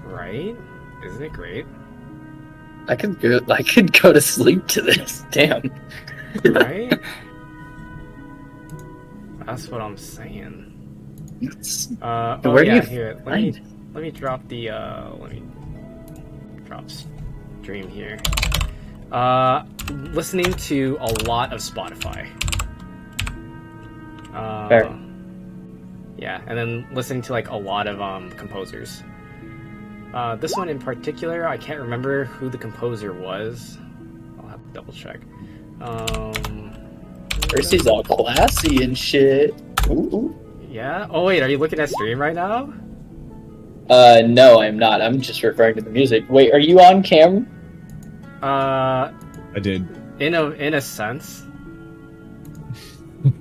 Right? Isn't it great? I could go to sleep to this. Damn. Right? That's what I'm saying. Where do you here. Let me drop the stream here. Listening to a lot of Spotify. Fair. Yeah, and then listening to like a lot of composers. This one in particular, I can't remember who the composer was. I'll have to double check. Percy's all classy and shit. Ooh. Yeah? Oh wait, are you looking at stream right now? No, I'm not. I'm just referring to the music. Wait, are you on cam? I did. In a sense.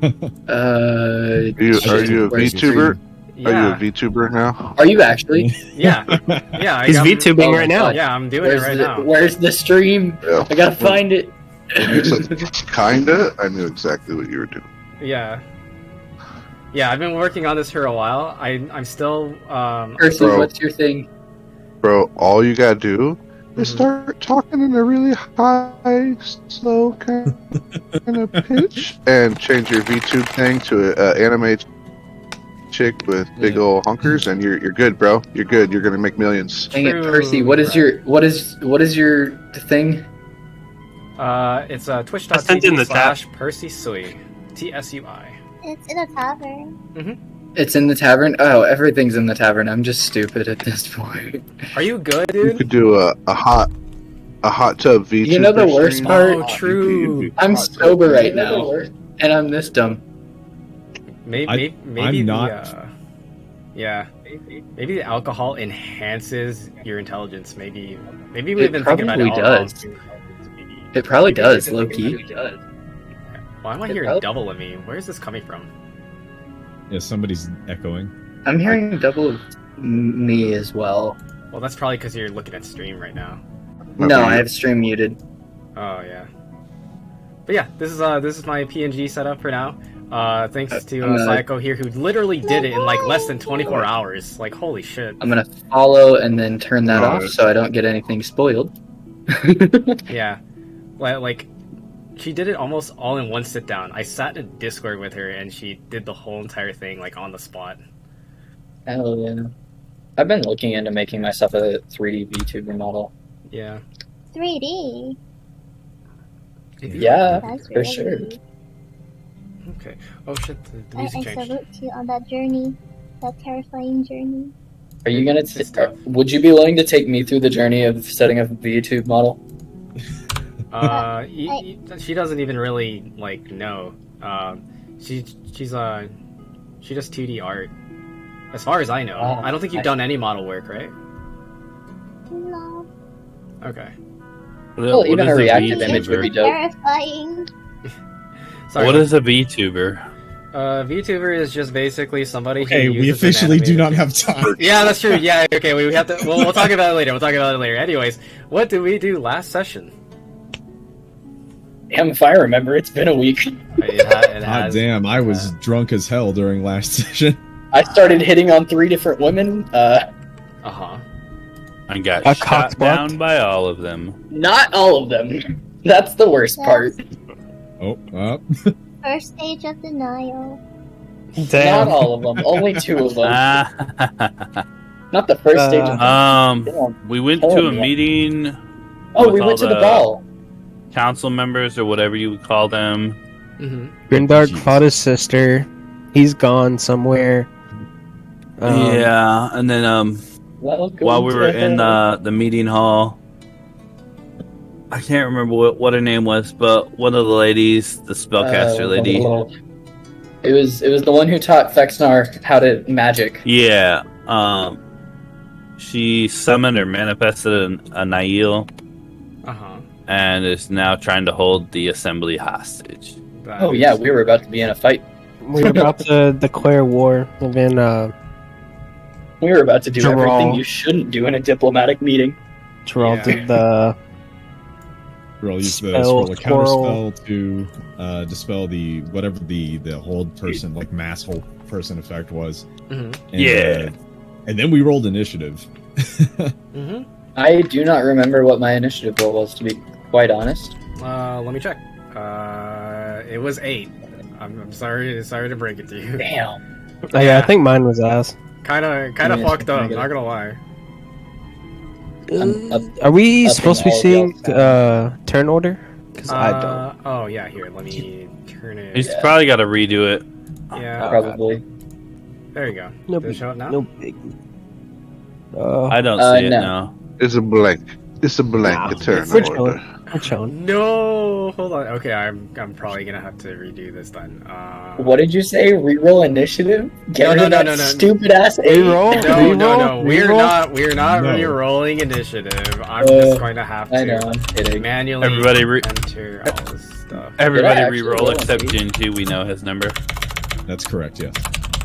Are you a VTuber? Yeah. Are you a VTuber now? Are you actually? Yeah. He's VTubing right now. Yeah, I'm doing it right now. Where's the stream? Yeah. I gotta find it. Kinda. I knew exactly what you were doing. Yeah. Yeah, I've been working on this for a while. I'm still Percy, Bro. what's your thing? Bro, all you gotta do is start talking in a really high, slow kind of pitch and change your VTube thing to an anime chick with big ol' hunkers, and you're good, bro. You're good. You're gonna make millions. Dang it, Percy, what is your thing? It's Send in the twitch.tv/Percy Sui. TSUI. It's in a tavern. It's in the tavern? Oh, everything's in the tavern. I'm just stupid at this point. Are you good, You dude? could do a hot tub VTuber. You know the worst stream. part? Oh, true. I'm sober right now, and I'm this dumb. Maybe I'm not. Maybe the alcohol enhances your intelligence. Maybe we've been It thinking about it probably all does. along. It probably does, low key. Why am I hearing double of me? Where is this coming from? Yeah, somebody's echoing. I'm hearing double of me as well. Well, that's probably because you're looking at stream right now. No, I have stream muted. Oh yeah. But yeah, this is my PNG setup for now. Thanks to Psycho here, who literally did it in like less than 24 hours. Like, holy shit. I'm gonna follow and then turn that off so I don't get anything spoiled. Yeah. Like, she did it almost all in one sit down. I sat in Discord with her and she did the whole entire thing like on the spot. Hell yeah. I've been looking into making myself a 3D VTuber model. Yeah. 3D. Yeah, That's for really sure. neat. Okay. Oh shit, the I music changed. salute you on that journey, that terrifying journey. Are you gonna? Would you be willing to take me through the journey of setting up a VTube model? She doesn't even really like know. She does 2D art. As far as I know, I don't think you've done any model work, right? No. Okay. Well, even a reactive image would be dope. Terrifying. Sorry. What is a VTuber? VTuber is just basically somebody who Hey, we uses an officially do animated- not have time. Yeah, that's true. Yeah, okay, we have to. We'll talk about it later. Anyways, what did we do last session? Damn, if I remember, it's been a week. It God has. damn, I was drunk as hell during last session. I started hitting on 3 different women. Uh-huh. I got A shot cockblock? down by all of them. Not all of them. That's the worst part. Oh, up. First stage of denial. Damn. Not all of them. Only 2 of them. Ah. Not the first stage of We went Oh, to a yeah. meeting. Oh, with we all went to the ball. Council members or whatever you would call them. Mm-hmm. Grimdark fought his sister. He's gone somewhere. Yeah, and then Welcome while we were to in hell. the meeting hall, I can't remember what her name was, but one of the ladies, the spellcaster lady. It was the one who taught Fexnar how to magic. Yeah, she summoned or manifested a Nail Uh-huh. and is now trying to hold the assembly hostage. Oh yeah, we were about to be in a fight. We were about to declare war, and then We were about to do Geralt. everything you shouldn't do in a diplomatic meeting. Terrell Yeah. did the Roll use the Spell, scroll a counter squirrel. spell to dispel the whatever the hold person, like mass hold person effect was. Mhm. And, Yeah. and then we rolled initiative. Mm-hmm. I do not remember what my initiative roll was, to be quite honest. Let me check. It was 8. I'm sorry to break it to you. Damn. Oh, yeah, I think mine was ass. Kinda Yeah, fucked up, negative. not gonna lie. I'm up- Are we upping supposed to be all of seeing y'all's turn order? Because I don't. Oh yeah, here, let me turn it. He's Yeah. probably got to redo it. Yeah, Probably. there you go. No Did it show it now? No big. I don't see it no. now. It's a blank. It's a blank Nah, turn we're order. We're chilling. No, hold on. Okay, I'm probably gonna have to redo this then. What did you say? Reroll initiative? Get rid of that no. stupid ass 8? Reroll? No. We're not No. re-rolling initiative. I'm just going to have to I know, I'm kidding. manually Everybody enter all this stuff. Everybody actually re-roll roll except it? Gingy. We know his number. That's correct, yes.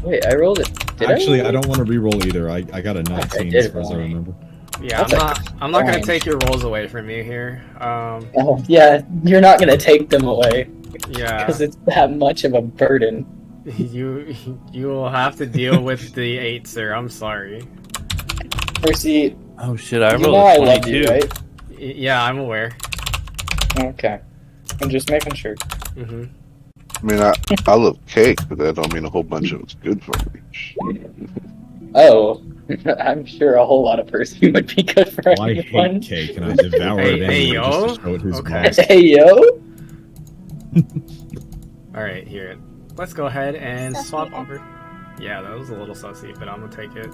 Wait, I rolled it. Did Actually, I? I don't want to re-roll either. I got a 19 as far as I fine. remember. Yeah, That's I'm not gonna fine. take your rolls away from you here. Oh, yeah, you're not gonna take them away Yeah, because it's that much of a burden. you will have to deal with the 8, sir. I'm sorry. Percy, Oh shit! I you know rolled I a love 22. you, right? Yeah, I'm aware. Okay. I'm just making sure. Hmm. I mean, I love cake, but that don't mean a whole bunch of it's good for me. Oh, I'm sure a whole lot of Percy would be good for Well, I anyone. hate cake and I devour it Hey, anyway yo. just to show it who's Okay. boss. Hey, yo! All right, here. Let's go ahead and Sussy. swap over. Yeah, that was a little sussy, but I'm gonna take it.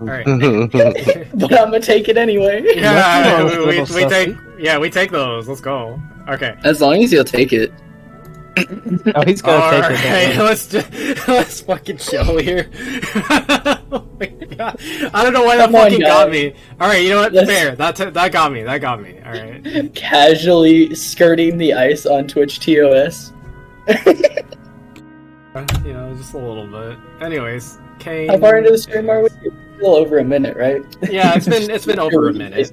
All right. But I'm gonna take it anyway. Yeah, That's a we little take. sussy. Yeah, we take those. Let's go. Okay. As long as you'll take it. Oh, he's gonna take it. Alright, That let's fucking chill here. Oh my God. I don't know why that Come on, fucking got guys. me. Alright, you know what? Let's- Fair. That got me. That got me. Alright. Casually skirting the ice on Twitch TOS. You know, just a little bit. Anyways, Kane. How far into the stream are we? is- Still over a minute, right? Yeah, it's been over a minute.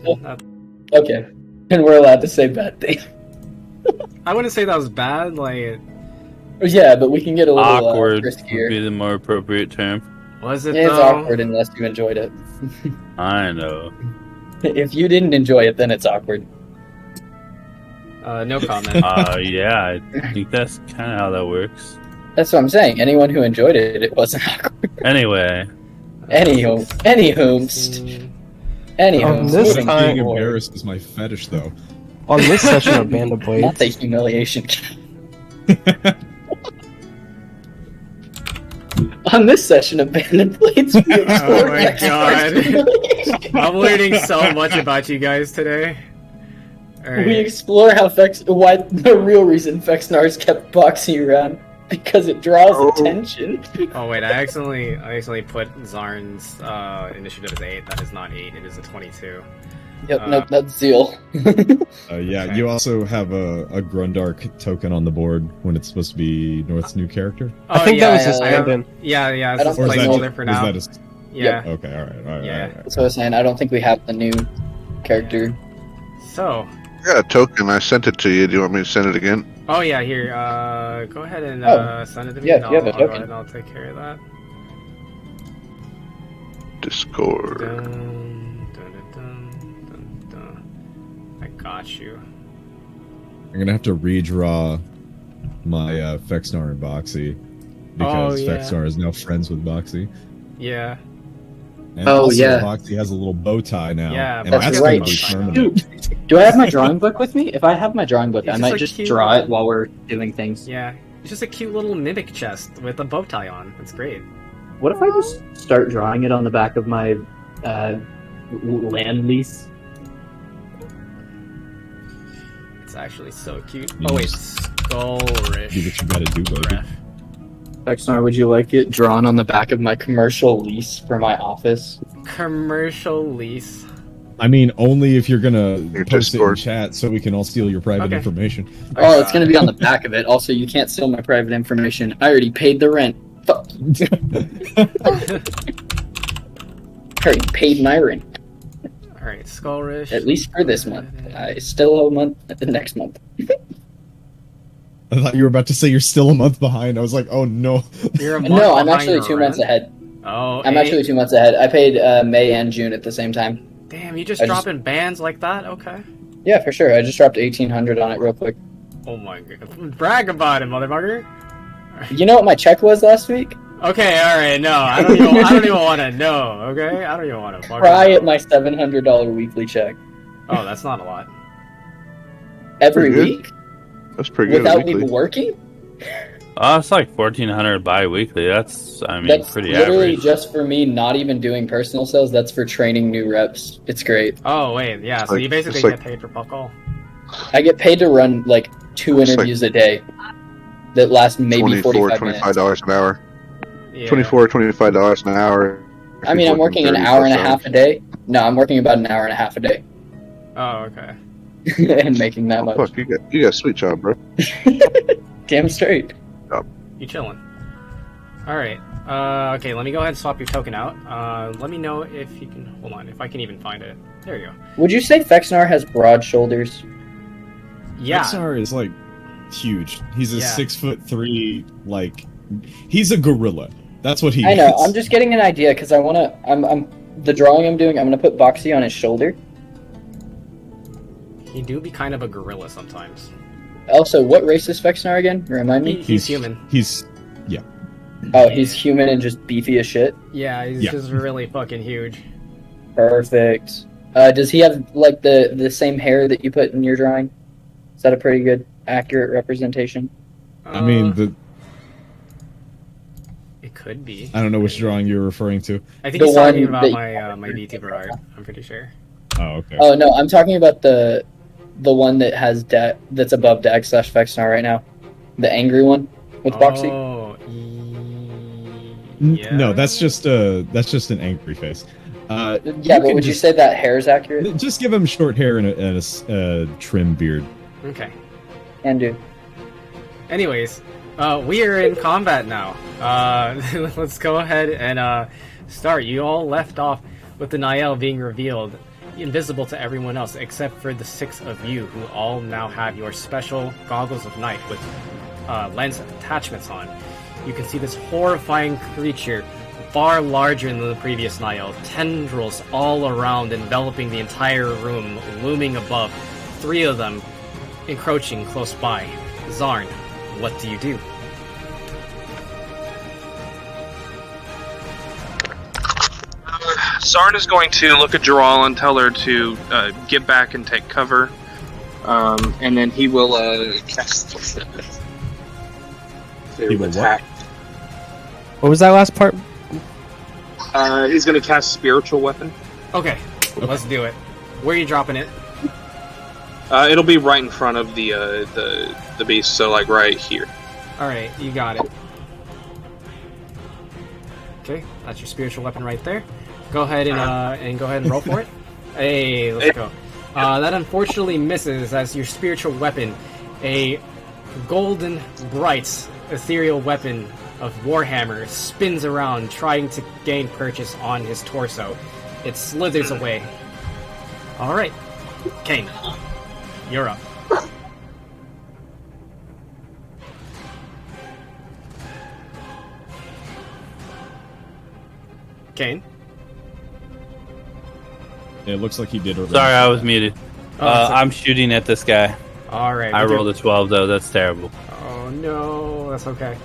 Okay. And we're allowed to say bad things. I wouldn't say that was bad. Like, Yeah, but we can get a little Awkward would riskier. be the more appropriate term. was it It's though? awkward unless you enjoyed it. I know. If you didn't enjoy it, then it's awkward. No comment. Yeah, I think that's kind of how that works. That's what I'm saying. Anyone who enjoyed it, it wasn't awkward. Anyway, Anywho, Mm, anywho, this moving time- Being forward. embarrassed is my fetish, though. On this session of Band of Not Blades, the humiliation. On this session of Bandit Blades, we explore my Vex God. Nar's humiliation. I'm learning so much about you guys today. Alright. We explore why the real reason Vexnar's kept boxing you around because it draws Oh. attention. Oh wait, I accidentally put Zarn's initiative as 8. That is not 8. It is a 22. Yep, nope, that's Zeal. Yeah, Okay. you also have a Grundark token on the board when it's supposed to be North's new character. I think that was his yeah, I have- stand-in. Yeah, I it's don't just think so. placeholder for now. Yeah. Okay, alright. Yeah. That's what I was saying. I don't think we have the new character. So, I got a token. I sent it to you. Do you want me to send it again? oh yeah, here. Go ahead and Oh. send it to me. Yeah, and you have a I'll go token. ahead and I'll take care of that. Discord. Dun, dun, dun, dun, dun, dun. I got you. I'm gonna have to redraw my Fexnar and Boxy because Oh, yeah. Fexnar is now friends with Boxy. Yeah. And Oh, also, yeah. Boxy has a little bow tie now. Yeah, and That's that's right. gonna be Shoot. permanent. Do I have my drawing book with me? If I have my drawing book, It's I just might a just cute draw little- it while we're doing things. Yeah. It's just a cute little mimic chest with a bow tie on. It's great. What if I just start drawing it on the back of my land lease? It's actually so cute. You Oh wait, just Skullrish. Do what you gotta do, baby. Ref. Vexnar, would you like it drawn on the back of my commercial lease for my office? Commercial lease. I mean, only if you're gonna Your post Discord. it in chat so we can all steal your private Okay. information. Oh, it's gonna be on the back of it. Also, you can't steal my private information. I already paid the rent. Fuck. I already paid my rent. Alright, Skullrish. At least for this month. I still owe a month the next month. I thought you were about to say you're still a month behind. I was like, oh no. You're a month No, I'm behind actually your 2 months rent. ahead. Oh, I'm actually 2 months ahead. I paid May and June at the same time. Damn, you just dropping bands like that? Okay. Yeah, for sure. I just dropped 1,800 on it real quick. Oh my god. Brag about it, motherfucker. You know what my check was last week? Okay, alright, no. I don't even want to know, okay? I don't even want to Cry at my $700 weekly check. Oh, that's not a lot. Every Pretty good. week? That's pretty good. Without me weekly. working? It's like 1,400 bi-weekly. That's, I mean, That's pretty literally average. just for me not even doing personal sales. That's for training new reps. It's great. Oh, wait, yeah, so Like- you basically it's like- get paid for fuck all. I get paid to run like 2 It's like- interviews a day that last maybe 24 45 minutes. $25 an hour. Yeah. $25 an hour. I mean, I'm working an 30 hour and a plus half a day. No, I'm working about an hour and a half a day Oh, okay. and making that Oh, much. fuck, you got a sweet job, bro. Damn straight. You chilling. Alright. Okay, let me go ahead and swap your token out. Let me know if you can... Hold on, if I can even find it. There you go. Would you say Fexnar has broad shoulders? Yeah. Pixar is like huge. He's a Yeah. 6'3", like he's a gorilla. That's what he I know. is. I'm just getting an idea because I want to. I'm the drawing I'm doing. I'm gonna put Boxy on his shoulder. He do be kind of a gorilla sometimes. Also, what race is Fexnar again? Remind me. He's human. He's Oh, he's human and just beefy as shit. Yeah, he's Yeah. just really fucking huge. Perfect. Does he have like the same hair that you put in your drawing? Is that a pretty good, accurate representation? I mean, It could be. I don't know which drawing you're referring to. I think The he's talking one about that- my VTuber art. I'm pretty sure. Oh, okay. Oh no, I'm talking about the one that has that's above Dag / Fexnar right now. The angry one with Boxy. Oh, yeah. No, that's just an angry face. Yeah, you but can would you just- say that hair is accurate? Just give him short hair and a trim beard. Okay. And do. Anyways, we are in combat now. Let's go ahead and start. You all left off with the Niall being revealed, invisible to everyone else except for the 6 of you, who all now have your special goggles of night with lens attachments on. You can see this horrifying creature, far larger than the previous Niall, tendrils all around, enveloping the entire room, looming above, 3 of them encroaching close by. Zarn, what do you do? Zarn is going to look at Jaral and tell her to get back and take cover. And then he will cast He will what? attack. What was that last part? He's going to cast Spiritual Weapon. Okay, let's do it. Where are you dropping it? It'll be right in front of the beast, so like right here. Alright, you got it. Okay, that's your spiritual weapon right there. Go ahead and go ahead and roll for it. Hey, let's go. That unfortunately misses as your spiritual weapon, a golden, bright, ethereal weapon of Warhammer, spins around, trying to gain purchase on his torso. It slithers away. Alright, Kane, you're up. Kane? It looks like he did. Sorry, I was muted. I'm shooting at this guy. Alright. I rolled a 12, though. That's terrible. Oh no, that's okay.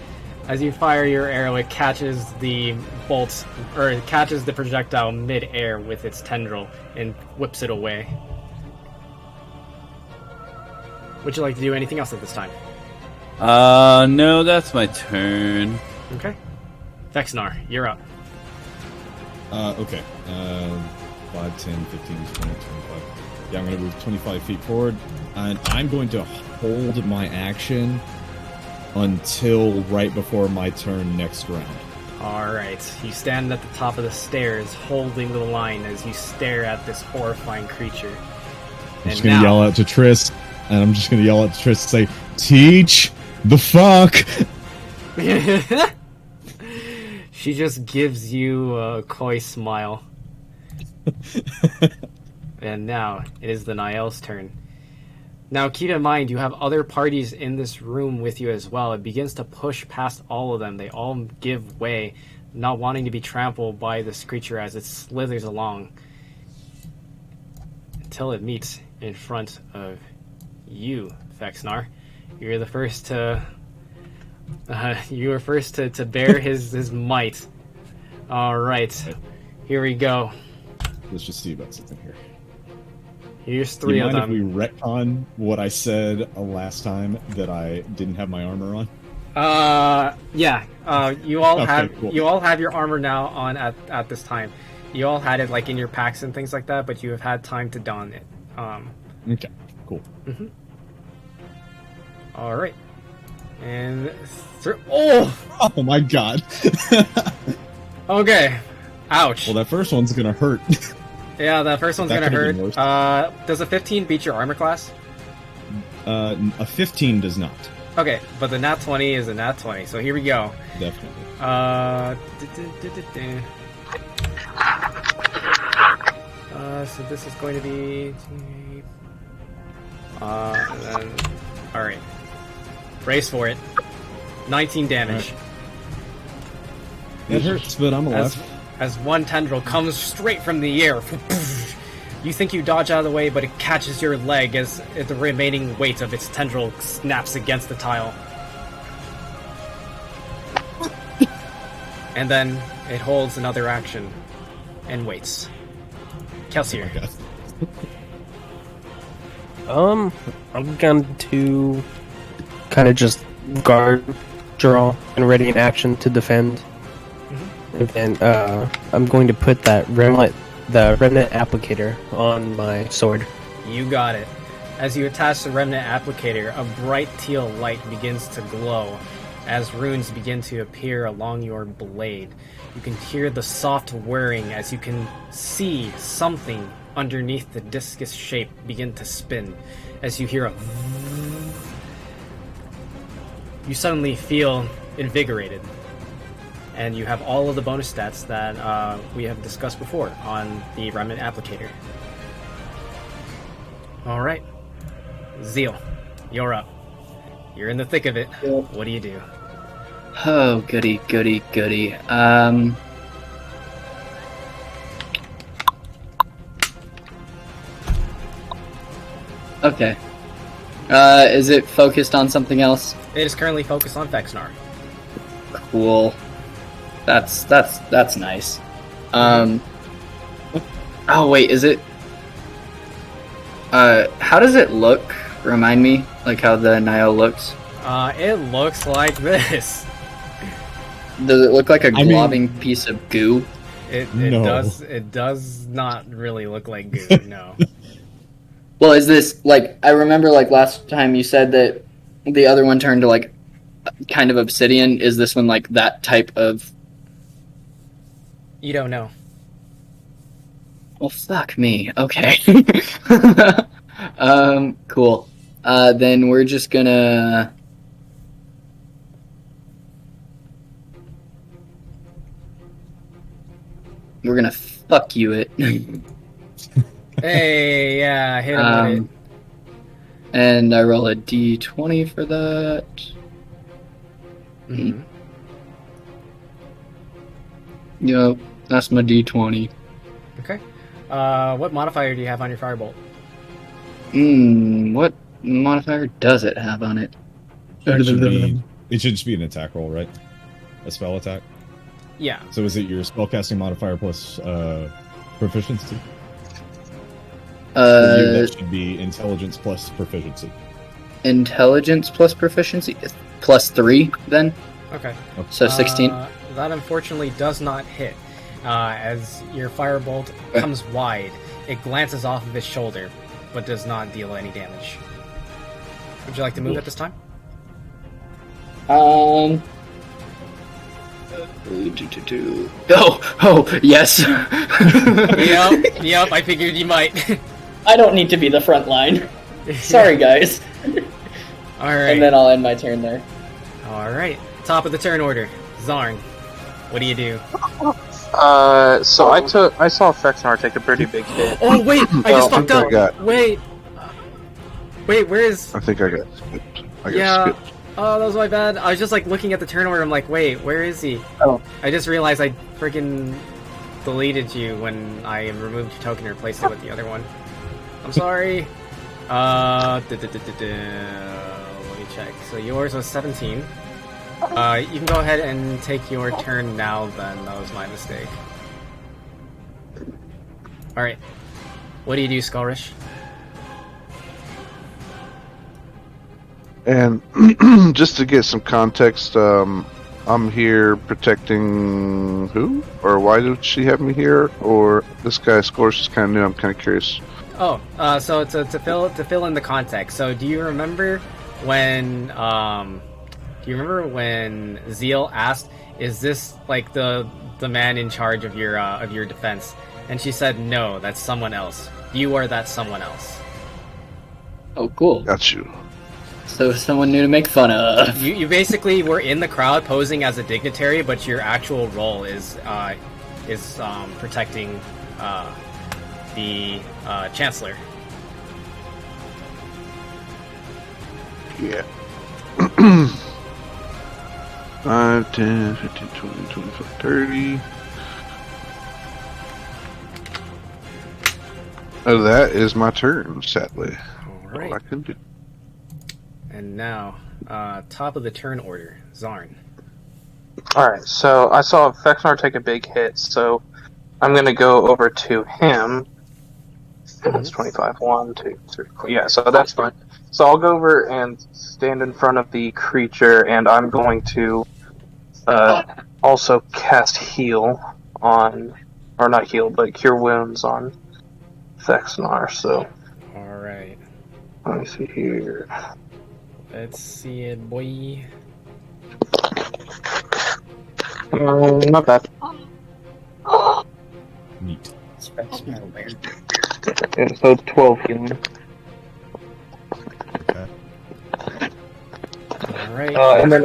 As you fire your arrow, it catches the bolts, or it catches the projectile mid-air with its tendril and whips it away. Would you like to do anything else at this time? No, that's my turn. Okay. Vexnar, you're up. Okay. 5, 10, 15, 20, 25. Yeah, I'm going to move 25 feet forward. And I'm going to hold my action until right before my turn next round. Alright, you stand at the top of the stairs, holding the line as you stare at this horrifying creature. I'm just going to yell out to Triss, and I'm just going to yell out to Triss and say, "Teach the fuck!" She just gives you a coy smile. And now, it is the Niall's turn. Now, keep in mind, you have other parties in this room with you as well. It begins to push past all of them. They all give way. not wanting to be trampled by this creature as it slithers along until it meets in front of you, Fexnar. You're the first to you were first to bear his might. All right, here we go. Let's just see about something here. Here's three of them. Do you mind if we retcon what I said last time that I didn't have my armor on? Yeah. You all Okay, cool. you all have your armor now on at this time. You all had it like in your packs and things like that, but you have had time to don it. Okay, cool. Mm-hmm. All right. And oh my god. Okay. Ouch. Well, that first one's gonna hurt. Yeah, that first one's That gonna could've hurt. been worse. Does a 15 beat your armor class? A 15 does not. Okay, but the nat 20 is a nat 20, so here we go. Definitely. So this is going to be... and then... Alright. Brace for it. 19 damage. It hurts, but I'm alive. As one tendril comes straight from the air. You think you dodge out of the way, but it catches your leg as the remaining weight of its tendril snaps against the tile. And then it holds another action and waits. Kelsier. I'm going to kind of just guard, draw, and ready in action to defend. And then I'm going to put the remnant applicator on my sword. You got it. As you attach the remnant applicator, a bright teal light begins to glow as runes begin to appear along your blade. You can hear the soft whirring as you can see something underneath the discus shape begin to spin. As you hear a... You suddenly feel invigorated. And you have all of the bonus stats that we have discussed before on the remnant applicator. Alright. Zeal, you're up. You're in the thick of it. Yep. What do you do? Oh, goody, goody, goody. Okay. Is it focused on something else? It is currently focused on Fexnar. Cool. That's nice. Oh wait, is it? How does it look? Remind me, like how the Nile looks. It looks like this. Does it look like a globbing piece of goo? It does not really look like goo. No. Well, is this like I remember like last time you said that the other one turned to like kind of obsidian. Is this one like that type of? You don't know. Well, fuck me. Okay. Cool. Then we're just gonna... We're gonna fuck you it. Hey, yeah, hit him with it. And I roll a d20 for that. Mm-hmm. Yep, that's my d20. Okay. What modifier do you have on your firebolt? What modifier does it have on it? It should just be an attack roll, right? A spell attack? Yeah. So is it your spellcasting modifier plus proficiency? That should be intelligence plus proficiency. Intelligence plus proficiency? Plus 3, then? Okay. So 16? That unfortunately does not hit. As your firebolt comes wide, it glances off of his shoulder, but does not deal any damage. Would you like to move at this time? Oh, yes. Yep, I figured you might. I don't need to be the front line. Sorry, guys. Alright. And then I'll end my turn there. Alright. Top of the turn order. Zarn, what do you do? So I saw Fexnar take a pretty big hit. Oh, wait! I just fucked up! I got- Wait, where is... I think I got skipped. I got skipped. Oh, that was my bad. I was just like looking at the turn order. I'm like, wait, where is he? Oh. I just realized I freaking deleted you when I removed your token and replaced it with the other one. I'm sorry. Let me check. So yours was 17. You can go ahead and take your turn now then. That was my mistake. Alright. What do you do, Skullrish? And just to get some context, I'm here protecting who? Or why did she have me here? Or this guy, Scorch, is kind of new. I'm kind of curious. Oh, so to fill in the context. So do you remember when Zeal asked, "Is this like the man in charge of your defense?" And she said, "No, that's someone else. You are that someone else." Oh, cool. Got you. So someone new to make fun of. You basically were in the crowd posing as a dignitary, but your actual role is protecting the Chancellor. Yeah. 5, 10, 15, 20, 25, 30. Oh, that is my turn, sadly. Alright. All I can do. And now, top of the turn order, Zarn. Alright, so I saw Vexnar take a big hit, so I'm going to go over to him. That's 25. 1, 2, 3, 4. Yeah, so that's fine. So I'll go over and stand in front of the creature, and I'm going to also cast Heal on... Or not Heal, but Cure Wounds on Vexnar, so... Alright. Let me see here. Let's see it, boy. Not bad. Neat. Yeah, so 12 healing. Okay. Alright. And then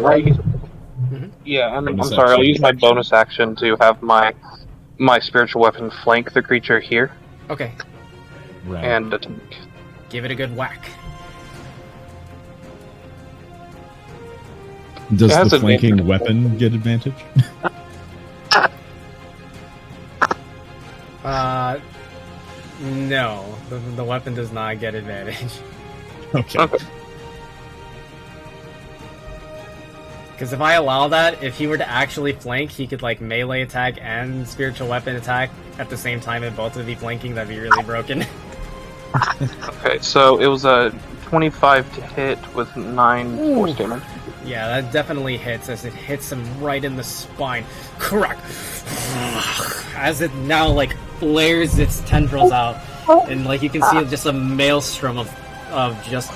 yeah, and I'm sorry, I'll use my bonus action to have my spiritual weapon flank the creature here. Okay. Right. And attack. Give it a good whack. Does It has the flanking advantage. weapon get advantage? No. The weapon does not get advantage. Okay. Because if I allow that, if he were to actually flank, he could like melee attack and spiritual weapon attack at the same time and both would be flanking. That'd be really broken. Okay, so it was a 25 to hit with 9 force damage. Yeah, that definitely hits as it hits him right in the spine. Crack! As it now like flares its tendrils out, and like you can see just a maelstrom of just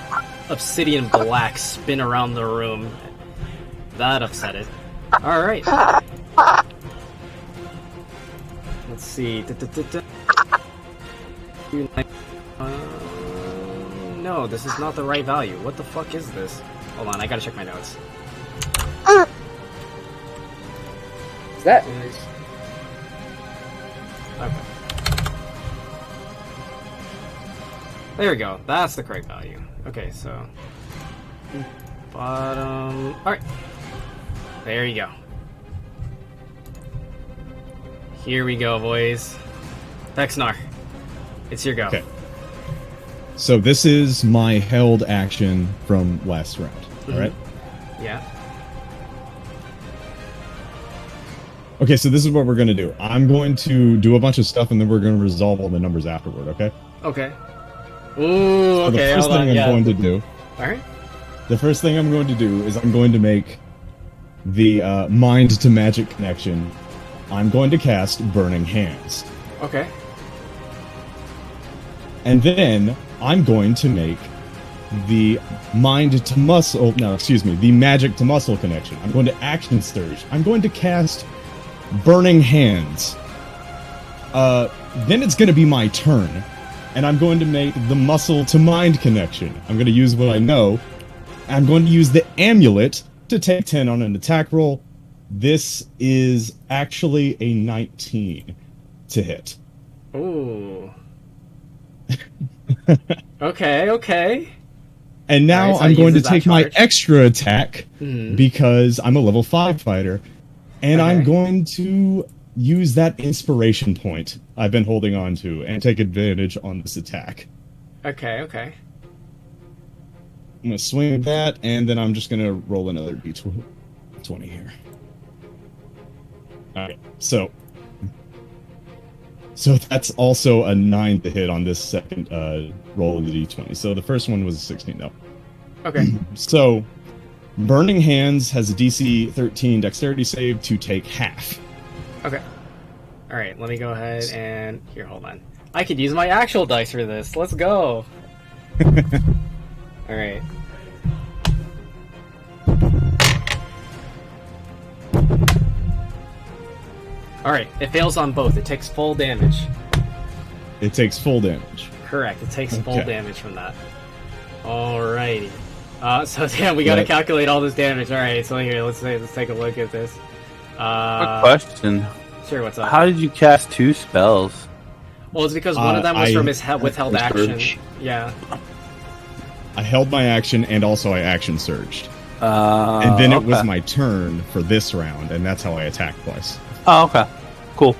obsidian black spin around the room. That upset it. Alright. Let's see. No, this is not the right value. What the fuck is this? Hold on, I gotta check my notes. Is that? Okay. There we go. That's the correct value. Okay, so bottom. All right. There you go. Here we go, boys. Vexnar, it's your go. Okay. So this is my held action from last round. All right. Yeah. Okay, so this is what we're gonna do. I'm going to do a bunch of stuff, and then we're gonna resolve all the numbers afterward. Okay. Okay. Ooh. So Okay. the first Hold thing on. I'm going to do. All right. The first thing I'm going to do is I'm going to make the mind to magic connection. I'm going to cast Burning Hands, Okay. and then I'm going to make the mind to muscle. No, excuse me. The magic to muscle connection. I'm going to action surge. I'm going to cast Burning Hands. Then it's going to be my turn, and I'm going to make the muscle to mind connection. I'm going to use what I know. I'm going to use the amulet to take 10 on an attack roll. This is actually a 19 to hit. Ooh. Okay. Okay. And now Alright, so I'm it going to uses that take my charge. extra attack Mhm. because I'm a level 5 fighter. And I'm Okay. going to use that inspiration point I've been holding on to and take advantage on this attack. Okay. I'm going to swing at that, and then I'm just going to roll another d20 here. Alright, so that's also a 9 to hit on this second roll of the d20. So the first one was a 16, though. Okay. So, Burning Hands has a DC 13 dexterity save to take half. Okay. Alright, let me go ahead and... Here, hold on. I could use my actual dice for this. Let's go! Alright. Alright, it fails on both. It takes full damage. It takes full damage. Correct, it takes full Okay. damage from that. Alrighty. So damn, we gotta Right. calculate all this damage. Alright, so here, let's take a look at this. Quick question. Sure, what's up? How did you cast 2 spells? Well, it's because one of them was from his withheld action. Surge. Yeah. I held my action, and also I action surged. And then it was okay. my turn for this round, and that's how I attacked twice. Oh, okay. Cool.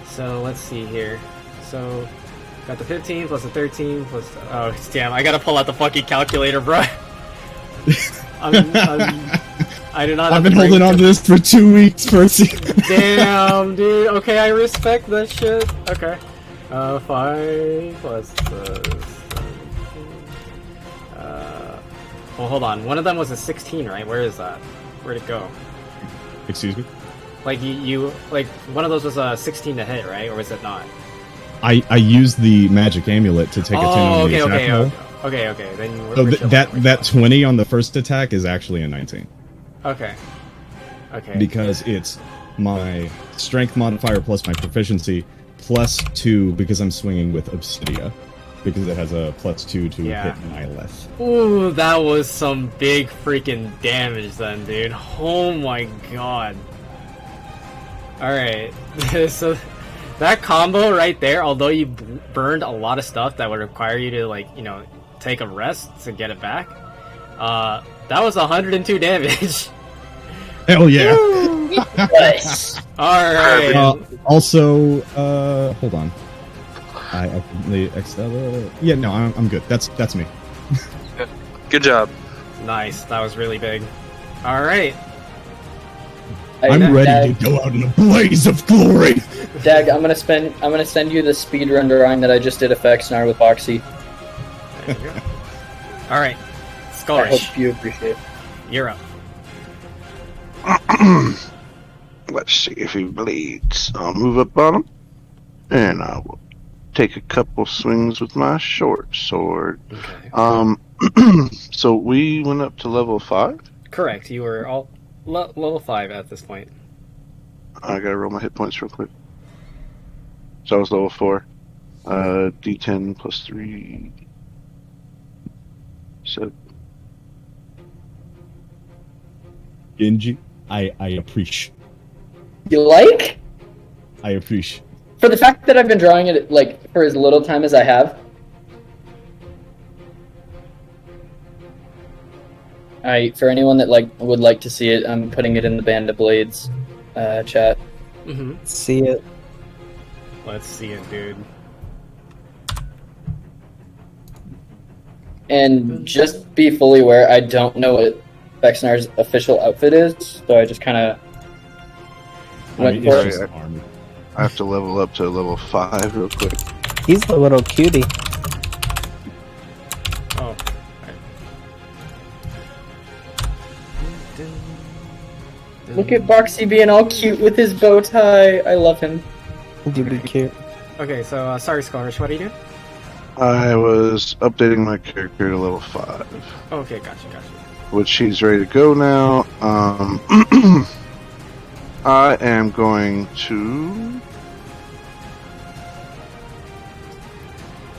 So let's see here. So got the 15 plus the 13 plus. Oh damn! I gotta pull out the fucking calculator, bro. I do not. I've have been the brain holding on to this for 2 weeks, Percy. Damn, dude. Okay, I respect that shit. Okay. 5 plus the 17. Well, hold on. One of them was a 16, right? Where is that? Where'd it go? Excuse me? Like you like one of those was a 16 to hit, right? Or was it not? I used the magic amulet to take a 10 on the attack roll. Okay. Then So we're chilling, we're that 20 on the first attack is actually a 19. Okay. Because it's my strength modifier plus my proficiency plus 2 because I'm swinging with Obsidia. Because it has a plus 2 to Yeah. hit Nihilith. Ooh, that was some big freaking damage then, dude. Oh my god. Alright. So that combo right there, although you burned a lot of stuff that would require you to, like, you know, take a rest to get it back, that was 102 damage. Hell yeah! Nice. Alright. Also, hold on. I accidentally excel. Yeah, no, I'm good. That's me. Good job. Nice. That was really big. Alright. I'm ready to go out in a blaze of glory. Dag, I'm gonna send you the speedrun drawing that I just did of Fexnar with Boxy. There you go. Alright. I Scores. hope you appreciate it. You're up. Let's see if he bleeds. I'll move up on him, and I will take a couple swings with my short sword. Okay. So we went up to level 5. Correct. You were all level 5 at this point. I gotta roll my hit points real quick. So I was level 4. D10 plus 3. So Genji, I appreciate. You like? I appreciate. For the fact that I've been drawing it like for as little time as I have. For anyone that would like to see it, I'm putting it in the Band of Blades chat. Mm-hmm. See it. Let's see it, dude. And just be fully aware, I don't know what Vexnar's official outfit is, so I just kind of went for it's it. just armor. I have to level up to level 5 real quick. He's the little cutie. Oh. Look at Boxy being all cute with his bow tie. I love him. Dude, be cute. Okay, so sorry, Scorish, what are you doing? I was updating my character to level 5, Okay, gotcha. which he's ready to go now. I am going to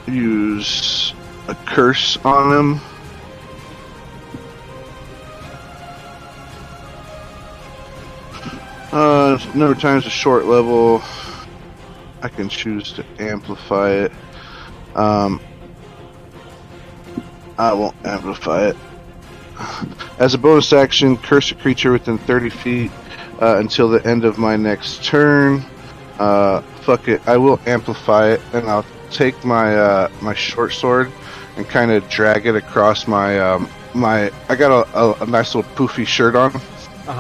use a curse on him. Number of times a short level. I can choose to amplify it. I won't amplify it. As a bonus action, curse a creature within 30 feet until the end of my next turn. Fuck it. I will amplify it, and I'll take my my short sword and kind of drag it across my I got a nice little poofy shirt on.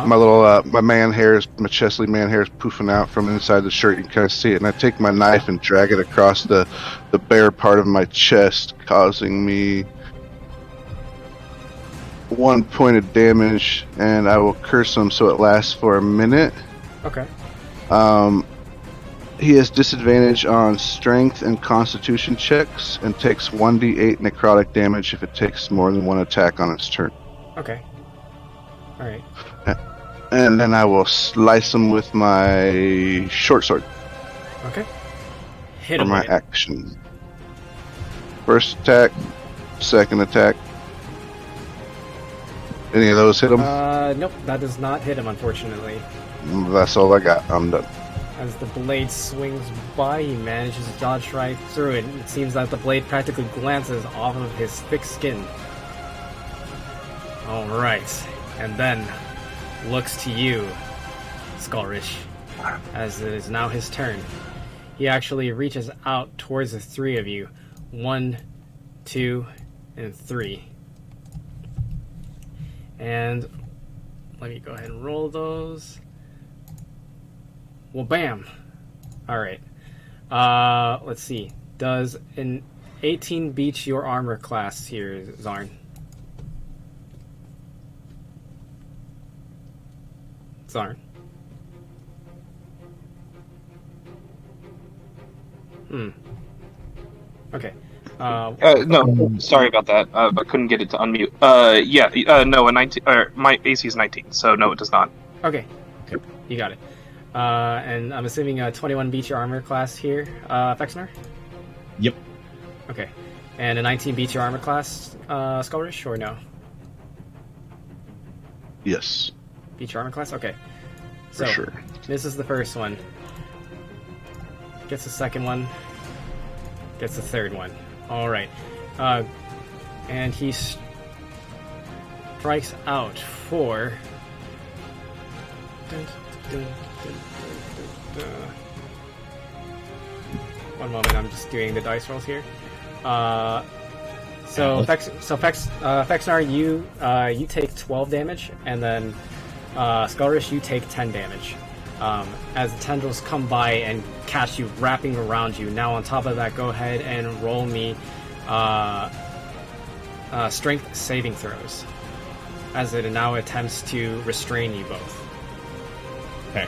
My little my man hairs, my chestly man hairs poofing out from inside the shirt. You can kind of see it, and I take my knife and drag it across the bare part of my chest, causing me 1 point of damage, and I will curse him so it lasts for a minute. Okay. He has disadvantage on strength and constitution checks and takes 1d8 necrotic damage if it takes more than one attack on its turn. Okay. Alright. And then I will slice him with my short sword. Okay. Hit for him my with it. action. First attack, second attack. Any of those hit him? Nope, that does not hit him, unfortunately. That's all I got. I'm done. As the blade swings by, he manages to dodge right through it. It seems that the blade practically glances off of his thick skin. Alright, and then looks to you, Skullrish, as it is now his turn. He actually reaches out towards the three of you. 1, 2, and 3. And let me go ahead and roll those. Well, bam. Alright. Let's see. Does an 18 beat your armor class here, Zarn? Zarn. Okay. No, sorry about that. I couldn't get it to unmute. No, a 19. My AC is 19, so no, it does not. Okay. You got it. And I'm assuming 21 beats your armor class here, Fexner? Yep. Okay. And a 19 beats your armor class, Skullrish, or no? Yes. Beats your armor class? Okay. For So, sure. this is the first one. Gets the second one. Gets the third one. Alright. And he strikes out for... One moment, I'm just doing the dice rolls here. Fexnar, you take 12 damage, and then Skullrish, you take 10 damage. As the tendrils come by and catch you, wrapping around you. Now, on top of that, go ahead and roll me strength saving throws, as it now attempts to restrain you both. Okay.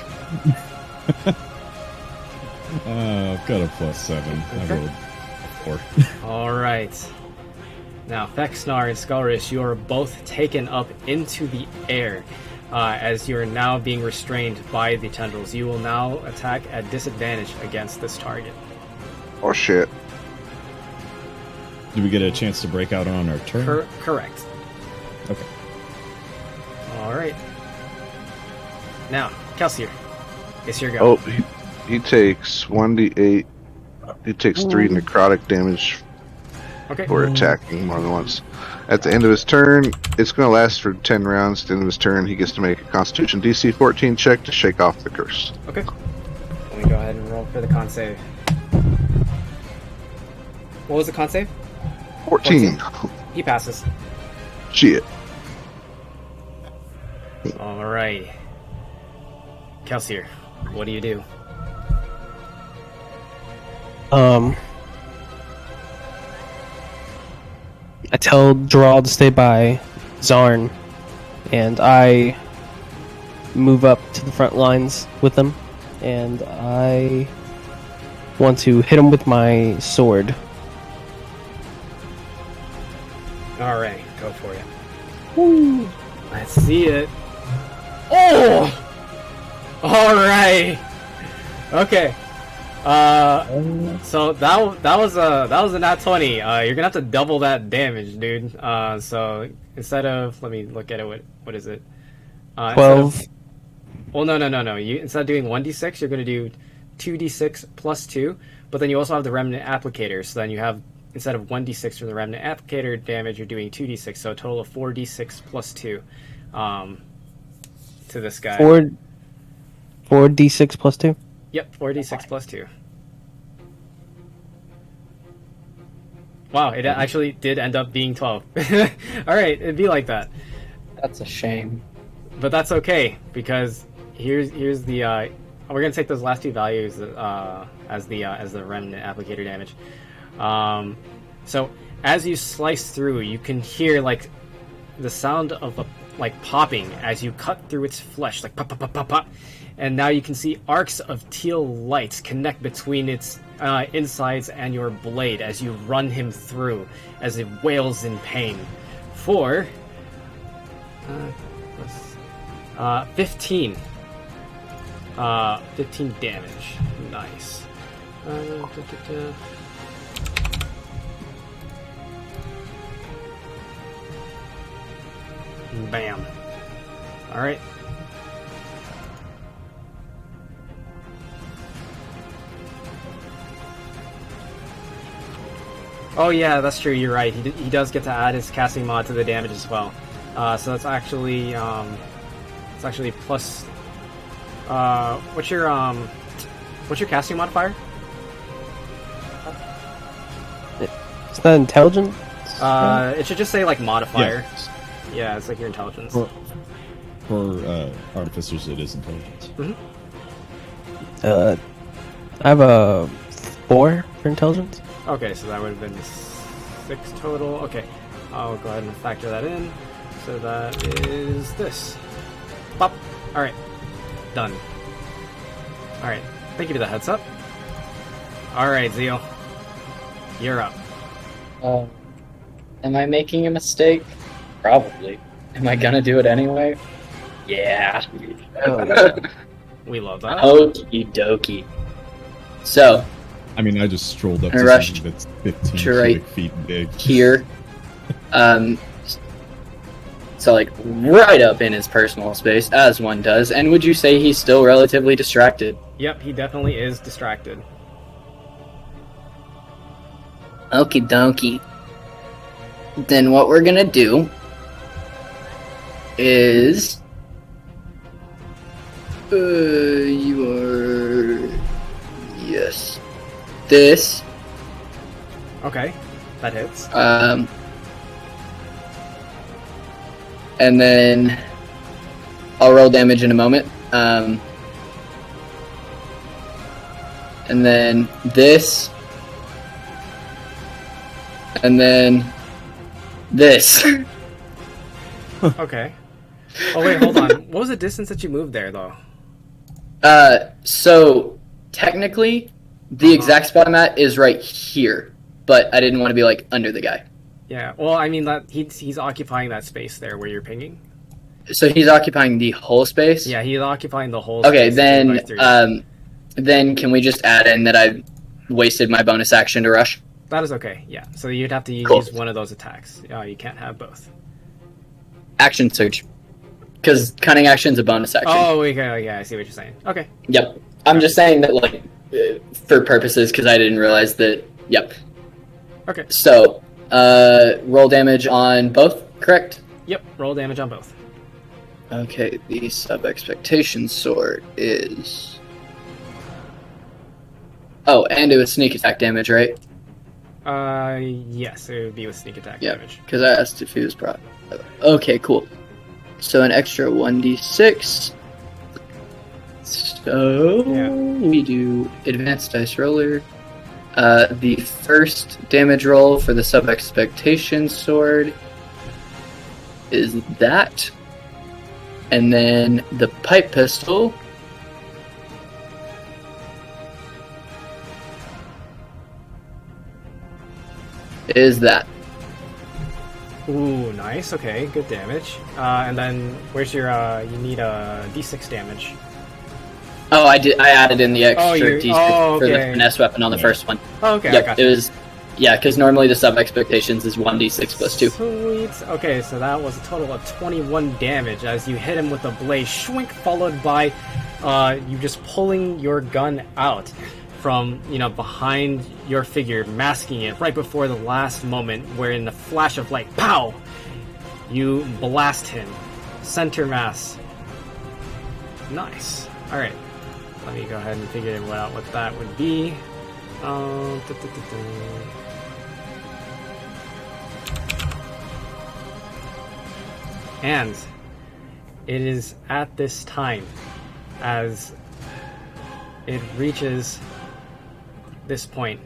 I've got a +7. I rolled a 4. Alright. Now, Fexnar and Skullrish, you are both taken up into the air as you are now being restrained by the tendrils. You will now attack at disadvantage against this target. Oh shit. Do we get a chance to break out on our turn? Correct. Okay. Alright. Now, Kelsier, it's your go. Oh, he takes 1d8. He takes 3 necrotic damage Okay. for attacking more than once. At the end of his turn, it's going to last for 10 rounds. At the end of his turn, he gets to make a Constitution DC 14 check to shake off the curse. Okay. Let me go ahead and roll for the con save. What was the con save? 14. He passes. Shit. Alright. Kelsier, what do you do? I tell Gerald to stay by Zarn, and I move up to the front lines with them, and I want to hit him with my sword. Alright, go for it. Woo. Let's see it. Oh! Alright! Okay. So that was a nat 20. You're gonna have to double that damage, dude. So instead of, let me look at it. What is it? 12. Well, no. Instead of doing 1d6, you're gonna do 2d6 plus 2. But then you also have the remnant applicator, so then you have instead of 1d6 for the remnant applicator damage, you're doing 2d6, so a total of 4d6 plus 2 to this guy. 4d6 plus 2? Yep, 4d6 plus 2. Wow, it actually did end up being 12. Alright, it'd be like that. That's a shame. But that's okay, because here's the we're gonna take those last two values as the remnant applicator damage. So as you slice through, you can hear like the sound of like popping as you cut through its flesh, like pop pop pop pop pop. And now you can see arcs of teal lights connect between its insides and your blade as you run him through, as it wails in pain. For 15. 15 damage. Nice. Bam. Alright. Oh yeah, that's true, you're right. He does get to add his casting mod to the damage as well. So that's actually plus what's your casting modifier? It's not intelligence? It should just say like modifier. Yeah, it's like your intelligence. For artificers, it is intelligence. I have a 4 for intelligence. Okay, so that would have been 6 total. Okay, I'll go ahead and factor that in. So that is this. Pop. Alright. Done. Alright. Thank you for the heads up. Alright, Zeal. You're up. Am I making a mistake? Probably. Am I gonna do it anyway? Yeah. We love that. Okie dokie. So, I mean, I just strolled up I to rushed something that's 15 to right cubic feet big. here. So, like, right up in his personal space, as one does. And would you say he's still relatively distracted? Yep, he definitely is distracted. Okie dokie. Then what we're gonna do is... you are... Yes. This. Okay, that hits. And then I'll roll damage in a moment. And then this. And then this. Okay. Oh wait, hold on. What was the distance that you moved there, though? So technically, the exact spot I'm at is right here, but I didn't want to be like under the guy. Yeah. Well, I mean that he's occupying that space there where you're pinging. So he's occupying the whole space. Yeah, he's occupying the whole. Okay, space then can we just add in that I wasted my bonus action to rush? That is okay. Yeah. So you'd have to use one of those attacks. You can't have both. Action surge, because cunning action's a bonus action. Oh, okay. Yeah, I see what you're saying. Okay. Yep. I'm just saying that, like, for purposes, because I didn't realize that. Yep. Okay. So, roll damage on both, correct? Yep. Roll damage on both. Okay. The sub-expectation sword is. Oh, and it was sneak attack damage, right? Yes, it would be with sneak attack damage. Because I asked if he was brought. Okay, cool. So an extra 1d6. So we do advanced dice roller. The first damage roll for the sub-expectation sword is that. And then the pipe pistol is that. Ooh, nice. Okay, good damage. And then where's your? You need a d6 damage. Oh, I added in the extra d6 for the okay. finesse weapon on the first one. Oh, okay, Yep, I gotcha. it was. Yeah, because normally the sub expectations is 1d6 plus 2. Sweet. Okay, so that was a total of 21 damage as you hit him with a blade, shwink, followed by you just pulling your gun out. from, behind your figure, masking it right before the last moment, where in the flash of light, pow! You blast him. Center mass. Nice. Alright. Let me go ahead and figure out what that would be. And it is at this time, as it reaches this point,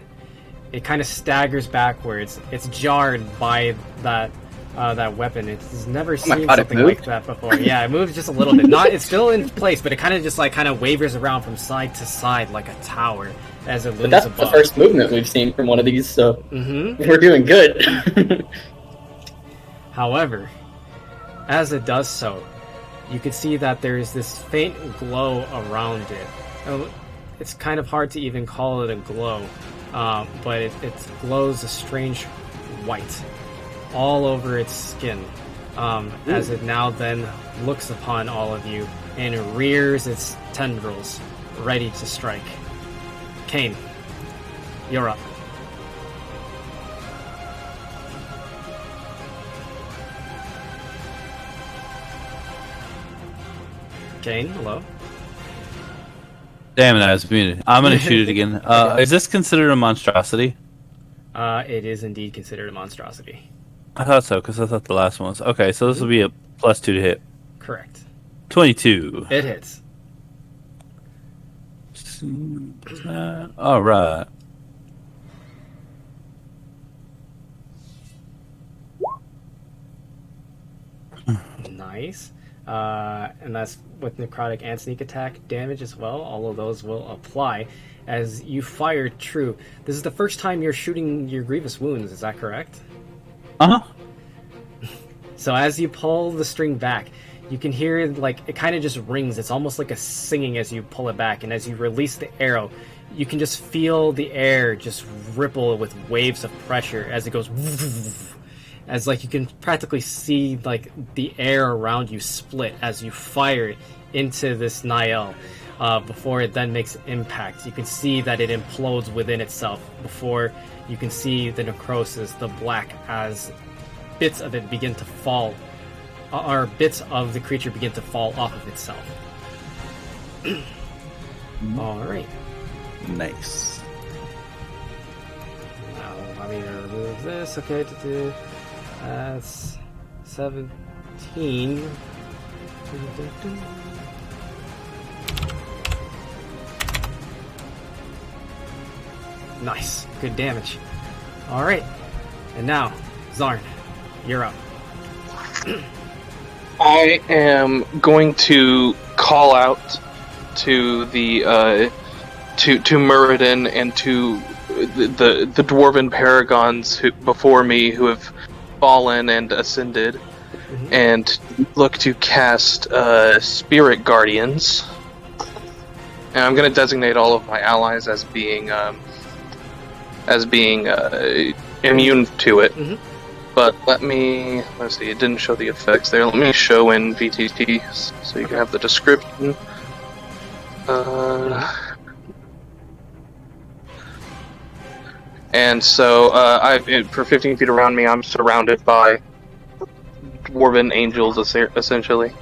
it kind of staggers backwards. It's jarred by that weapon. It's never seen something like that before. Yeah, it moves just a little bit. It's still in place, but it kind of just wavers around from side to side like a tower as it looms But that's above. the first movement we've seen from one of these, so we're doing good. However, as it does so, you can see that there is this faint glow around it. It's kind of hard to even call it a glow, but it glows a strange white all over its skin, as it now then looks upon all of you and rears its tendrils, ready to strike. Kane, you're up. Kane, hello. Damn it, I was muted. I'm gonna shoot it again. Is this considered a monstrosity? It is indeed considered a monstrosity. I thought so, because I thought the last one was. Okay, so this will be a +2 to hit. Correct. 22. It hits. Alright. Nice. And that's with necrotic and sneak attack damage as well. All of those will apply as you fire true. This is the first time you're shooting your grievous wounds, is that correct? Uh-huh. So as you pull the string back, you can hear it kind of just rings. It's almost like a singing as you pull it back, and as you release the arrow, you can just feel the air just ripple with waves of pressure as it goes as you can practically see the air around you split as you fire it into this Niall before it then makes impact. You can see that it implodes within itself before you can see the necrosis, the black, as bits of it begin to fall, or bits of the creature begin to fall off of itself. Alright. Nice. Now, let me remove this. Okay, that's 17. Nice. Good damage. Alright. And now, Zarn, you're up. I am going to call out to the to Muradin and to the dwarven paragons before me who have fallen and ascended, and look to cast Spirit Guardians. And I'm going to designate all of my allies as being immune to it. But let's see, it didn't show the effects there. Let me show in VTT so you can have the description. And so, for 15 feet around me, I'm surrounded by dwarven angels, essentially.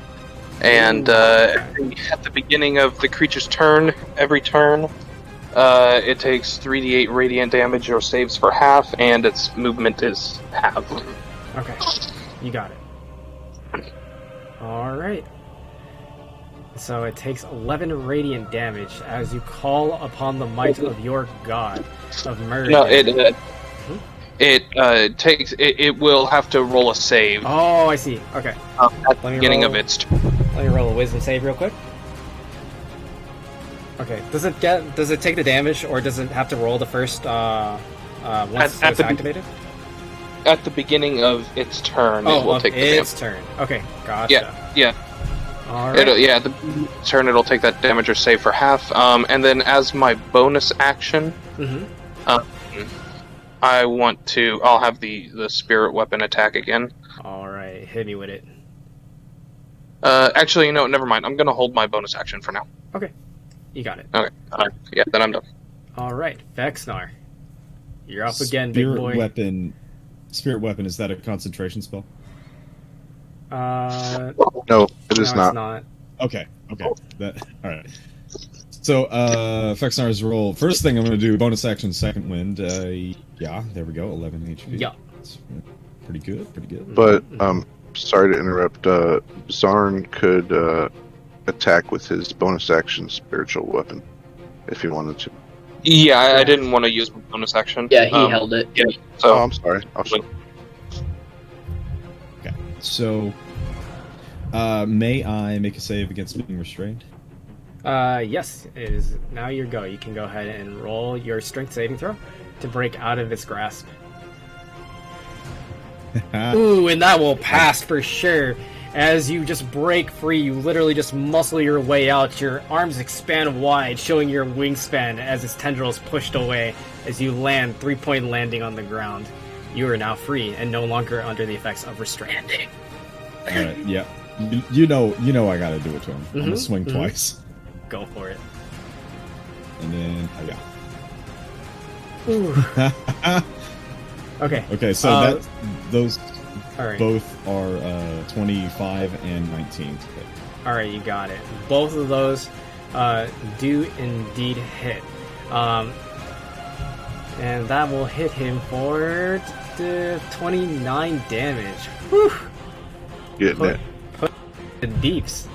And at the beginning of the creature's turn, every turn, it takes 3d8 radiant damage or saves for half, and its movement is halved. Okay, you got it. Alright. So it takes 11 radiant damage as you call upon the might of your god of murder. No, it will have to roll a save. Oh, I see. Okay. At the beginning of its turn. Let me roll a wisdom save real quick. Okay. Does it take the damage, or does it have to roll the first once it's activated? At the beginning of its turn, it will take the damage. Its turn. Okay, gotcha. Yeah. All right. At the turn, it'll take that damage or save for half. And then as my bonus action, I'll have the spirit weapon attack again. All right, hit me with it. Actually, no, never mind. I'm gonna hold my bonus action for now. Okay, you got it. Okay. Yeah, then I'm done. All right, Vexnar, you're up again, big boy. Spirit weapon. Is that a concentration spell? No, No, it is it's not. not. Okay. All right. So, Vexnar's roll. First thing I'm going to do, bonus action, second wind. Yeah, there we go, 11 HP. Yeah. That's pretty good. But sorry to interrupt. Zarn could attack with his bonus action spiritual weapon if he wanted to. Yeah, I didn't want to use my bonus action. Yeah, he held it. Yeah, so Oh, I'm sorry. Okay. So, may I make a save against being restrained? Yes, it is now your go. You can go ahead and roll your strength saving throw to break out of its grasp. Ooh, and that will pass for sure. As you just break free, you literally just muscle your way out. Your arms expand wide, showing your wingspan as its tendrils pushed away. As you land, 3-point landing on the ground. You are now free and no longer under the effects of restraint. All right. Yeah. You know I got to do it to him. I'm gonna swing twice. Go for it. And then Okay. Okay, so those all right. both are 25 and 19. All right, you got it. Both of those do indeed hit, and that will hit him for 29 damage. Whew. Getting it. Put the deeps.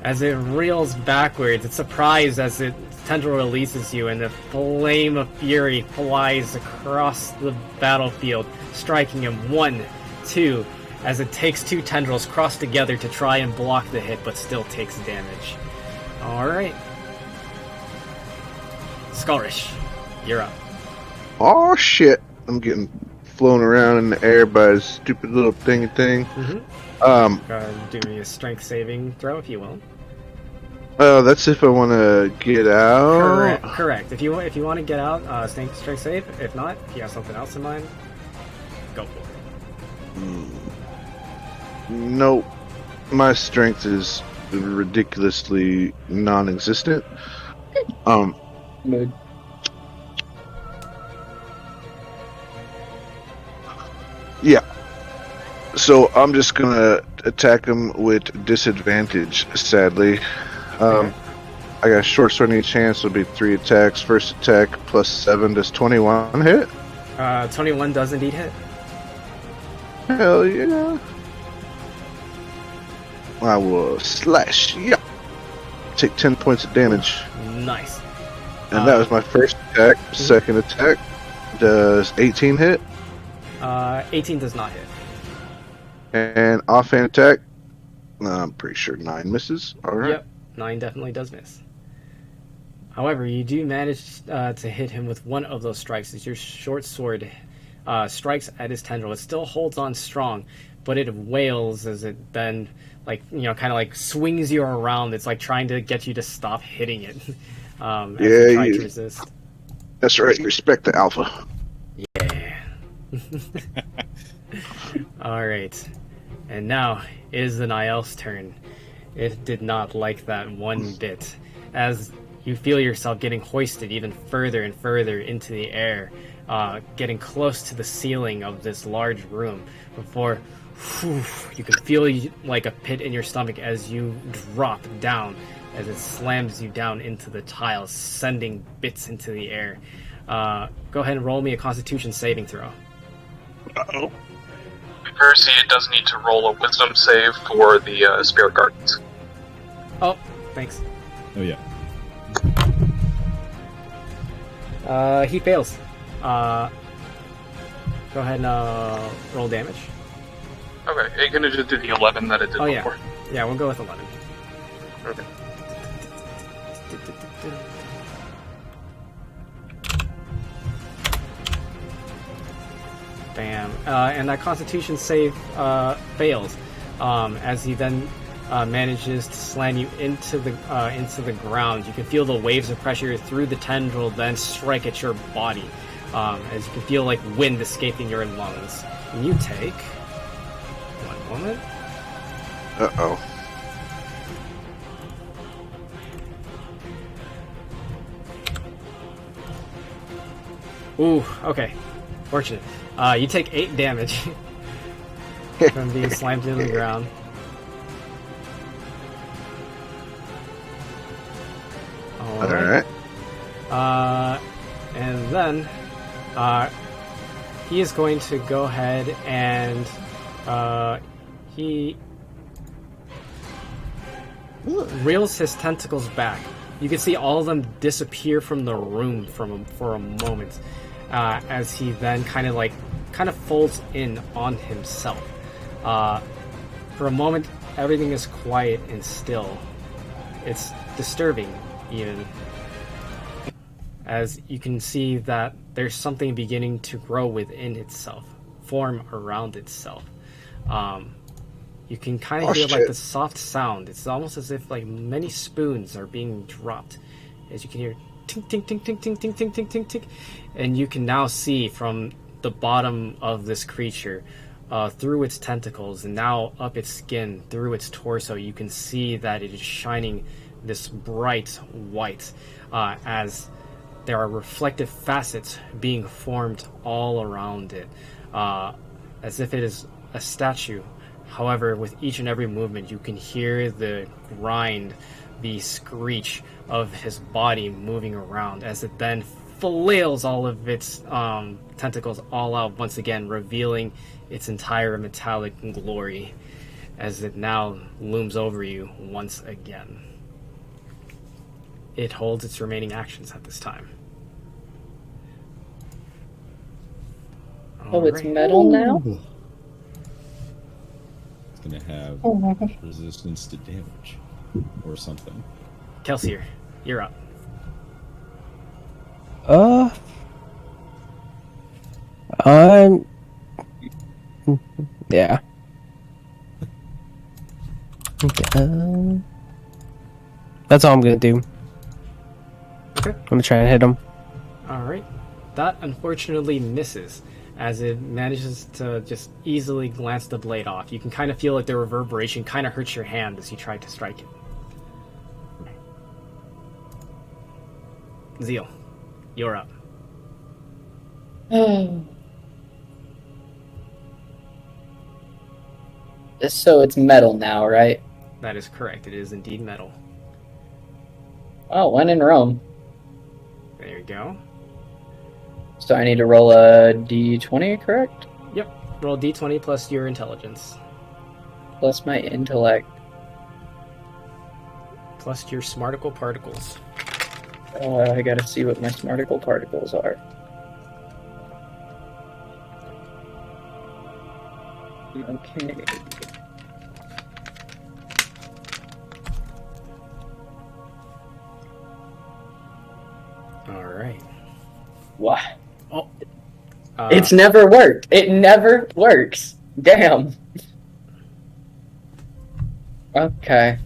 As it reels backwards, it's surprised as its tendril releases you, and the flame of fury flies across the battlefield, striking him 1, 2, as it takes 2 tendrils cross together to try and block the hit, but still takes damage. Alright. Skullrish, you're up. Oh shit! I'm getting flown around in the air by a stupid little thingy thing. Go ahead and do me a strength saving throw if you will. That's if I want to get out. Correct. If you want to get out, strength save. If not, if you have something else in mind, go for it. Nope. My strength is ridiculously non-existent. Mood. Yeah. So I'm just gonna attack him with disadvantage, sadly. I got a short sword any chance, will be 3 attacks. First attack plus 7, does 21 hit? 21 does indeed hit. Hell yeah. I will slash, yeah. Take 10 points of damage. Nice. And that was my first attack. Second attack, does 18 hit? 18 does not hit. And offhand attack, I'm pretty sure 9 misses. Alright. Yep, 9 definitely does miss. However, you do manage to hit him with one of those strikes as your short sword strikes at his tendril. It still holds on strong, but it wails as it then, kind of like swings you around. It's like trying to get you to stop hitting it. As you try to resist. That's right, respect the alpha. Yeah. Alright. And now it is the Niall's turn. It did not like that one bit. As you feel yourself getting hoisted even further and further into the air, getting close to the ceiling of this large room before you can feel like a pit in your stomach as you drop down, as it slams you down into the tiles, sending bits into the air. Go ahead and roll me a Constitution saving throw. Uh-oh. Percy does need to roll a wisdom save for the spirit gardens. Oh, thanks. Oh yeah. He fails. Go ahead and roll damage. Okay, you're gonna just do the 11 that it did before. Yeah, we'll go with 11. Okay. Bam. And that Constitution save fails, as he then manages to slam you into the ground. You can feel the waves of pressure through the tendril then strike at your body, as you can feel like wind escaping your lungs. And you take 1 moment. Uh-oh. Ooh, okay. Fortunate. You take 8 damage from being slammed into the ground. Alright. And then he is going to go ahead and he reels his tentacles back. You can see all of them disappear from the room for a moment, as he then kind of folds in on himself. For a moment, everything is quiet and still. It's disturbing, even, as you can see that there's something beginning to grow within itself, form around itself. You can kind of hear like the soft sound. It's almost as if like many spoons are being dropped, as you can hear tink tink tink tink tink tink tink tink tink tink, and you can now see from the bottom of this creature, through its tentacles and now up its skin, through its torso, you can see that it is shining this bright white, as there are reflective facets being formed all around it, as if it is a statue. However, with each and every movement, you can hear the grind, the screech of his body moving around as it then flails all of its tentacles all out once again, revealing its entire metallic glory as it now looms over you once again. It holds its remaining actions at this time. Oh, it's metal now? It's gonna have resistance to damage or something. Kelsier, you're up. Yeah. That's all I'm gonna do. Okay. I'm gonna try and hit him. Alright. That unfortunately misses, as it manages to just easily glance the blade off. You can kind of feel like the reverberation kind of hurts your hand as you try to strike it. Zeal, you're up. So it's metal now, right? That is correct. It is indeed metal. Oh, when in Rome. There you go. So I need to roll a d20, correct? Yep. Roll d20 plus your intelligence. Plus my intellect. Plus your smarticle particles. I gotta see what my smarticle particles are. Okay. Alright. What? Oh. It's never worked. It never works. Damn. Okay.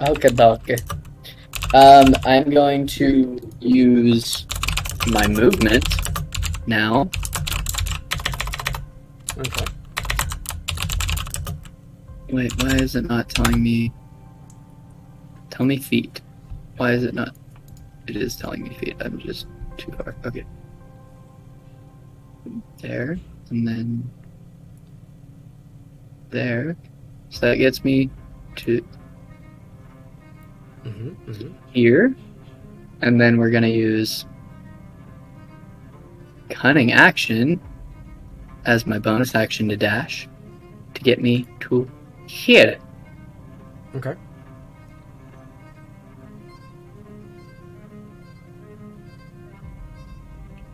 Okay. I'm going to use my movement now. Okay. Wait, why is it not telling me? Tell me feet. Why is it not? It is telling me feet. I'm just too far. Okay. There, and then there. So that gets me to here. And then we're going to use cunning action as my bonus action to dash to get me to here. Okay.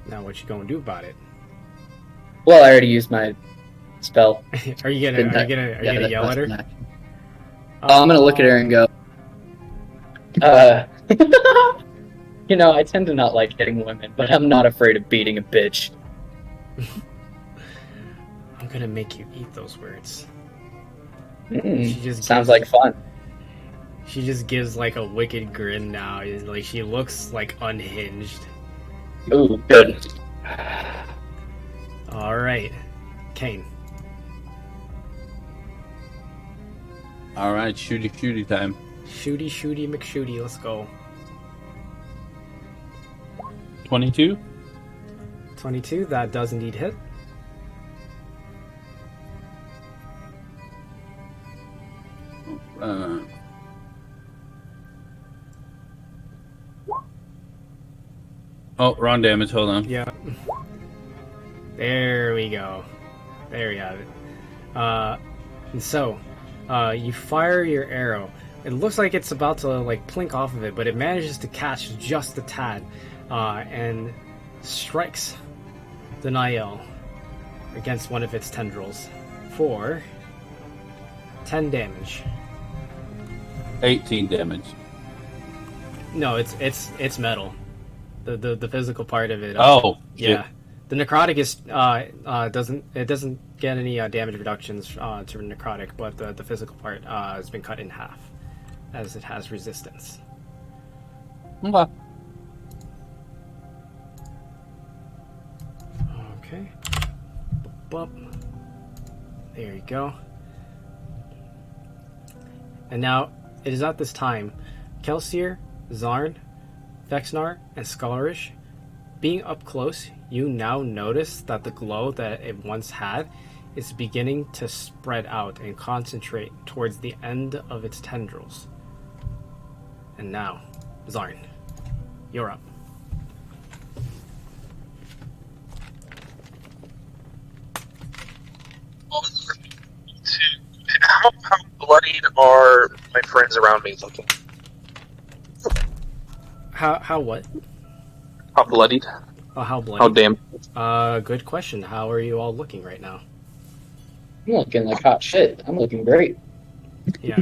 Now what you gonna do about it? Well, I already used my spell. Are you gonna yell at her? I'm gonna look at her and go, you know, I tend to not like hitting women, but I'm not afraid of beating a bitch. I'm gonna make you eat those words. She just sounds like fun. She just gives like a wicked grin now. Like she looks like unhinged. Ooh, good. Alright. Kane. Alright, shooty time. Shooty McShooty, let's go. 22? 22, that does indeed hit. Oh, wrong damage. Hold on. Yeah. There we go. There we have it. And so, you fire your arrow. It looks like it's about to like plink off of it, but it manages to catch just a tad, and strikes the Niall against one of its tendrils for 10 damage. 18 damage. No, it's metal. The physical part of it. Oh, yeah. Shit. The necrotic is doesn't get any damage reductions to necrotic, but the physical part has been cut in half, as it has resistance. Okay. Okay. Bump. There you go. And now it is at this time, Kelsier, Zarn, Vexnar, and Skulrish, being up close, you now notice that the glow that it once had is beginning to spread out and concentrate towards the end of its tendrils. And now, Zarn, you're up. How bloodied are my friends around me looking? How what? How bloodied? Oh, how bloody? How damn? Good question. How are you all looking right now? I'm looking like hot shit. I'm looking great. Yeah.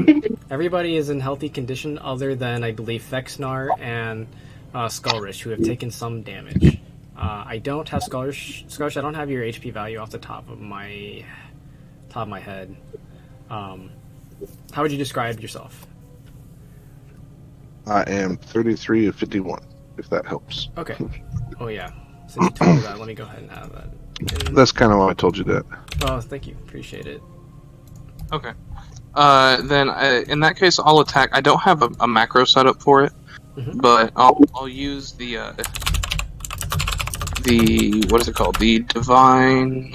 Everybody is in healthy condition other than, I believe, Vexnar and Skulrish, who have taken some damage. I don't have Skulrish, I don't have your HP value off the top of my head. How would you describe yourself? I am 33 of 51, if that helps. Okay. Oh, yeah. Since you told me that, let me go ahead and add that. That's kind of why I told you that. Oh, thank you. Appreciate it. Okay. Then in that case, I'll attack. I don't have a macro setup for it, but I'll use the what is it called? The divine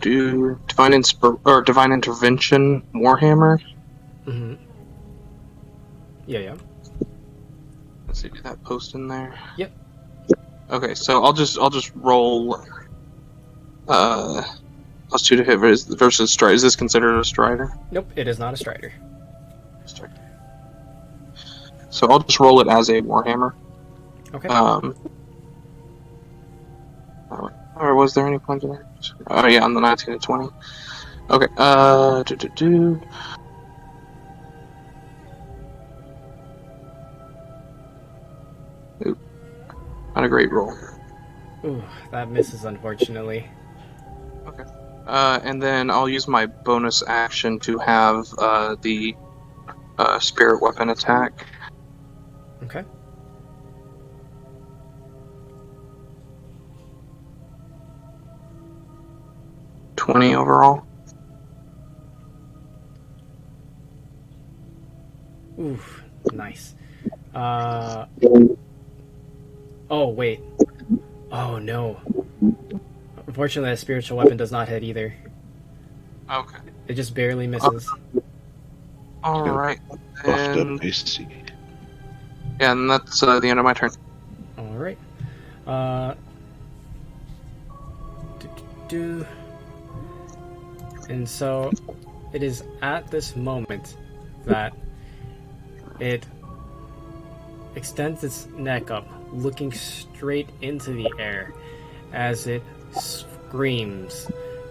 divine intervention warhammer. Mm-hmm. Yeah. Let's see, did that post in there? Yep. Okay, so I'll just roll +2 to hit versus stride. Is this considered a strider? Nope, it is not a strider. So I'll just roll it as a warhammer. Okay. Or was there any points in there? Oh yeah, on the 19 and 20. Okay. Ooh, not a great roll. Ooh, that misses, unfortunately. Okay. And then I'll use my bonus action to have the spirit weapon attack. Okay. $20 overall. Oof, nice. Oh, wait. Oh, no. Unfortunately, that spiritual weapon does not hit either. Okay. It just barely misses. Alright. And... AC. yeah, and that's the end of my turn. Alright. And so, it is at this moment that it extends its neck up, looking straight into the air as it screams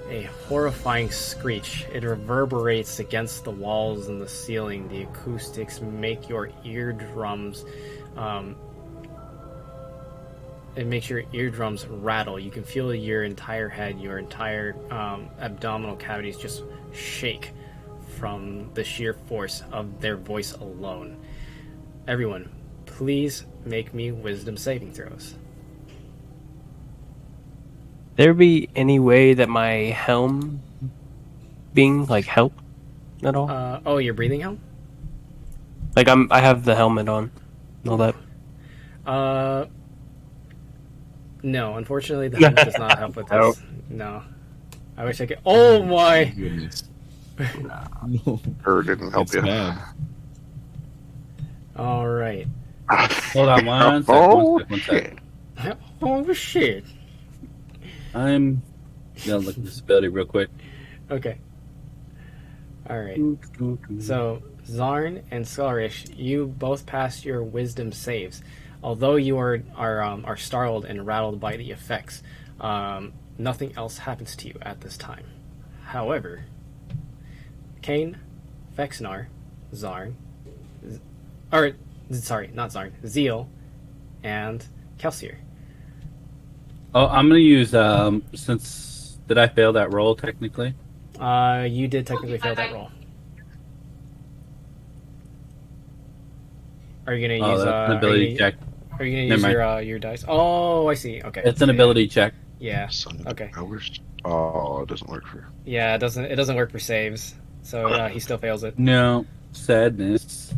a horrifying screech. It reverberates against the walls and the ceiling. The acoustics make your eardrums it makes your eardrums rattle. You can feel your entire head, your entire abdominal cavities just shake from the sheer force of their voice alone. Everyone, please make me wisdom saving throws. There be any way that my helm being like help at all? Oh, your breathing helm? Like I have the helmet on and all that. No, unfortunately, the hemp does not help with this. No. I wish I could. Oh my! Goodness. No. Her didn't help It's you. bad. Alright. Hold on one second. One second. Oh shit. I'm gonna look at this ability real quick. Okay. Alright. So, Zarn and Skulrish, you both passed your wisdom saves. Although you are startled and rattled by the effects, nothing else happens to you at this time. However, Kane, Vexnar, Zarn, not Zarn, Zeal, and Kelsier. Oh, I'm gonna use since did I fail that roll technically? You did technically fail that roll. Are you gonna use that's an ability check? Are you gonna use your dice? Oh, I see. Okay. It's an ability check. Yeah. Son of Okay. hours. Oh, it doesn't work for. Yeah, it doesn't work for saves, so he still fails it. No sadness.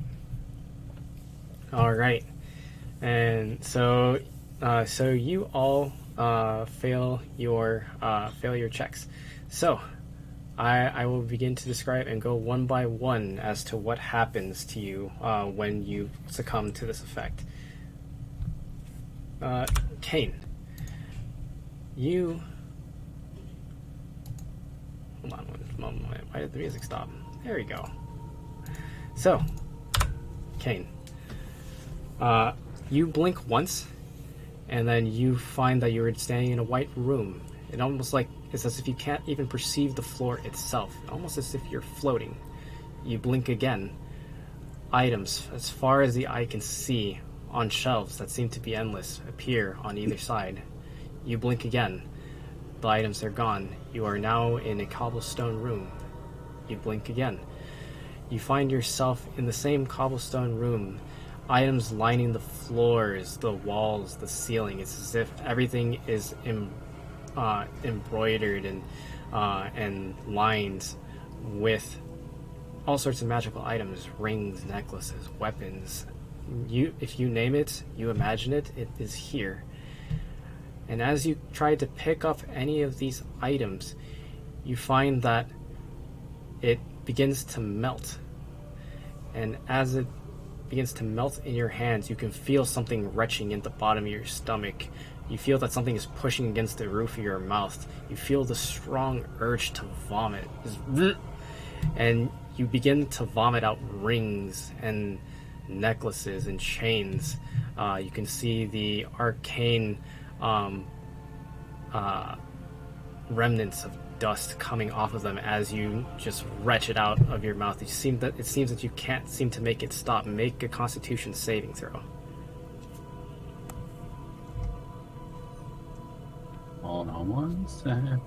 All right, and so you all fail your checks. So I will begin to describe and go one by one as to what happens to you when you succumb to this effect. Kane, you. Hold on one moment. Why did the music stop? There we go. So, Kane, you blink once, and then you find that you're standing in a white room. It almost like it's as if you can't even perceive the floor itself. Almost as if you're floating. You blink again. Items, as far as the eye can see, on shelves that seem to be endless, appear on either side. You blink again. The items are gone. You are now in a cobblestone room. You blink again. You find yourself in the same cobblestone room. Items lining the floors, the walls, the ceiling. It's as if everything is embroidered and lined with all sorts of magical items, rings, necklaces, weapons. If you name it, you imagine it, it is here. And as you try to pick up any of these items, you find that it begins to melt. And as it begins to melt in your hands, you can feel something retching in the bottom of your stomach. You feel that something is pushing against the roof of your mouth. You feel the strong urge to vomit. And you begin to vomit out rings and necklaces and chains. You can see the arcane remnants of dust coming off of them as you just retch it out of your mouth. It seems that you can't seem to make it stop. Make a Constitution saving throw. Hold on one second.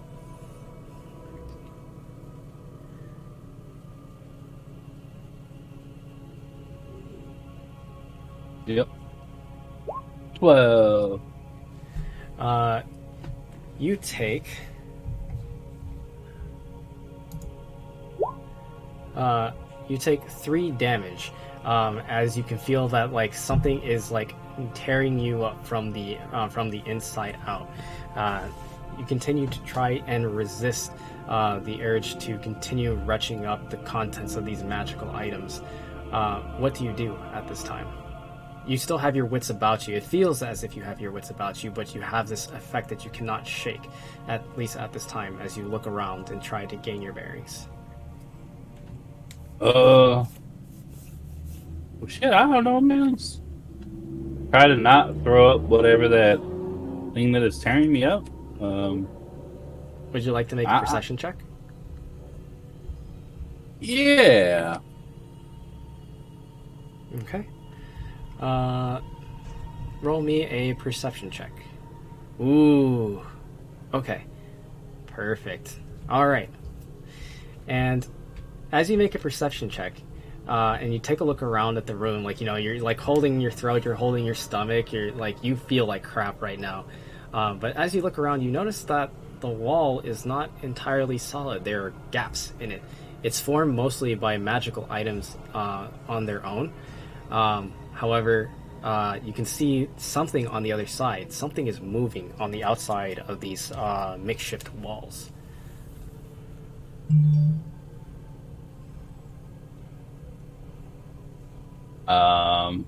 Yep. 12. You take you take 3 damage as you can feel that like something is like tearing you up from the inside out. You continue to try and resist the urge to continue retching up the contents of these magical items. What do you do at this time? You still have your wits about you. It feels as if you have your wits about you, but you have this effect that you cannot shake, at least at this time, as you look around and try to gain your bearings. Well, shit, I don't know, man. Try to not throw up whatever that thing that is tearing me up. Would you like to make a perception check? Yeah. Okay. Roll me a perception check. Ooh. Okay. Perfect. All right. And as you make a perception check, and you take a look around at the room, like, you know, you're like holding your throat, you're holding your stomach, you're like, you feel like crap right now. But as you look around, you notice that the wall is not entirely solid. There are gaps in it. It's formed mostly by magical items on their own. However, you can see something on the other side. Something is moving on the outside of these makeshift walls. I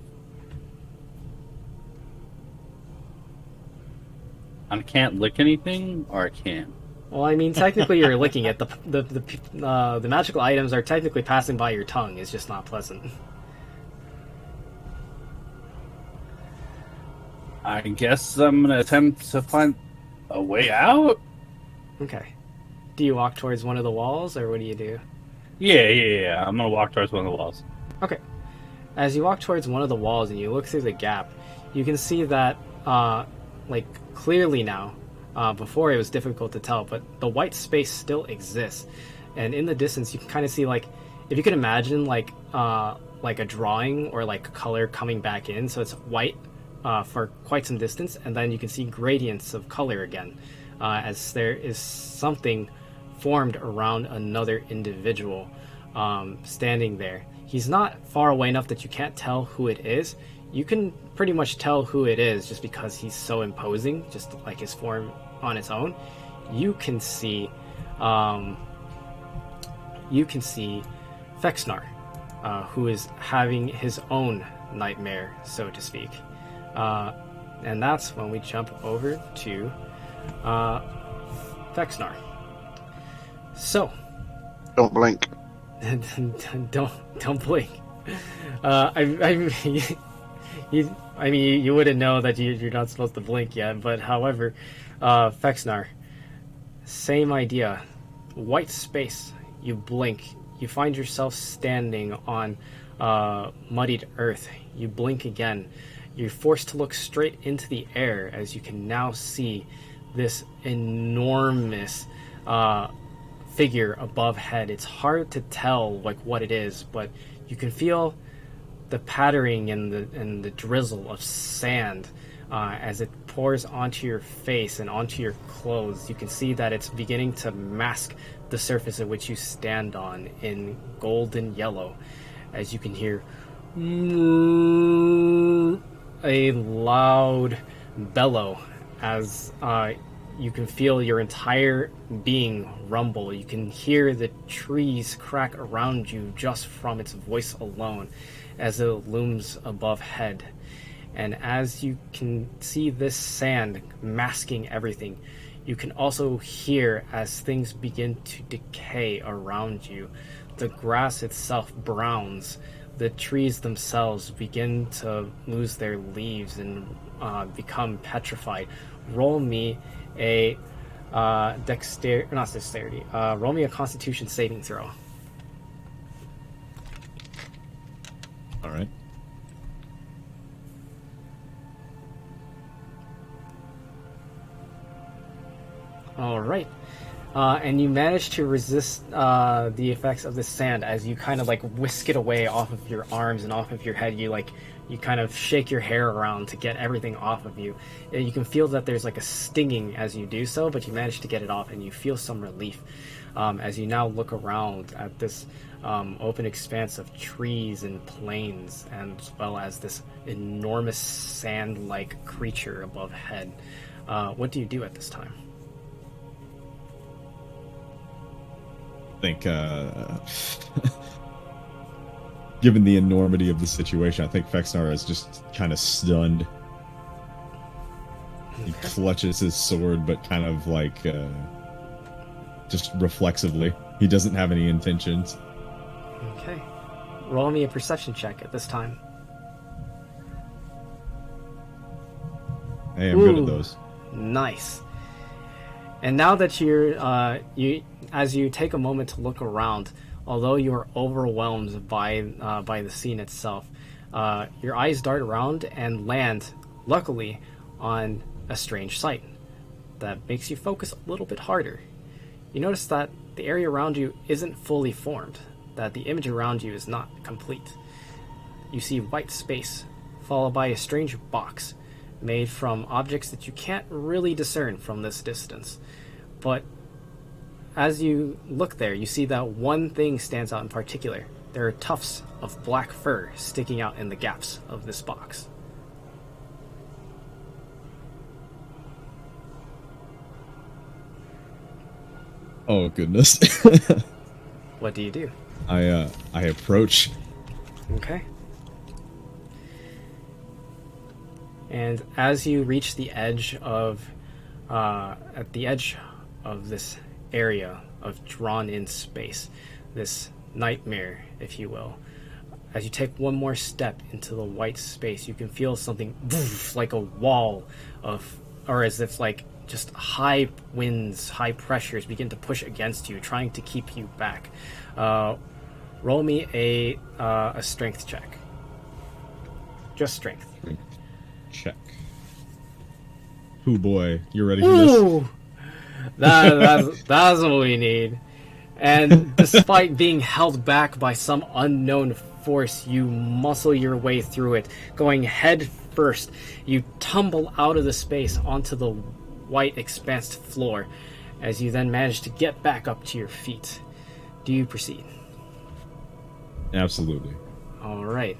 can't lick anything, or I can. Well, I mean, technically you're licking it. The magical items are technically passing by your tongue. It's just not pleasant. I guess I'm gonna attempt to find a way out. Okay. Do you walk towards one of the walls, or what do you do? Yeah. I'm gonna walk towards one of the walls. Okay. As you walk towards one of the walls and you look through the gap, you can see that, like, clearly now, before it was difficult to tell, but the white space still exists. And in the distance, you can kind of see, like, if you can imagine, like a drawing or, like, color coming back in, so it's white for quite some distance, and then you can see gradients of color again, as there is something formed around another individual standing there. He's not far away enough that you can't tell who it is. You can pretty much tell who it is just because he's so imposing, just like his form on its own. You can see Fexnar, who is having his own nightmare, so to speak. And that's when we jump over to Fexnar. So, Don't blink. don't blink. You wouldn't know that you're not supposed to blink yet, but however, Fexnar, same idea. White space. You blink. You find yourself standing on muddied earth. You blink again. You're forced to look straight into the air as you can now see this enormous figure above head. It's hard to tell like what it is, but you can feel the pattering and the drizzle of sand as it pours onto your face and onto your clothes. You can see that it's beginning to mask the surface at which you stand on in golden yellow, as you can hear a loud bellow as you can feel your entire being rumble. You can hear the trees crack around you just from its voice alone as it looms above head. And as you can see this sand masking everything, you can also hear as things begin to decay around you. The grass itself browns. The trees themselves begin to lose their leaves and become petrified. Roll me a roll me a Constitution saving throw. All right. All right. And you manage to resist the effects of the sand as you kind of like whisk it away off of your arms and off of your head. You kind of shake your hair around to get everything off of you. And you can feel that there's like a stinging as you do so, but you manage to get it off and you feel some relief as you now look around at this open expanse of trees and plains, and as well as this enormous sand-like creature above head. What do you do at this time? I think, given the enormity of the situation, I think Fexnar is just kind of stunned. He clutches his sword, but kind of like, just reflexively. He doesn't have any intentions. Okay. Roll me a perception check at this time. Hey, I'm good at those. Nice. And now that as you take a moment to look around, although you are overwhelmed by the scene itself, your eyes dart around and land, luckily, on a strange sight that makes you focus a little bit harder. You notice that the area around you isn't fully formed, that the image around you is not complete. You see white space, followed by a strange box made from objects that you can't really discern from this distance. But as you look there, you see that one thing stands out in particular. There are tufts of black fur sticking out in the gaps of this box. Oh goodness. What do you do? I approach. Okay. And as you reach the edge of, at the edge of this area of drawn-in space, this nightmare, if you will, as you take one more step into the white space, you can feel something like a wall of, or as if like just high winds, high pressures begin to push against you, trying to keep you back. Roll me a strength check. Just strength. Check. Ooh boy, you ready for this? Ooh, that's what we need. And despite being held back by some unknown force, you muscle your way through it, going head first. You tumble out of the space onto the white expansed floor, as you then manage to get back up to your feet. Do you proceed? Absolutely. All right.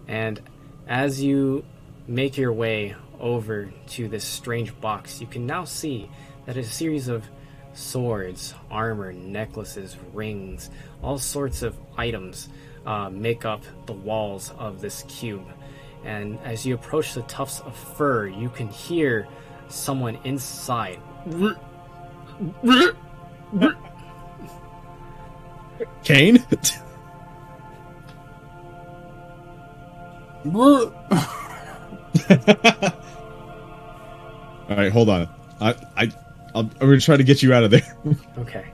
And as you make your way over to this strange box, you can now see that a series of swords, armor, necklaces, rings, all sorts of items make up the walls of this cube. And as you approach the tufts of fur, you can hear someone inside. Kane? Alright, hold on. I'm gonna try to get you out of there. Okay.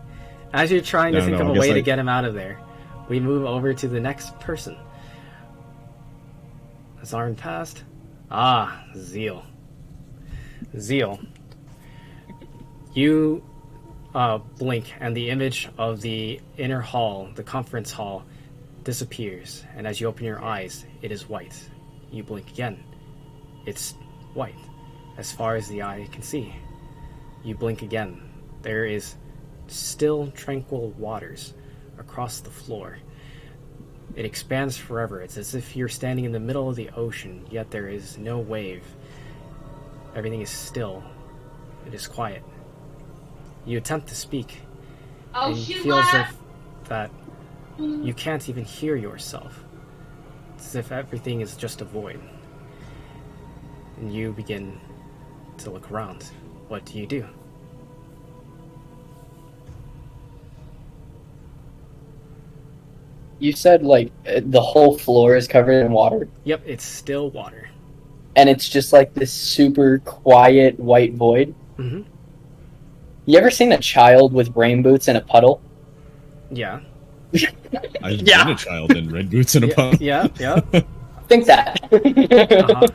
As you're trying to think of a I way guess to get him out of there, we move over to the next person. Has Arn passed? Ah, Zeal. Zeal. You blink, and the image of the inner hall, the conference hall, disappears. And as you open your eyes, it is white. You blink again. It's white, as far as the eye can see. You blink again. There is still tranquil waters across the floor. It expands forever. It's as if you're standing in the middle of the ocean, yet there is no wave. Everything is still. It is quiet. You attempt to speak, and you feel as if that you can't even hear yourself. It's as if everything is just a void. And you begin to look around. What do you do? You said, like, the whole floor is covered in water, Yep, it's still water. and it's just like this super quiet white void. Mm-hmm. You ever seen a child with rain boots in a puddle? Yeah. I've Yeah. been a child in red boots and a puddle. Yeah, yeah. Think that. Uh-huh.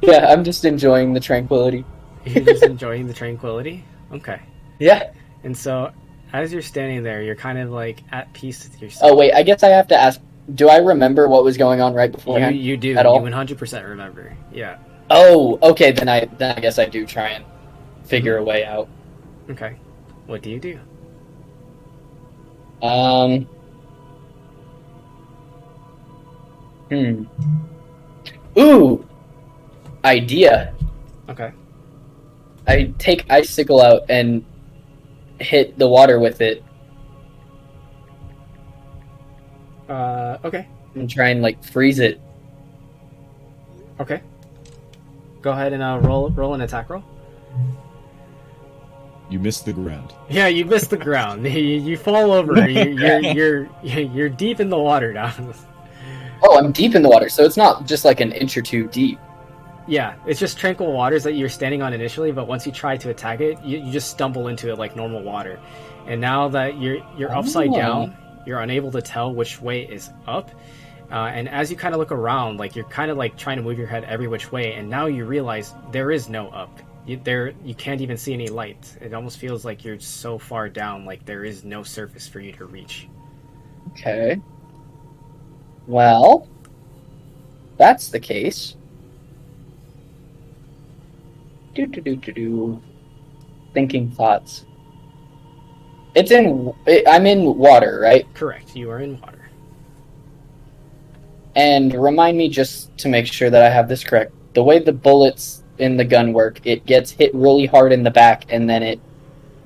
Yeah, I'm just enjoying the tranquility. You're just enjoying the tranquility? Okay. Yeah. And so, as you're standing there, you're kind of like at peace with yourself. Oh, wait, I guess I have to ask, do I remember what was going on right beforehand? You do. At all? You 100% remember. Yeah. Oh, okay, then I guess I do try and figure a way out. Okay. What do you do? Ooh! Idea. Okay. I take Icicle out and hit the water with it Okay. and try and, like, freeze it. Okay. Go ahead and roll an attack roll. You missed the ground. Yeah, you missed the ground. You fall over. You're deep in the water now. Oh, I'm deep in the water, so it's not just like an inch or two deep. Yeah, it's just tranquil waters that you're standing on initially, but once you try to attack it, you just stumble into it like normal water. And now that you're upside down, you're unable to tell which way is up. And as you kind of look around, like you're kind of like trying to move your head every which way, and now you realize there is no up. You can't even see any light. It almost feels like you're so far down, like there is no surface for you to reach. Okay. Well, that's the case. Thinking thoughts. I'm in water, right? Correct. You are in water. And remind me, just to make sure that I have this correct, the way the bullets in the gun work, it gets hit really hard in the back and then it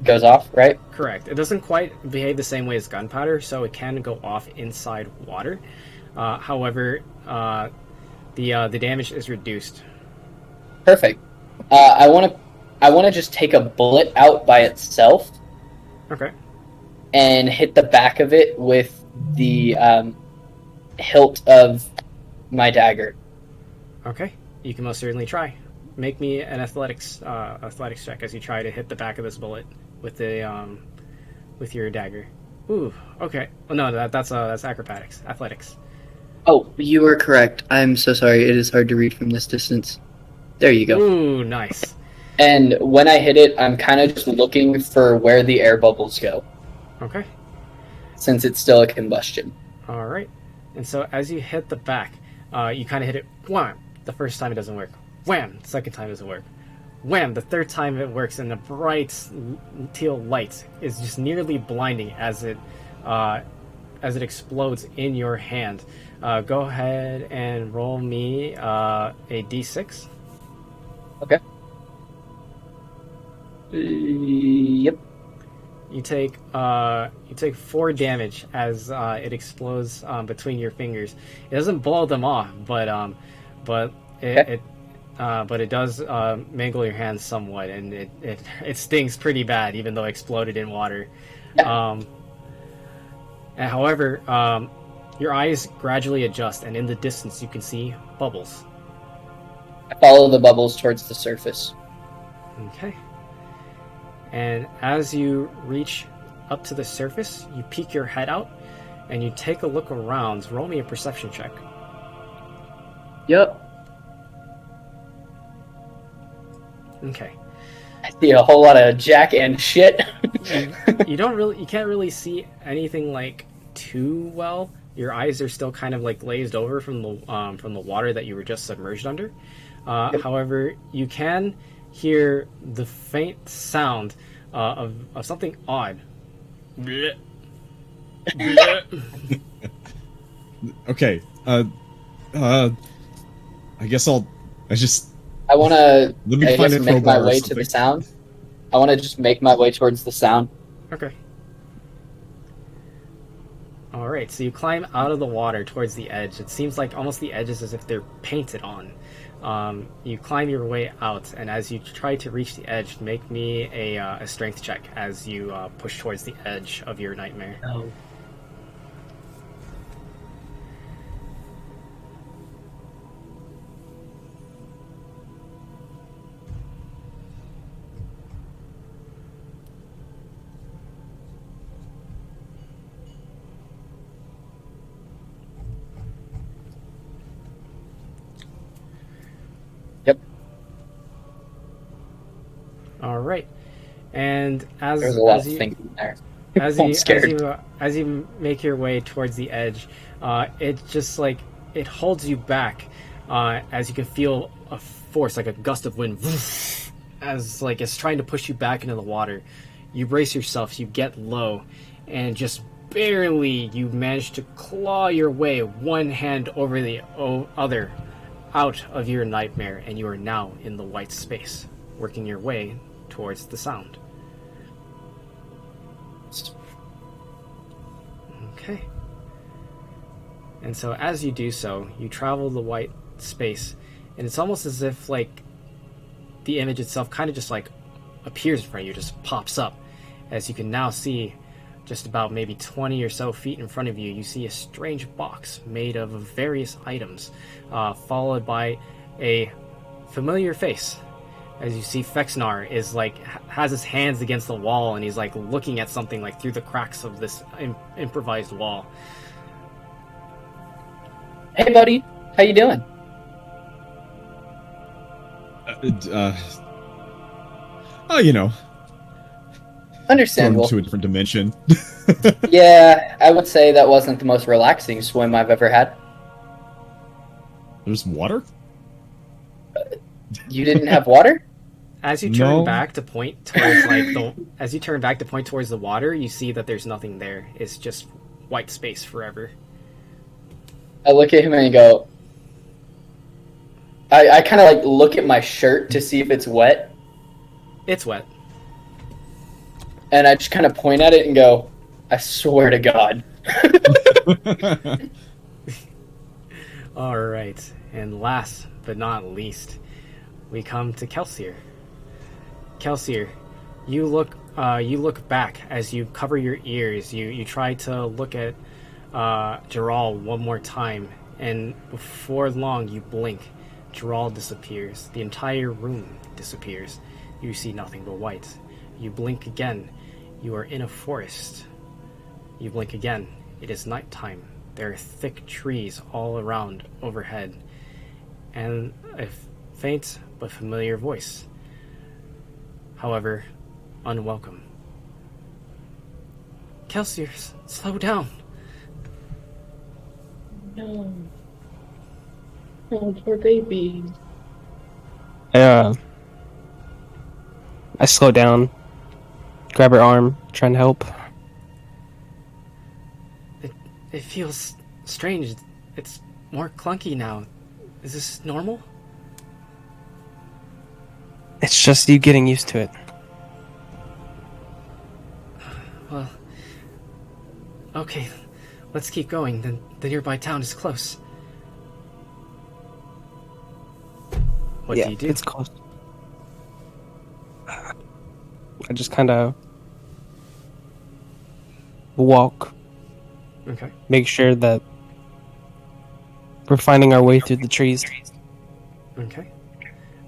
goes off, right? Correct. It doesn't quite behave the same way as gunpowder, so it can go off inside water. However, the damage is reduced. Perfect. I want to just take a bullet out by itself. Okay. And hit the back of it with the hilt of my dagger. Okay. You can most certainly try. Make me an athletics check as you try to hit the back of this bullet with the with your dagger. Ooh. Okay. Oh no, that's acrobatics. Athletics. Oh, you are correct. I'm so sorry. It is hard to read from this distance. There you go. Ooh, nice. And when I hit it, I'm kind of just looking for where the air bubbles go. Okay. Since it's still a combustion. All right. And so as you hit the back, you kind of hit it wham. The first time it doesn't work. Wham. The second time it doesn't work. Wham. The third time it works, and the bright teal light is just nearly blinding as it explodes in your hand. Go ahead and roll me a d6. Okay. Yep. You take 4 damage as it explodes between your fingers. It doesn't blow them off, but it does mangle your hands somewhat, and it stings pretty bad, even though it exploded in water. Yeah. However, your eyes gradually adjust, and in the distance you can see bubbles. I follow the bubbles towards the surface. Okay. And as you reach up to the surface, you peek your head out, and you take a look around. Roll me a perception check. Yep. Okay. I see a whole lot of jack and shit. You can't really see anything like too well. Your eyes are still kind of like glazed over from the water that you were just submerged under. However, you can hear the faint sound of something odd. Blech. Blech. Okay. I guess I want to let me find a make my crowbar or way to the sound. I want to just make my way towards the sound. Okay. Alright, so you climb out of the water towards the edge. It seems like almost the edges as if they're painted on. You climb your way out, and as you try to reach the edge, make me a strength check as you push towards the edge of your nightmare. Oh. All right, and there's a lot of thinking there. As you make your way towards the edge, it just like it holds you back, as you can feel a force, like a gust of wind, as like it's trying to push you back into the water. You brace yourself, you get low, and just barely you manage to claw your way, one hand over the other, out of your nightmare, and you are now in the white space, working your way towards the sound. Okay. And so as you do so, you travel the white space, and it's almost as if like the image itself kind of just like appears in front of you, just pops up. As you can now see, just about maybe 20 or so feet in front of you, you see a strange box made of various items, followed by a familiar face. As you see, Fexnar is like has his hands against the wall, and he's like looking at something like through the cracks of this improvised wall. Hey, buddy, how you doing? You know, understandable. To a different dimension. Yeah, I would say that wasn't the most relaxing swim I've ever had. There's water? You didn't have water? As you turn back to point towards the water, you see that there's nothing there. It's just white space forever. I look at him and I go. I kind of like look at my shirt to see if it's wet. It's wet. and I just kind of point at it and go, I swear to God. All right, and last but not least, we come to Kelsier. Kelsier, you look back as you cover your ears. You try to look at Gerald one more time, and before long you blink. Gerald disappears. The entire room disappears. You see nothing but white. You blink again. You are in a forest. You blink again. It is nighttime. There are thick trees all around overhead, and a faint but familiar voice. However, unwelcome. Kelsier, slow down. No. Oh, poor baby. I slow down, grab her arm, trying to help. It feels strange. It's more clunky now. Is this normal? It's just you getting used to it. Well, okay. Let's keep going. The nearby town is close. What do you do? It's close. I just kind of walk. Okay. Make sure that we're finding our way through the trees. Okay.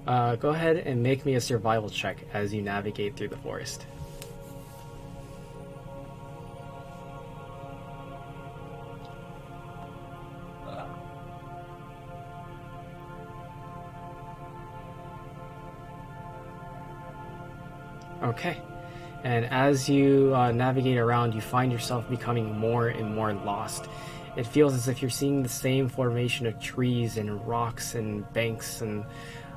Go ahead and make me a survival check as you navigate through the forest. Okay. And as you navigate around, you find yourself becoming more and more lost. It feels as if you're seeing the same formation of trees and rocks and banks and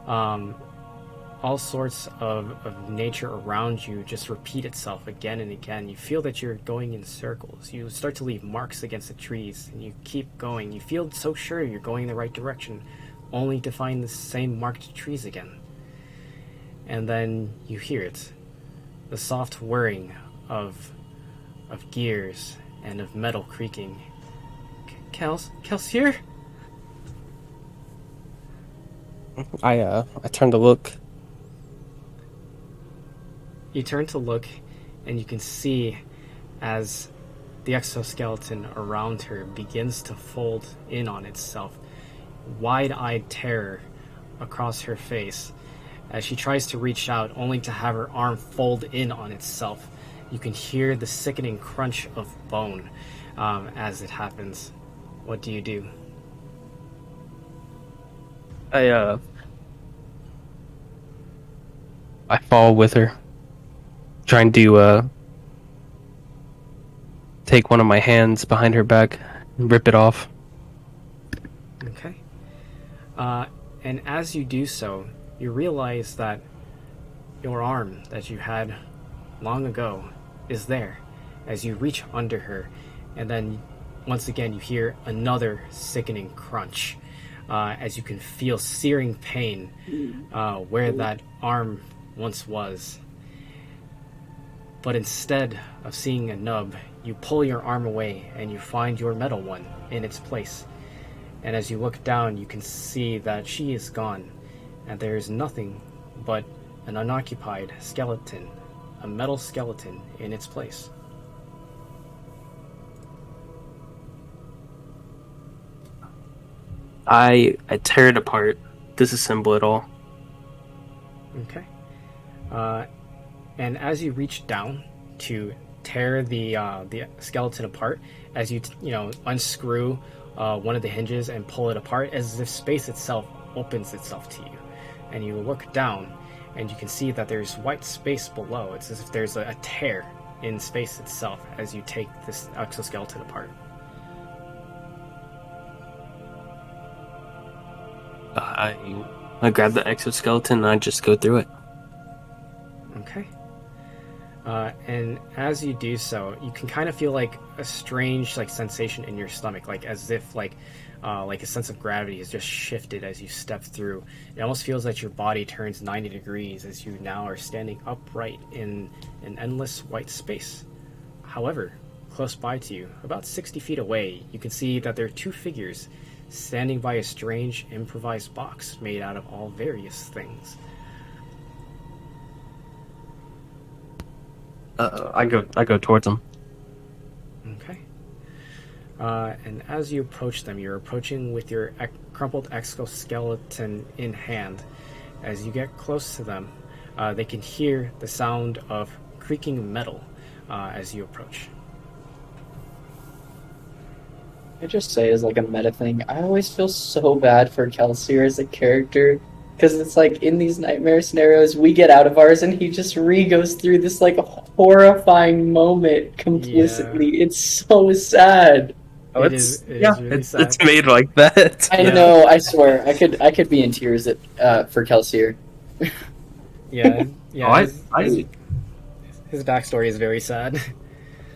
all sorts of nature around you just repeat itself again and again. You feel that you're going in circles. You start to leave marks against the trees, and you keep going. You feel so sure you're going in the right direction, only to find the same marked trees again. And then you hear it. The soft whirring of gears and of metal creaking. Kelsier? I turn to look. You turn to look, and you can see as the exoskeleton around her begins to fold in on itself. Wide-eyed terror across her face as she tries to reach out, only to have her arm fold in on itself. You can hear the sickening crunch of bone as it happens. What do you do? I fall with her, trying to take one of my hands behind her back and rip it off. Okay. And as you do so, you realize that your arm that you had long ago is there as you reach under her, and then once again you hear another sickening crunch as you can feel searing pain where that arm once was. But instead of seeing a nub, you pull your arm away and you find your metal one in its place. And as you look down, you can see that she is gone, and there is nothing but an unoccupied skeleton, a metal skeleton in its place. I tear it apart, disassemble it all. Okay. And as you reach down to tear the skeleton apart, as you unscrew one of the hinges and pull it apart, as if space itself opens itself to you, and you look down and you can see that there's white space below. It's as if there's a tear in space itself as you take this exoskeleton apart. I grab the exoskeleton and I just go through it. Okay. And as you do so, you can kind of feel like a strange like sensation in your stomach, like as if like a sense of gravity has just shifted as you step through. It almost feels that your body turns 90 degrees as you now are standing upright in an endless white space. However, close by to you, about 60 feet away, you can see that there are two figures standing by a strange improvised box made out of all various things. I go towards them. Okay. And as you approach them, you're approaching with your crumpled exoskeleton in hand. As you get close to them, they can hear the sound of creaking metal as you approach. I just say as like a meta thing, I always feel so bad for Kelsier as a character. Because it's like in these nightmare scenarios, we get out of ours and he just goes through this like horrifying moment complicitly. Yeah. It's so sad. Oh, it is really sad. It's made like that. I know. I swear, I could be in tears for Kelsier. Yeah. Oh, his backstory is very sad.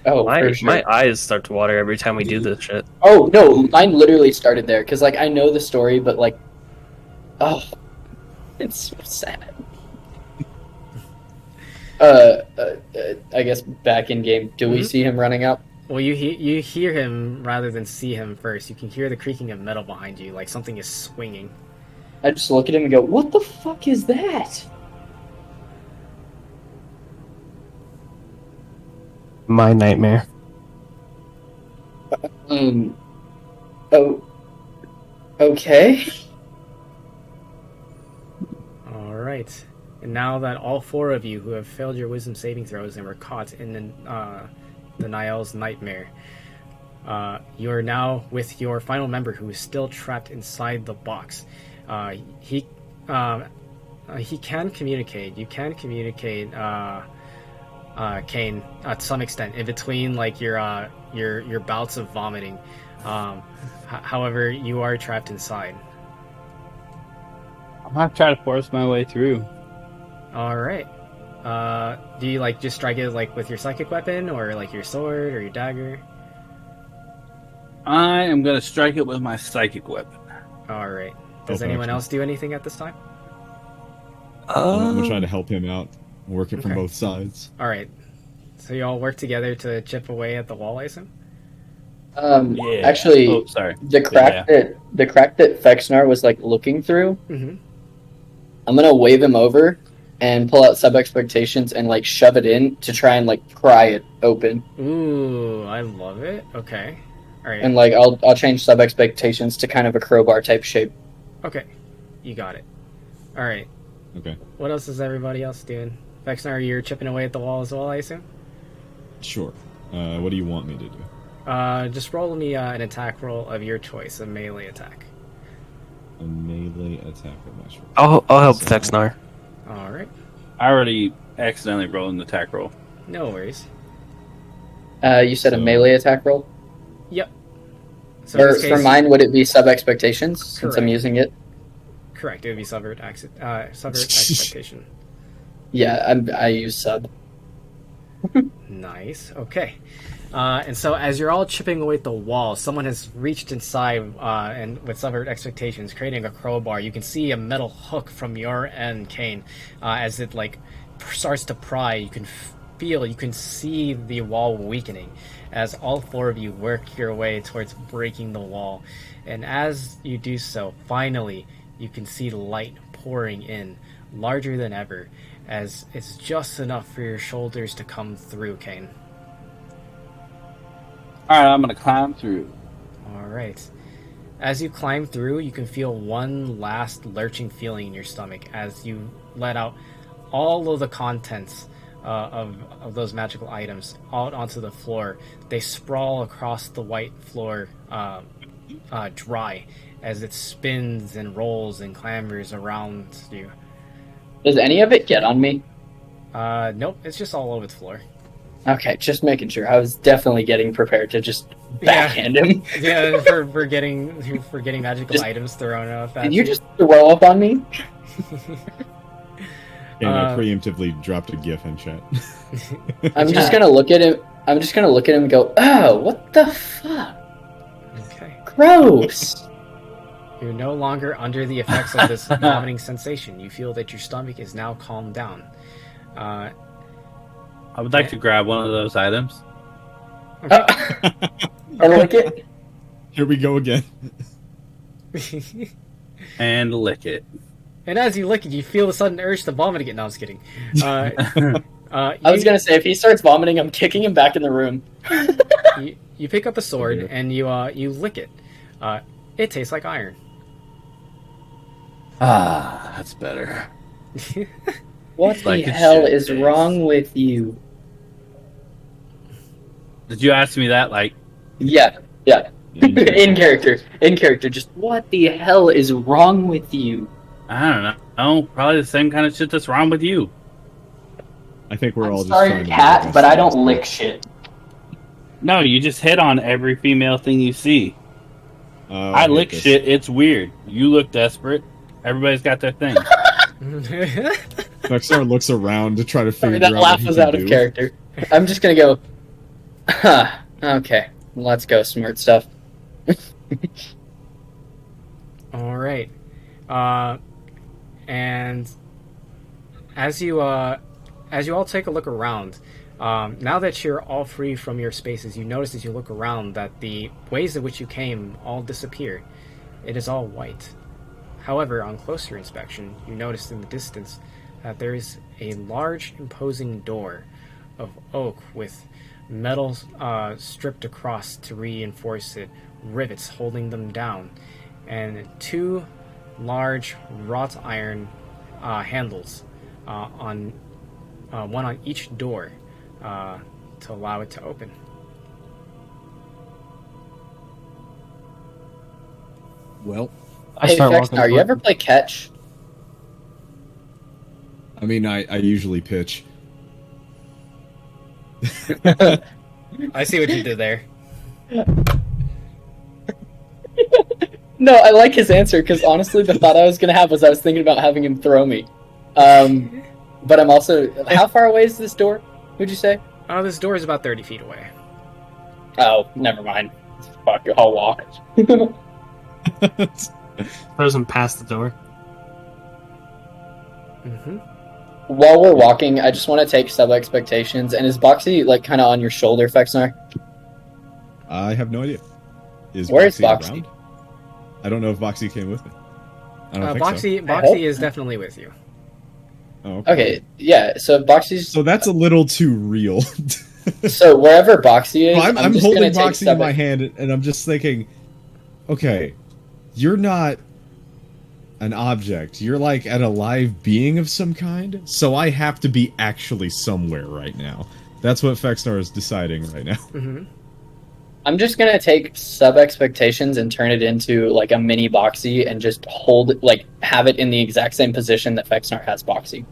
Oh, my eyes start to water every time we do this shit. Oh no, mine literally started there because like I know the story, but like, oh. It's so sad. I guess back in game, do we see him running up? Well, you hear him rather than see him first. You can hear the creaking of metal behind you, like something is swinging. I just look at him and go, "What the fuck is that?" My nightmare. Oh. Okay. Alright, and now that all four of you who have failed your wisdom saving throws and were caught in the Niall's nightmare, you are now with your final member who is still trapped inside the box. He can communicate. You can communicate, Kane, to some extent, in between like your bouts of vomiting. However, you are trapped inside. I'm gonna try to force my way through. Alright. Do you like just strike it like with your psychic weapon or like your sword or your dagger? I am gonna strike it with my psychic weapon. Alright. Does anyone else do anything at this time? I'm gonna try to help him out. Work it from both sides. Alright. So you all work together to chip away at the wall, I assume? Yeah. Actually, sorry. The crack that Fexnar was like looking through. Mm-hmm. I'm gonna wave him over and pull out Sub Expectations and like shove it in to try and like pry it open. Ooh, I love it. Okay. Alright. And like I'll change Sub Expectations to kind of a crowbar type shape. Okay. You got it. Alright. Okay. What else is everybody else doing? Vexnar, you're chipping away at the wall as well, I assume? Sure. What do you want me to do? Just roll me an attack roll of your choice, a melee attack. A melee attack of my choice. I'll help Vexnar. Alright. I already accidentally rolled an attack roll. No worries. You said a melee attack roll? Yep. So for mine, would it be Sub Expectations since I'm using it? Correct. It would be subvert expectation. Yeah, I use sub. Nice. Okay. And so as you're all chipping away at the wall, someone has reached inside and with subvert expectations, creating a crowbar. You can see a metal hook from your end, Kane, as it like starts to pry. You can see the wall weakening as all four of you work your way towards breaking the wall. And as you do so, finally, you can see light pouring in, larger than ever, as it's just enough for your shoulders to come through, Kane. Alright, I'm gonna climb through. Alright. As you climb through, you can feel one last lurching feeling in your stomach as you let out all of the contents of those magical items out onto the floor. They sprawl across the white floor dry as it spins and rolls and clambers around you. Does any of it get on me? Nope, it's just all over the floor. Okay, just making sure. I was definitely getting prepared to just backhand him. Yeah, for getting magical items thrown up at Did you just throw up on me? And I preemptively dropped a GIF in chat. I'm just gonna look at him. I'm just gonna look at him and go, "Oh, what the fuck? Okay. Gross." You're no longer under the effects of this vomiting sensation. You feel that your stomach is now calmed down. I would like to grab one of those items. Okay. And lick it. Here we go again. And lick it. And as you lick it, you feel the sudden urge to vomit again. No, I'm just kidding. I was gonna say, if he starts vomiting, I'm kicking him back in the room. you pick up the sword and you lick it. It tastes like iron. Ah, that's better. What Like the it hell should is taste. wrong with you? Did you ask me that? Like, Yeah. In character. Just what the hell is wrong with you? I don't know. No, probably the same kind of shit that's wrong with you. I think we're all just Sorry, trying to cat, make but I ourselves don't look- lick shit. No, you just hit on every female thing you see. Oh, I hate lick this. shit. It's weird. You look desperate. Everybody's got their thing. Vexar looks around to try to figure Sorry, that out laugh what he was can out do. of character. I'm just gonna go. Huh. Okay, let's go. Smart stuff. All right. And as you all take a look around, now that you're all free from your spaces, you notice as you look around that the ways in which you came all disappear. It is all white. However, on closer inspection, you notice in the distance that there is a large, imposing door of oak with metal stripped across to reinforce it, rivets holding them down, and two large wrought iron handles on one on each door to allow it to open. Well, I Hey, start walking. Vexnar, you toward- ever play catch? I mean, I usually pitch. I see what you did there. No, I like his answer because honestly, the thought I was gonna have was I was thinking about having him throw me. But I'm also. How far away is this door? Would you say? This door is about 30 feet away. Oh, never mind. Fuck, I'll walk. Throws him past the door. Mm-hmm. While we're walking, I just want to take sub expectations. And is Boxy like kind of on your shoulder, Fexnar? I have no idea. Where's Boxy Boxy? around? I don't know if Boxy came with me. I don't think so. Boxy is definitely with you. Oh, Okay, yeah. So Boxy's. So that's a little too real. So wherever Boxy is, Well, I'm just holding gonna take Boxy in sub. my hand, and I'm just thinking, okay, you're not an object. You're like an alive being of some kind. So I have to be actually somewhere right now. That's what Fexnar is deciding right now. Mm-hmm. I'm just gonna take sub expectations and turn it into like a mini Boxy and just hold it, like have it in the exact same position that Fexnar has Boxy.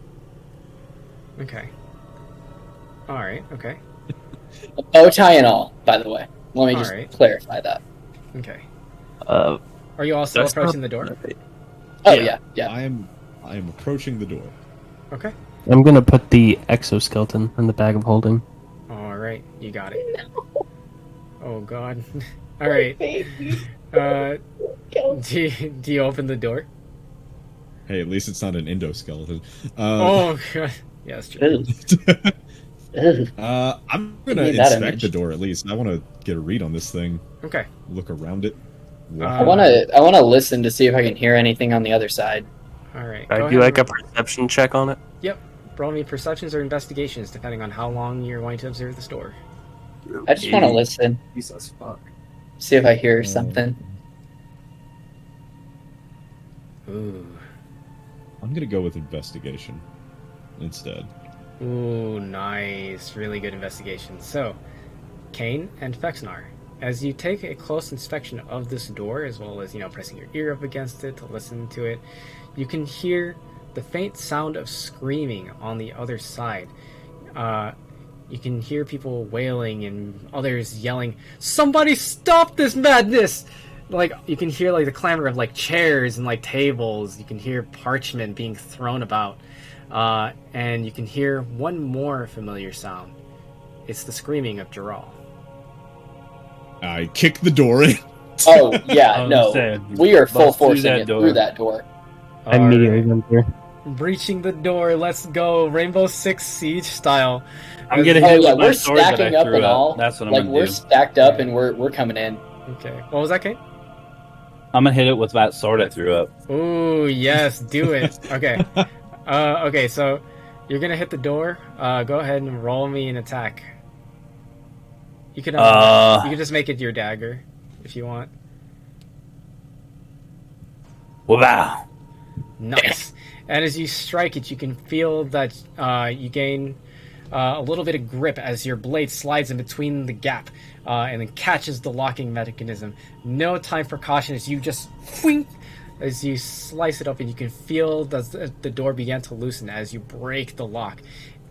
Okay. All right. Okay. Bow tie and all, by the way. Let me just Alright. clarify that. Okay. Uh, Are you all still that's approaching not- the door? Oh Yeah. yeah. I am approaching the door. Okay. I'm gonna put the exoskeleton in the bag of holding. All right. You got it. Oh God. All right. Do you open the door? Hey, at least it's not an endoskeleton. Oh God. Yeah, that's true. I'm gonna Give me that inspect image. the door at least. I want to get a read on this thing. Okay. Look around it. I wanna listen to see if I can hear anything on the other side. All right. I Go do ahead like a and perception check on it. roll me perceptions or investigations, depending on how long you're going to observe this door. I just wanna listen, Jesus fuck. see if I hear something. Ooh. I'm gonna go with investigation instead. Ooh, nice. Really good investigation. So, Kane and Fexnar, as you take a close inspection of this door, as well as, pressing your ear up against it to listen to it, you can hear the faint sound of screaming on the other side. You can hear people wailing and others yelling, "Somebody stop this madness!" Like, you can hear, the clamor of, chairs and, tables. You can hear parchment being thrown about. and you can hear one more familiar sound. It's the screaming of Geralt. I kick the door in. Oh yeah, I no, was saying, we are full bust through forcing that it door. through that door. I immediately run through. Breaching the door, let's go. Rainbow Six Siege style. I'm gonna Oh hit yeah, with my we're sword that stacking I up threw and up. all. That's what I'm like gonna we're do. stacked up and we're coming in. Okay. What was that, Kate? I'm gonna hit it with that sword I threw up. Ooh, yes, do it. Okay. Okay, so you're gonna hit the door. Go ahead and roll me an attack. You can just make it your dagger if you want. Wow. Nice. And as you strike it, you can feel that you gain a little bit of grip as your blade slides in between the gap and then catches the locking mechanism. No time for caution as you just whink, as you slice it open. You can feel the door begin to loosen as you break the lock,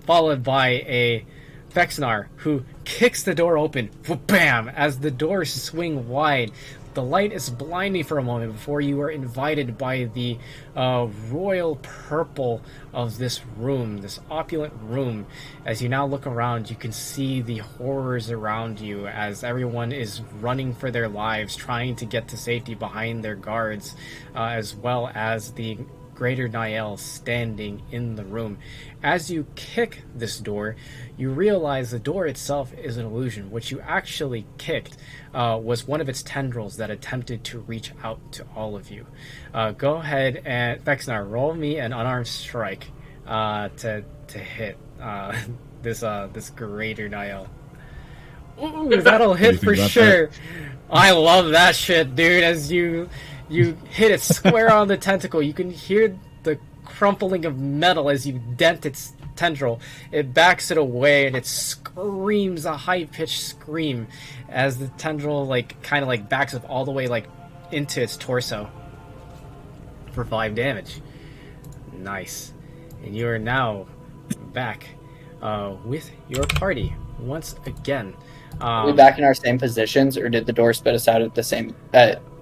followed by a Vexnar who kicks the door open. Bam! As the doors swing wide. The light is blinding for a moment before you are invited by the royal purple of this room, this opulent room. As you now look around, you can see the horrors around you as everyone is running for their lives, trying to get to safety behind their guards, as well as the Greater Niall standing in the room. As you kick this door, you realize the door itself is an illusion. What you actually kicked was one of its tendrils that attempted to reach out to all of you. Go ahead and Vexnar, roll me an unarmed strike to hit this Greater Niall. Ooh, that'll hit for sure. I love that shit, dude. As you hit it square on the tentacle, you can hear the crumpling of metal as you dent its tendril. It backs it away and it screams a high-pitched scream as the tendril kind of backs up all the way into its torso for 5 damage. Nice. And you are now back with your party once again. Are we back in our same positions, or did the door spit us out at the same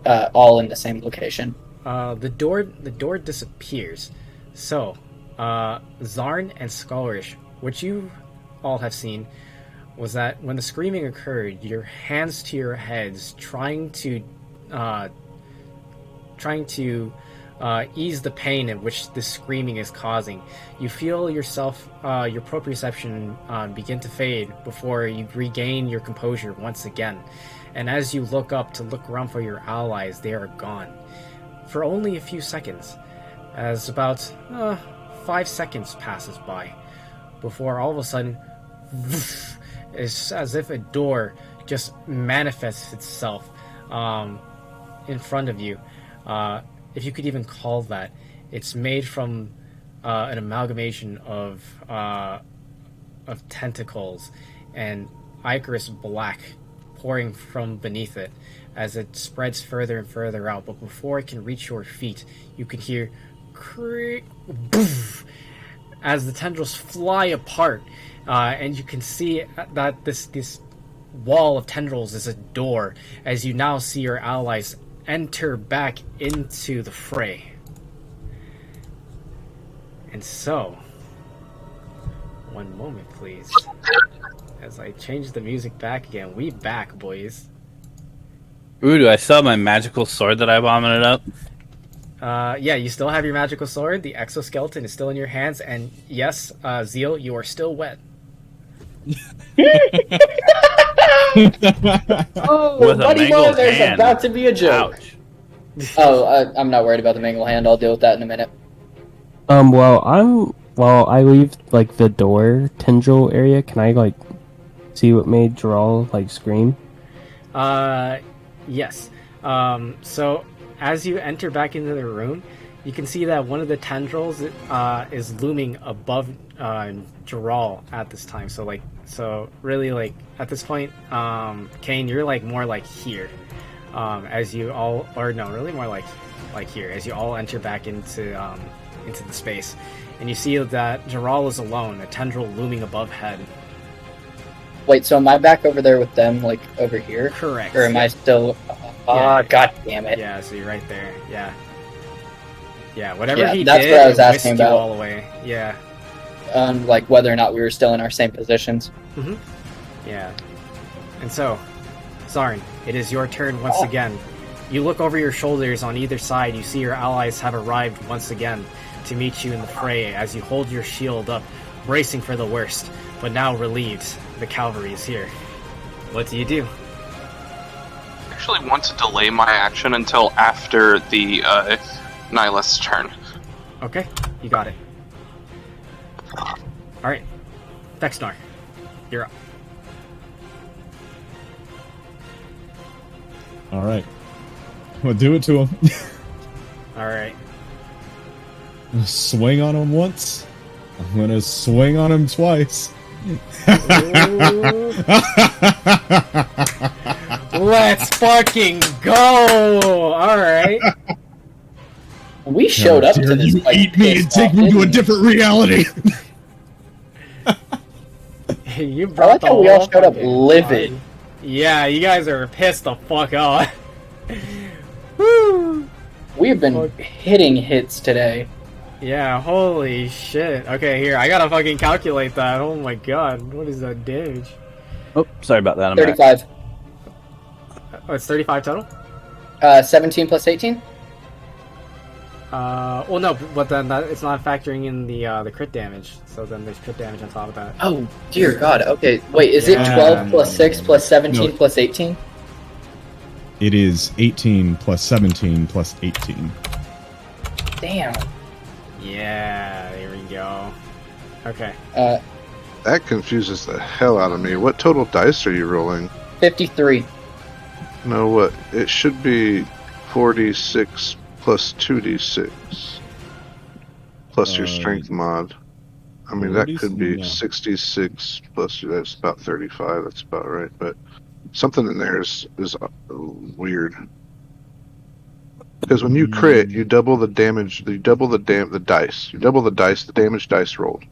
all in the same location? The door disappears. So, Zarn and Scholarish, what you all have seen was that when the screaming occurred, your hands to your heads, trying to ease the pain in which this screaming is causing. You feel yourself, your proprioception begin to fade before you regain your composure once again. And as you look up to look around for your allies, they are gone. For only a few seconds, as about 5 seconds passes by, before all of a sudden, it's as if a door just manifests itself in front of you. If you could even call that. It's made from an amalgamation of tentacles and ichorous black pouring from beneath it as it spreads further and further out. But before it can reach your feet, you can hear creak, boof, as the tendrils fly apart, and you can see that this wall of tendrils is a door as you now see your allies enter back into the fray. And so, one moment please, as I change the music back again. We back, boys. Ooh, do I still have my magical sword that I vomited up? Yeah, you still have your magical sword. The exoskeleton is still in your hands, and yes, Zeal, you are still wet. Oh, With a buddy, mangled there's hand. about to be a joke. Ouch. Oh, I'm not worried about the mangle hand. I'll deal with that in a minute. While I leave the door tendril area, can I see what made Drawl scream? Yes. So as you enter back into the room, you can see that one of the tendrils is looming above Jaral at this time. So really at this point, Kane, you're more here. As you all, or no, really more like here, as you all enter back into the space, and you see that Jaral is alone, a tendril looming above head. Wait, so am I back over there with them, over here? Correct. Or am I still? Yeah. God damn it! Yeah, so you're right there. Yeah. Yeah, whatever Yeah, he that's did, what I was it asking whisked you about. all away. Yeah. Like whether or not we were still in our same positions. Yeah. And so, Zarn, it is your turn once Oh. again. You look over your shoulders on either side, you see your allies have arrived once again to meet you in the fray as you hold your shield up, bracing for the worst, but now relieved. The cavalry is here. What do you do? I actually want to delay my action until after the Nihilist's turn. Okay, you got it. Alright. Vexnar, you're up. Alright. Well, do it to him. Alright. I'm gonna swing on him once. I'm gonna swing on him twice. Let's fucking go! Alright. We showed up to Dare this you fight eat me and pissed take off, me to a didn't we? different reality. You I brought like the how we all whole showed up fucking livid. party. Yeah, you guys are pissed the fuck off. Woo! We have been hitting hits today. Yeah, holy shit. Okay, here, I gotta fucking calculate that. Oh my god, what is that damage? Oh, sorry about that. I'm back. 35. Oh, it's 35 total? 17 plus 18? Well, no, but then it's not factoring in the crit damage. So then there's crit damage on top of that. Oh, dear God. Okay, wait, is Yeah. it 12 plus 6 plus 17 No. plus 18? It is 18 plus 17 plus 18. Damn. Yeah, there we go. Okay. That confuses the hell out of me. What total dice are you rolling? 53. No, what? It should be 46 plus 2d6. Plus your strength mod. I mean, that could be 66 plus, that's about 35. That's about right. But something in there is weird. Because when you crit, you double the damage, you double the dice. You double the dice, the damage dice rolled.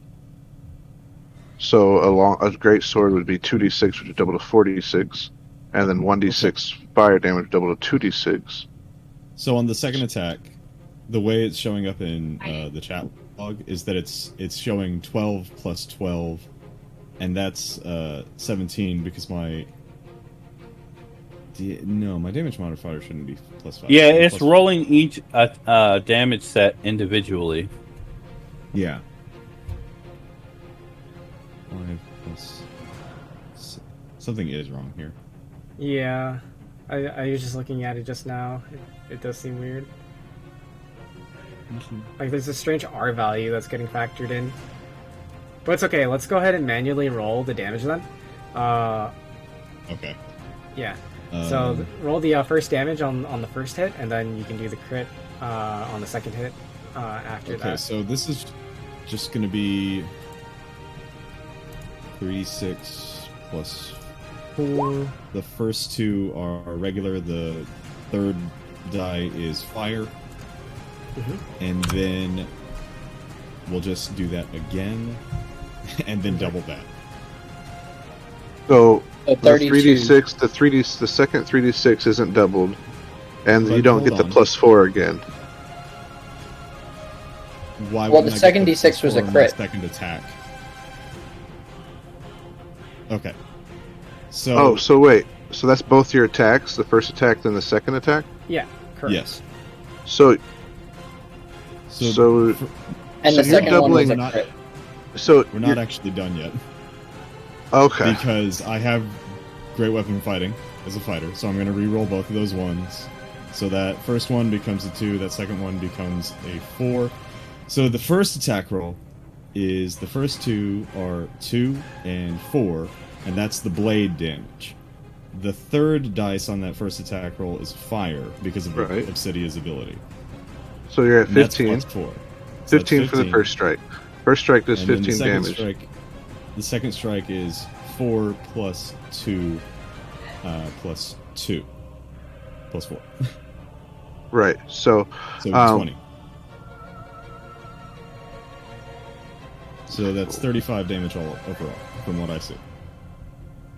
So a great sword would be 2d6, which would double to 46, and then 1d6 fire damage double to 2d6. So on the second attack, the way it's showing up in the chat log is that it's showing 12 plus 12, and that's 17 because my damage modifier shouldn't be plus 5. Yeah, it's plus rolling each damage set individually. Yeah. 5 plus something is wrong here. Yeah. I was just looking at it just now. It does seem weird. Like, there's a strange R value that's getting factored in. But it's okay, let's go ahead and manually roll the damage then. Okay. Yeah. So roll the first damage on the first hit, and then you can do the crit on the second hit after that. Okay, so this is just going to be 36 plus 4. The first two are regular. The third die is fire. And then we'll just do that again, and then double that. So the 32. 3d6, the second 3d6 isn't doubled, and But you don't hold get the on. plus 4 again. Why Well, wouldn't the I get second plus D6 was a 4 on my crit. second attack. Okay. So Oh, so wait. So that's both your attacks, the first attack, then the second attack? Yeah, correct. yes. So And So the you're second one was a doubling- crit. so We're not actually done yet okay. because I have great weapon fighting as a fighter, so I'm going to re-roll both of those ones. So that first one becomes a 2, that second one becomes a 4. So the first attack roll is the first two are 2 and 4, and that's the blade damage. The third dice on that first attack roll is fire because of Right. Obsidia's ability. So you're at And that's 15. plus 4. So that's 15 for the first strike. First strike does And then 15 damage. The second strike is 4 plus 2 plus 2 plus 4. Right. So So 20. So that's 35 damage all overall, from what I see.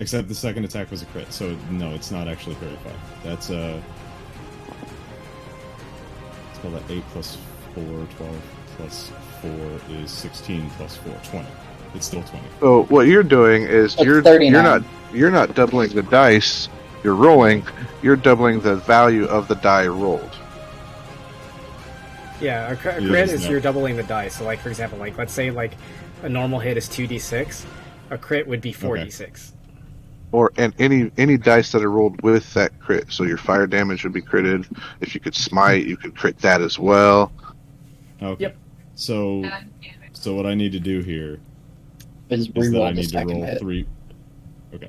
Except the second attack was a crit, so no, it's not actually 35. That's let's call that 8 plus 4, 12 plus 4 is 16 plus 4, 20. It's still 20. So what you're doing is It's you're 39. not doubling the dice you're rolling. You're doubling the value of the die rolled. Yeah, a crit is you're doubling the dice. So, like, for example, like, let's say, like, a normal hit is 2d6. A crit would be 4d6. And any dice that are rolled with that crit. So your fire damage would be critted. If you could smite, you could crit that as well. Okay. Yep. So what I need to do here Is is that I reroll the need to second roll hit. 3. Okay.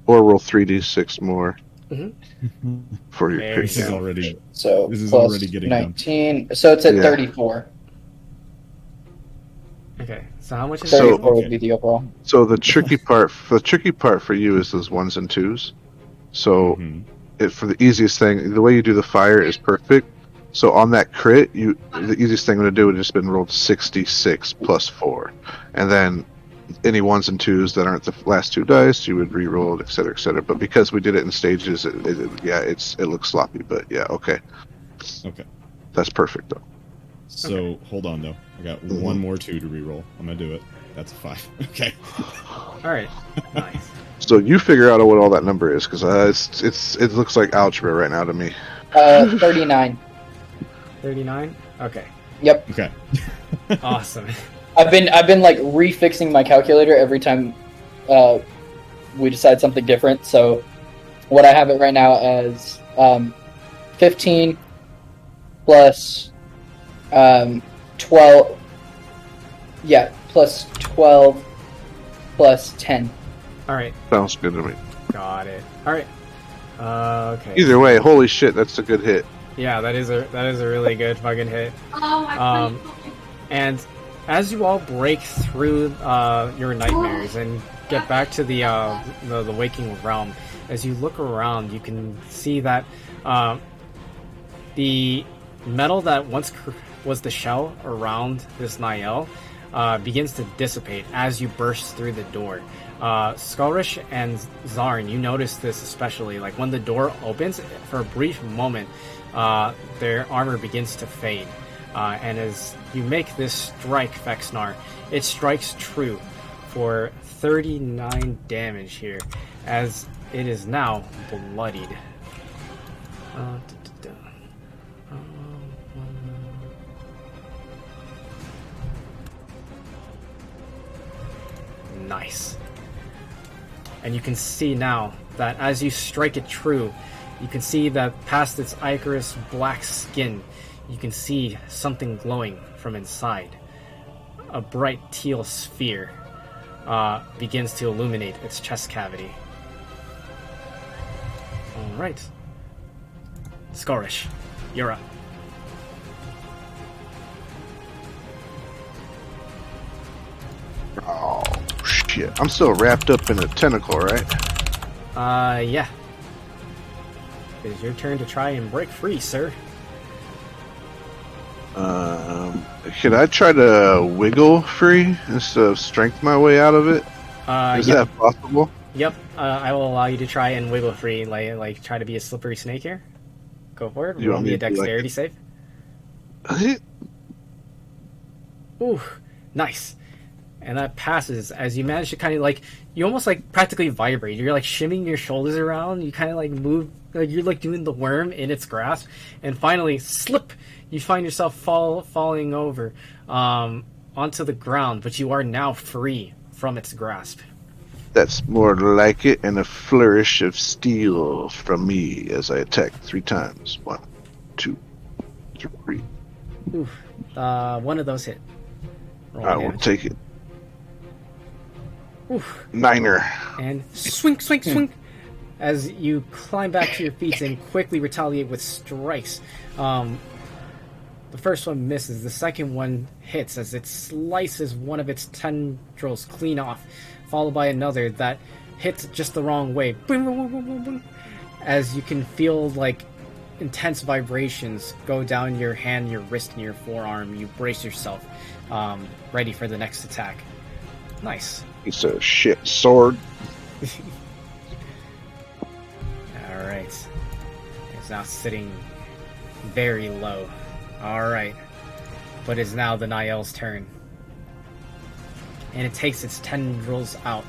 Or roll 3d6 more for your There crit. This is Yeah. already So This is plus already getting 19. So it's at Yeah. 34. Okay, so how much is So- 34 okay. would be the overall. So the tricky part for you is those 1s and 2s. So Mhm. for the easiest thing, the way you do the fire is perfect. So on that crit, the easiest thing to do would just been rolled 66 plus 4, and then any 1s and 2s that aren't the last 2 dice, you would re-roll, et cetera, et cetera. But because we did it in stages, it looks sloppy. But yeah, okay, that's perfect though. So hold on though. I got one more 2 to reroll. I'm gonna do it. That's a 5. Okay. Alright, nice. So you figure out what all that number is, because it looks like algebra right now to me. 39. 39? Okay, Yep. Okay. awesome. I've been like refixing my calculator every time we decide something different. So what I have it right now as 15 plus 12. Yeah, plus 12 plus 10. Alright, Sounds good to me. got it. Alright. Okay. Either way, holy shit, that's a good hit. Yeah, that is a really good fucking hit. And as you all break through your nightmares and get back to the waking realm, as you look around, you can see that the metal that once was the shell around this Niall begins to dissipate as you burst through the door. Skullrish and Zarn, you notice this especially. Like when the door opens, for a brief moment, their armor begins to fade. And as you make this strike, Vexnar, it strikes true for 39 damage here, as it is now bloodied. Nice. And you can see now that as you strike it true, you can see that past its ichorous black skin, you can see something glowing from inside. A bright teal sphere begins to illuminate its chest cavity. Alright. Skorish, you're up. Oh shit! I'm still wrapped up in a tentacle, right? Yeah. It is your turn to try and break free, sir. Could I try to wiggle free instead of strength my way out of it? Is Yep. that possible? Yep. I will allow you to try and wiggle free, like try to be a slippery snake here. Go for it. You Roll want me me a to do, like- dexterity save. Ooh, nice. And that passes as you manage to kind of like, you almost like practically vibrate. You're like shimmying your shoulders around. You kind of like move, like you're like doing the worm in its grasp. And finally, slip. You find yourself falling over onto the ground, but you are now free from its grasp. That's more like it, and a flourish of steel from me as I attack 3 times. 1, 2, 3. Ooh, one of those hit. Roll I will damage. take it. Oof. 9er. And swing, swing, swing, as you climb back to your feet and quickly retaliate with strikes. The first one misses. The second one hits as it slices one of its tendrils clean off, followed by another that hits just the wrong way. Boom, boom, boom, boom, boom, as you can feel like intense vibrations go down your hand, your wrist, and your forearm. You brace yourself, ready for the next attack. Nice. It's a shit sword. Alright. It's now sitting very low. Alright. But it's now the Niall's turn. And it takes its tendrils out,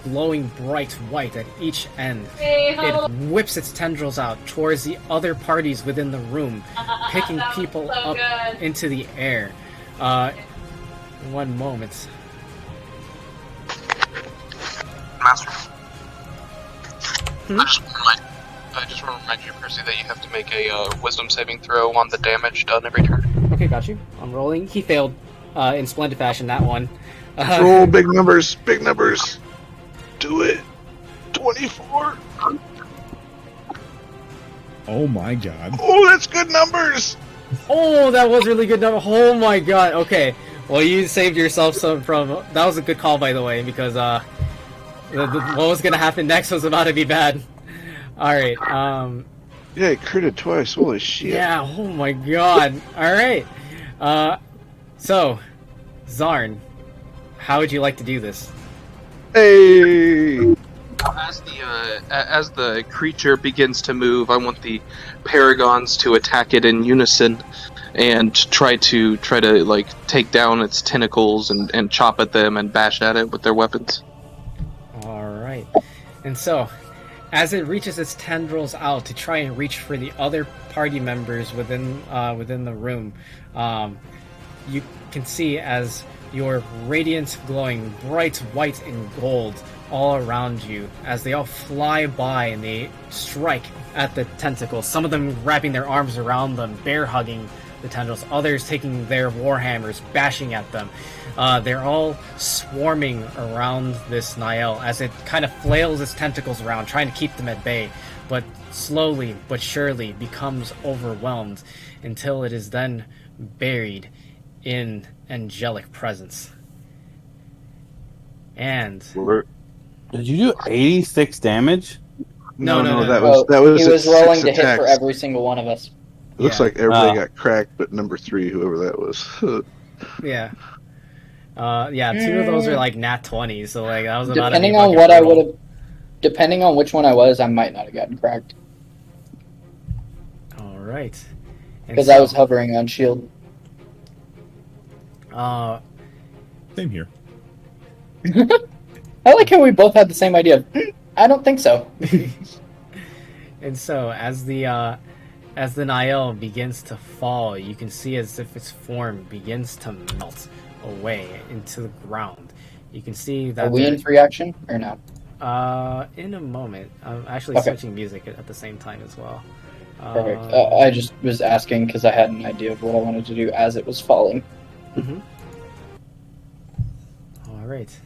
glowing bright white at each end. It whips its tendrils out towards the other parties within the room, picking people up into the air. One moment. Master. I just want to remind you, Percy, that you have to make a wisdom saving throw on the damage done every turn. Okay, got you. I'm rolling. He failed in splendid fashion, that one. Roll big numbers, big numbers. Do it. 24. Oh my god. Oh, that's good numbers. Oh, that was really good number. Oh my god. Okay. Well, you saved yourself some from... That was a good call, by the way, because what was going to happen next was about to be bad. Alright, Yeah, he critted twice. Holy shit. yeah, oh my god. Alright. So, Zarn, how would you like to do this? Hey. As the creature begins to move, I want the paragons to attack it in unison and try to like take down its tentacles and chop at them and bash at it with their weapons. Alright. And so, as it reaches its tendrils out to try and reach for the other party members within the room, you can see as your radiant, glowing, bright white and gold all around you, as they all fly by and they strike at the tentacles. Some of them wrapping their arms around them, bear hugging the tendrils. Others taking their warhammers, bashing at them. They're all swarming around this Niall as it kind of flails its tentacles around, trying to keep them at bay, but slowly but surely becomes overwhelmed until it is then buried in angelic presence. And Did you do 86 damage? No. That was He was its rolling 6 to hit for attacks. every single one of us. It looks like everybody got cracked, but number 3, whoever that was. yeah. Yeah, 2 of those are like nat 20s, so like that was about Depending on what I would have, depending on which one I was, I might not have gotten cracked All right. because I was hovering on shield. Same here. I like how we both had the same idea. I don't think so. And so as the Niall begins to fall, you can see as if its form begins to melt away into the ground. You can see that. Are we in free action or no? In a moment. I'm actually switching music at the same time as well. Perfect. I just was asking because I had an idea of what I wanted to do as it was falling. Mm-hmm. All right.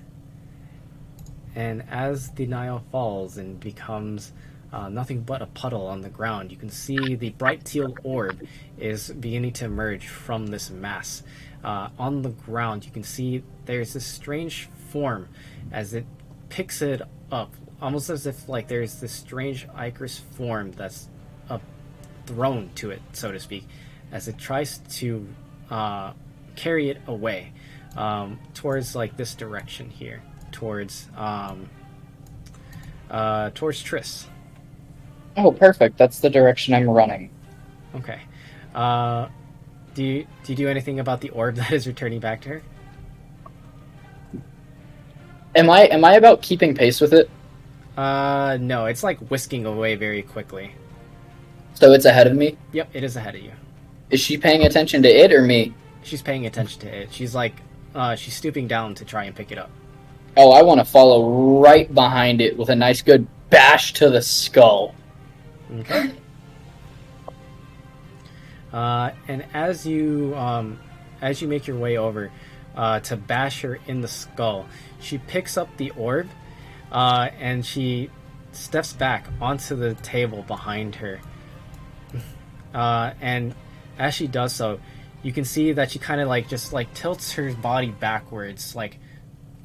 And as the Niall falls and becomes nothing but a puddle on the ground, you can see the bright teal orb is beginning to emerge from this mass. On the ground, you can see there's this strange form as it picks it up, almost as if like there's this strange ichorous form that's thrown to it, so to speak, as it tries to carry it away towards like this direction here, towards Triss. Oh, perfect. That's the direction I'm running. Okay. Do you do anything about the orb that is returning back to her? Am I about keeping pace with it? No, it's like whisking away very quickly. So it's ahead of me? Yep, it is ahead of you. Is she paying attention to it or me? She's paying attention to it. She's like, she's stooping down to try and pick it up. Oh, I want to follow right behind it with a nice good bash to the skull. Okay. And as you make your way over to bash her in the skull, she picks up the orb and she steps back onto the table behind her. And as she does so, you can see that she kind of like just like tilts her body backwards, like,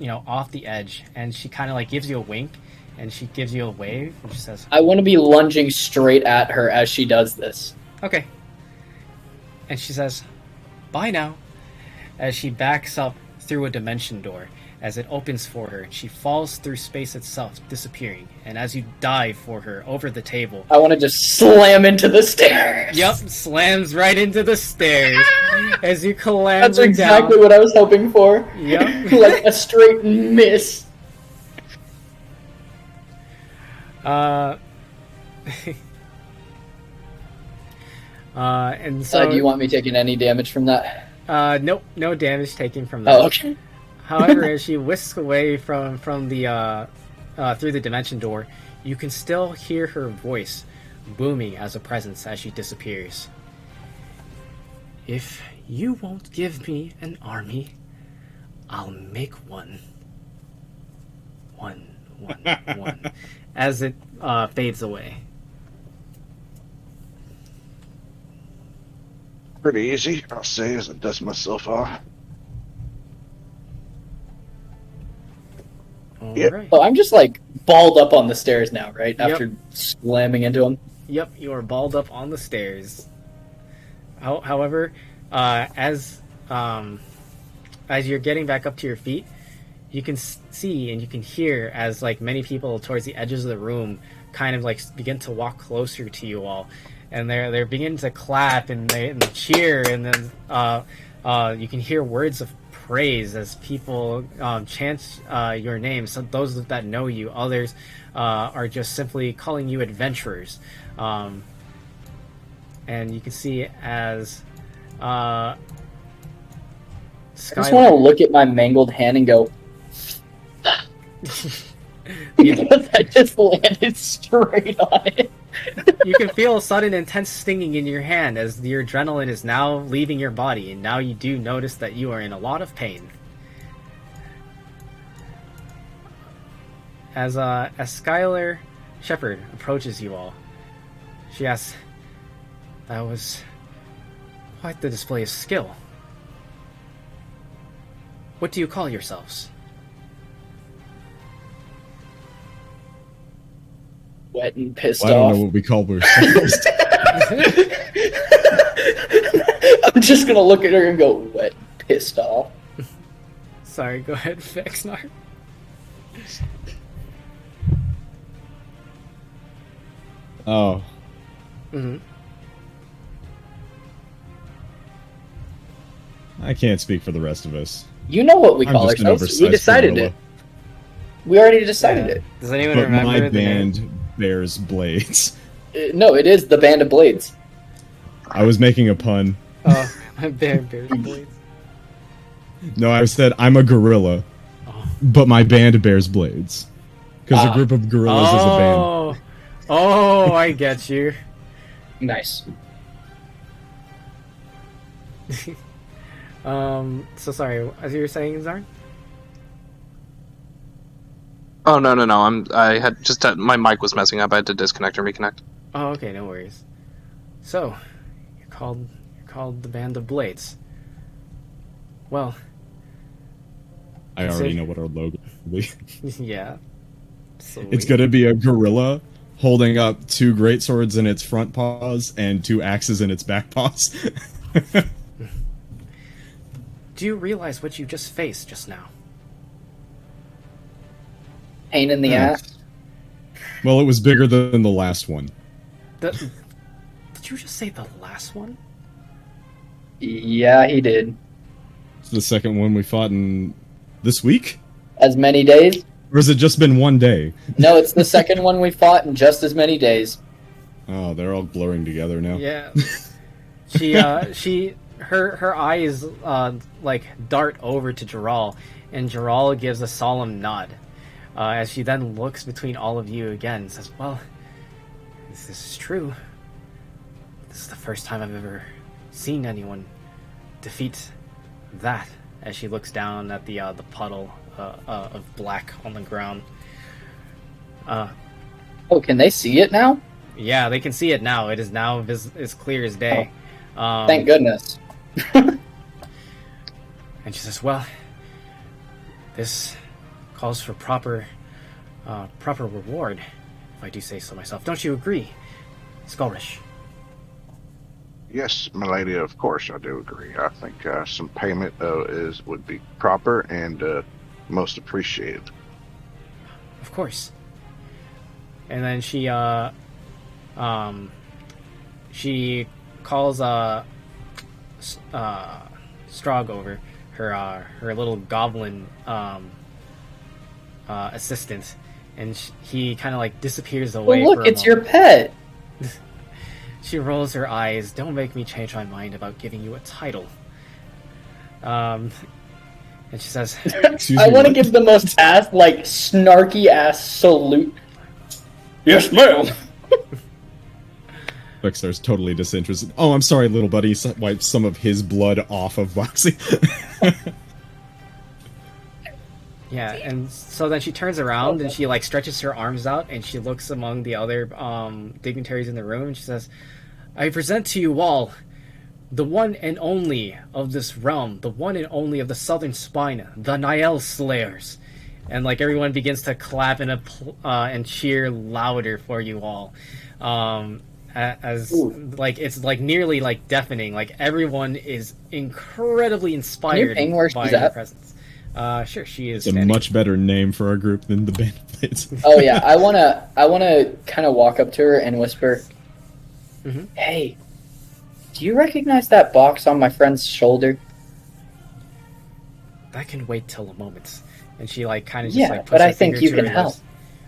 you know, off the edge, and she kind of like gives you a wink, and she gives you a wave, and she says, I want to be lunging straight at her as she does this. okay. And she says, bye now, as she backs up through a dimension door, as it opens for her. She falls through space itself, disappearing. And as you dive for her over the table, I want to just slam into the stairs. yep, slams right into the stairs as you clamber That's exactly down. what I was hoping for. Yep. Like a straight miss. And so Do you want me taking any damage from that? nope, no damage taken from that. Oh, okay. However, as she whisks away from the through the dimension door, you can still hear her voice booming as a presence as she disappears. If you won't give me an army, I'll make one. One. As it fades away. Pretty easy, I'll say, as I dust myself off. Yep. Alright. Oh, I'm just like balled up on the stairs now, right? Yep. After slamming into them. Yep, you are balled up on the stairs. However, as you're getting back up to your feet, you can see and you can hear as like many people towards the edges of the room kind of like begin to walk closer to you all, and they're beginning to clap and they cheer, and then you can hear words of praise as people chant your name. So those that know you, others are just simply calling you adventurers. And you can see as I just want to look at my mangled hand and go, because I just landed straight on it. You can feel a sudden intense stinging in your hand as your adrenaline is now leaving your body, and now you do notice that you are in a lot of pain. As Skylar Shepard approaches you all, she asks, "That was quite the display of skill. What do you call yourselves?" Wet and pissed Well, I don't off. know what we call ourselves. I'm just gonna look at her and go, wet and pissed off. Sorry, go ahead, Vexnar. Oh. Mm-hmm. I can't speak for the rest of us. You know what we I'm call just an ourselves. We oversized decided gorilla. it. We already decided it. Does anyone But remember my the name? band bears blades. No, it is the Band of Blades. I was making a pun. Oh, bears blades. No, I said I'm a gorilla, Oh. but my band bears blades. Because a group of gorillas is a band. Oh, I get you. Nice. So sorry, as you were saying, Zarn? Oh no! I had just my mic was messing up. I had to disconnect and reconnect. Oh, okay, no worries. So, you're called the Band of Blades. Well, I Is already it- know what our logo will be. yeah. So It's gonna be a gorilla holding up 2 great swords in its front paws and 2 axes in its back paws. Do you realize what you just faced just now? Pain in the Yeah. ass. Well, it was bigger than the last one. Did you just say the last one? Yeah, he did. It's the second one we fought in this week? As many days? Or has it just been one day? No, it's the second one we fought in just as many days. Oh, they're all blurring together now. Yeah. Her eyes like dart over to Jaral, and Jaral gives a solemn nod. As she then looks between all of you again and says, "Well, this is true. This is the first time I've ever seen anyone defeat that." As she looks down at the puddle of black on the ground. Oh, can they see it now? Yeah, they can see it now. It is now as clear as day. Thank goodness. And she says, "Well, this calls for proper reward, if I do say so myself. Don't you agree, Skullrish?" Yes, my lady, of course I do agree. I think some payment would be proper, and most appreciated. Of course. And then she calls Strog over, her little goblin assistant, and he kind of like disappears away. Well, look, for a it's your moment. pet. She rolls her eyes. Don't make me change my mind about giving you a title. And she says, Excuse I me, want to what? give the most snarky ass salute. Yes, ma'am. Vexlar's totally disinterested. Oh, I'm sorry, little buddy. Wipes some of his blood off of Boxy. yeah, and so then she turns around and she like stretches her arms out and she looks among the other dignitaries in the room and she says, I present to you all the one and only of this realm, the one and only of the Southern Spine, the Niall Slayers. And like everyone begins to clap and cheer louder for you all. As like it's like nearly like deafening. Like everyone is incredibly inspired ping where by she's your at? presence. Sure, she is. It's a standing. much better name for our group than the Bandits. Oh yeah, I wanna kind of walk up to her and whisper, Mhm. "Hey, do you recognize that box on my friend's shoulder?" That can wait till a moment. And she like kind of just Yeah, like puts but her I think finger you to can her help. lips.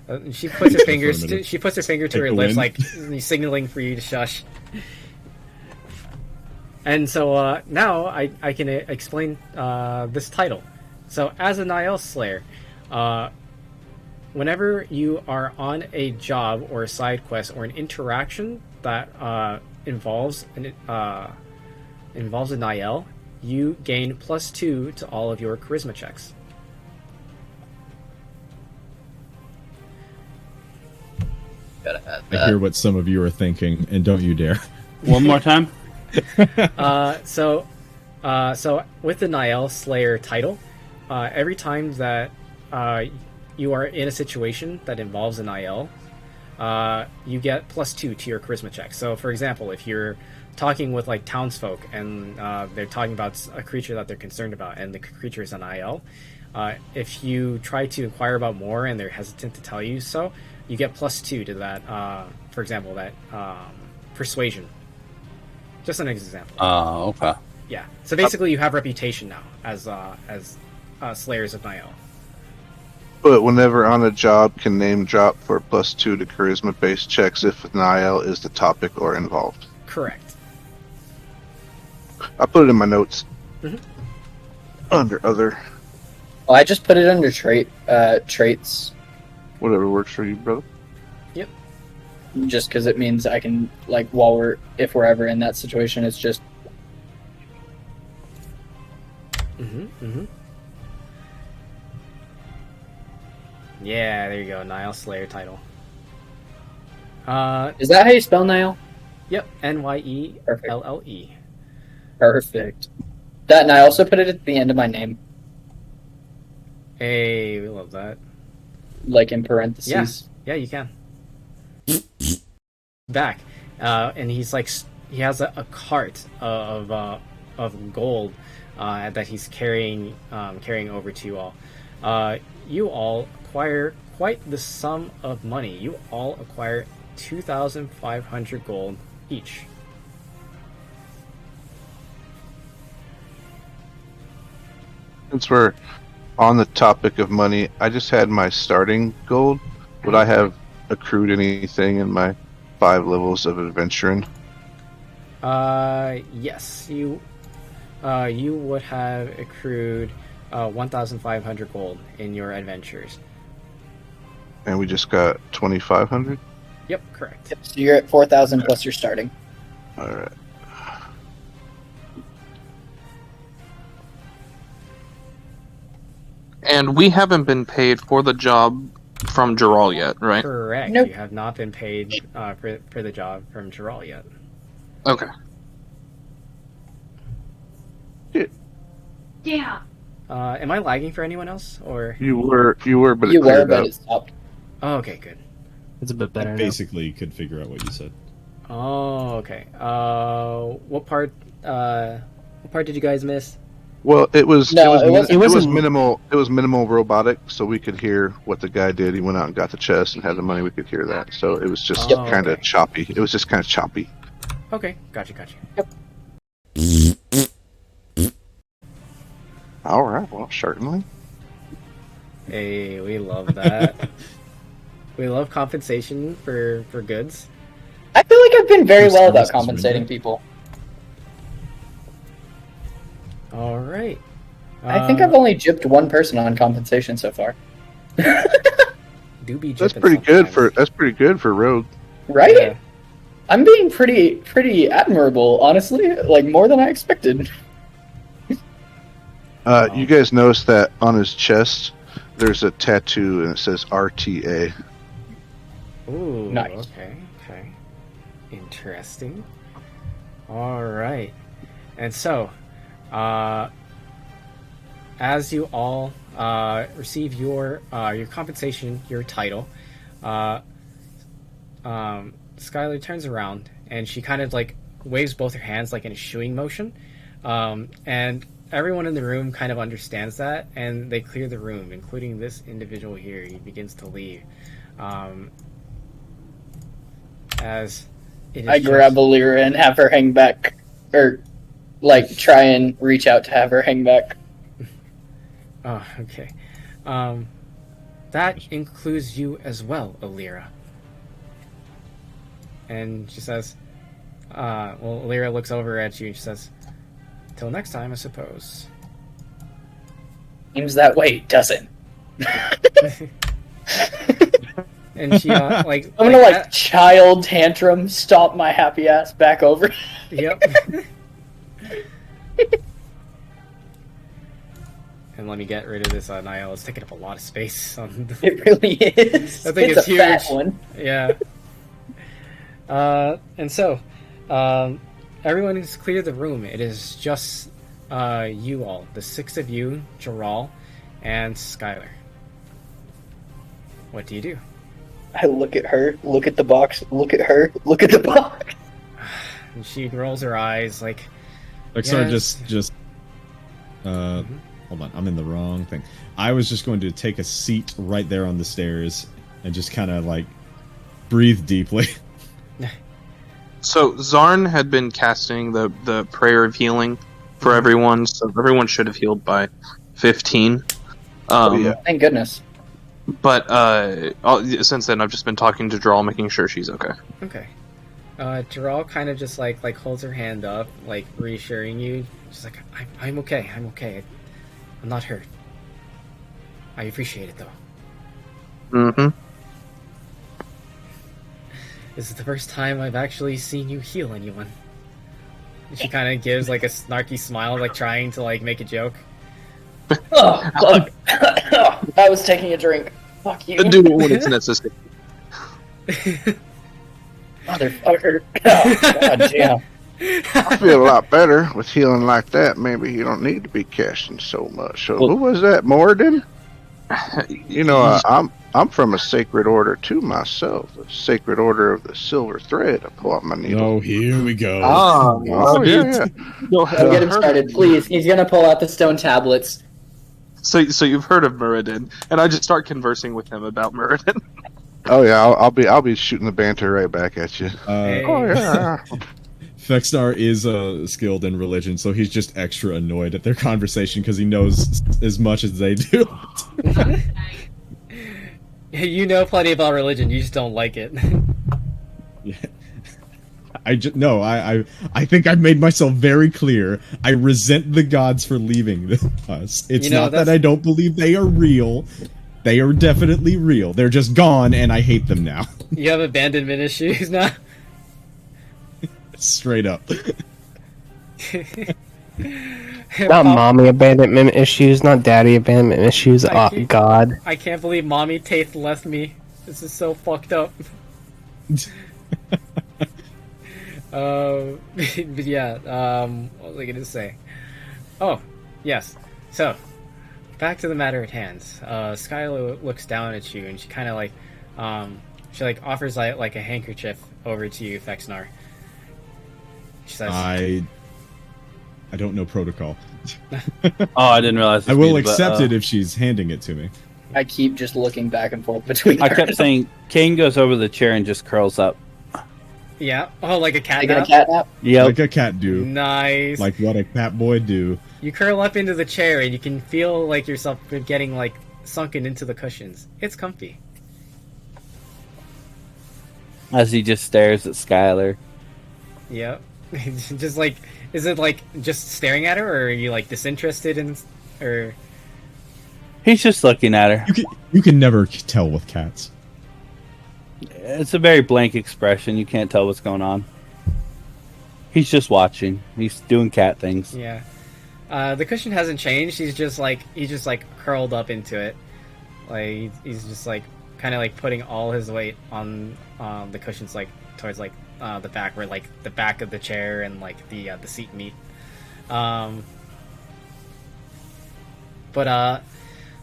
And she puts her fingers. For a minute. She puts her finger to Take her the lips, wind. like signaling for you to shush. And so now I can explain this title. So as a Niall Slayer, whenever you are on a job or a side quest or an interaction that involves a Niall, you gain +2 to all of your charisma checks. Gotta add I hear what some of you are thinking, and don't you dare. One more time. So with the Niall Slayer title, every time that you are in a situation that involves a Niall, you get +2 to your charisma check. So, for example, if you're talking with like townsfolk and they're talking about a creature that they're concerned about, and the creature is an IL, if you try to inquire about more and they're hesitant to tell you so, you get +2 to that. For example, that persuasion. Just an example. Okay. Yeah. So basically, you have reputation now as Slayers of Niall. But whenever on a job, can name drop for +2 to charisma-based checks if Niall is the topic or involved. Correct. I put it in my notes. Mhm. Under other, Oh, I just put it under traits, whatever works for you, brother. just because it means I can like if we're ever in that situation, it's just Yeah, there you go. Niall Slayer title. Is that how you spell Niall? Yep. NYELLE. Perfect. That, and I also put it at the end of my name, Hey, we love that. like in parentheses. Yeah, you can. Back, and he's like, he has a cart of gold that he's carrying over to you all. You all acquire quite the sum of money. You all acquire 2,500 gold each. Since we're on the topic of money, I just had my starting gold. Would I have accrued anything in my 5 levels of adventuring? Yes, you would have accrued 1,500 gold in your adventures. And we just got 2,500? Yep, correct. So you're at 4,000 plus your starting. Alright. And we haven't been paid for the job from Geralt yet, right? Correct. Nope. You have not been paid for the job from Geralt yet. Okay. Yeah. Am I lagging for anyone else, or? You were, but You it were, cleared but up. it stopped. Oh, okay, good. It's a bit better now. Basically, could figure out what you said. Oh, okay. What part did you guys miss? Well, it was No, it was, it it was wasn't- minimal. It was minimal robotic, so we could hear what the guy did. He went out and got the chest and had the money. We could hear that, so it was just Oh, kind of okay. choppy. It was just kind of choppy. Okay, gotcha. All right, well, certainly. Hey, we love that. We love compensation for goods. I feel like I've been very First well about service is compensating rendered. people. All right. I think I've only gypped one person on compensation so far. do be That's jipping pretty good sometimes. for Rogue. Right? Yeah. I'm being pretty admirable, honestly. Like, more than I expected. You guys notice that on his chest, there's a tattoo and it says RTA. Ooh, Nice. okay. Interesting. All right. And so, as you all receive your compensation, your title, Skylar turns around and she kind of like waves both her hands like in a shooing motion, and everyone in the room kind of understands that, and they clear the room, including this individual here. He begins to leave. As it is I grab Alira and have her hang back. Or, like, try and reach out to have her hang back. Oh, okay. That includes you as well, Alira. And she says, well, Alira looks over at you and she says, till next time, I suppose. Seems that way, doesn't. And she, like... I'm gonna, like, child tantrum, stomp my happy ass back over. Yep. And let me get rid of this Niall. It's taking up a lot of space on the... It really is. I think it's a fat huge. one. Yeah. And so, everyone has cleared the room. It is just you all, the six of you, Jaral, and Skylar. What do you do? I look at her, look at the box, look at her, look at the box. And she rolls her eyes like... Vexar Yes. just hold on, I'm in the wrong thing. I was just going to take a seat right there on the stairs and just kind of like breathe deeply. So Zarn had been casting the prayer of healing for everyone, so everyone should have healed by 15. Yeah. Thank goodness. But since then, I've just been talking to Drawl, making sure she's okay. Okay. Jaral kind of just like holds her hand up, like reassuring you. She's like, I'm okay. I'm okay. I'm not hurt. I appreciate it though. Mm-hmm. This is the first time I've actually seen you heal anyone. And she kind of gives like a snarky smile, like trying to like make a joke. Oh, fuck. I was taking a drink. Fuck you. Do it when it's necessary. Motherfucker. Oh, God damn. I feel a lot better with healing like that. Maybe you don't need to be casting so much. So Well- who was that, Morden? You know, I'm from a sacred order too myself. The Sacred Order of the Silver Thread. I pull out my needle. Oh, here we go. Oh, yeah. Don't get him started, please. He's gonna pull out the stone tablets. So you've heard of Muradin, and I just start conversing with him about Muradin. Oh yeah, I'll be shooting the banter right back at you. Hey. Oh yeah. Fexstar is skilled in religion, so he's just extra annoyed at their conversation because he knows as much as they do. You know plenty about religion, you just don't like it. Yeah. I think I've made myself very clear. I resent the gods for leaving us. It's You know, not that that's- I don't believe they are real. They are definitely real. They're just gone, and I hate them now. You have abandonment issues now? Straight up. Not mommy abandonment issues, not daddy abandonment issues. I Oh, keep- God. I can't believe Mommy Taith left me. This is so fucked up. But yeah, what was I gonna say? Oh, yes. So, back to the matter at hand. Skylar looks down at you and she kind of like, she like offers like a handkerchief over to you, Fexnar. She says, I don't know protocol. Oh, I didn't realize. I will speed, but, accept it if she's handing it to me. I keep just looking back and forth between. I her. kept saying, Kane goes over the chair and just curls up. Yeah. Oh, like a cat Taking a nap? cat nap. Yep. Like a cat do. Nice. Like what a cat boy do. You curl up into the chair and you can feel like yourself getting like sunken into the cushions. It's comfy. As he just stares at Skylar. Yep. Just like, is it like just staring at her, or are you like disinterested in, or? He's just looking at her. You can never tell with cats. It's a very blank expression. You can't tell what's going on. He's just watching. He's doing cat things. Yeah. The cushion hasn't changed. He's just like curled up into it. Like he's just like kind of like putting all his weight on the cushions, like towards like the back, where like the back of the chair and like the seat meet. But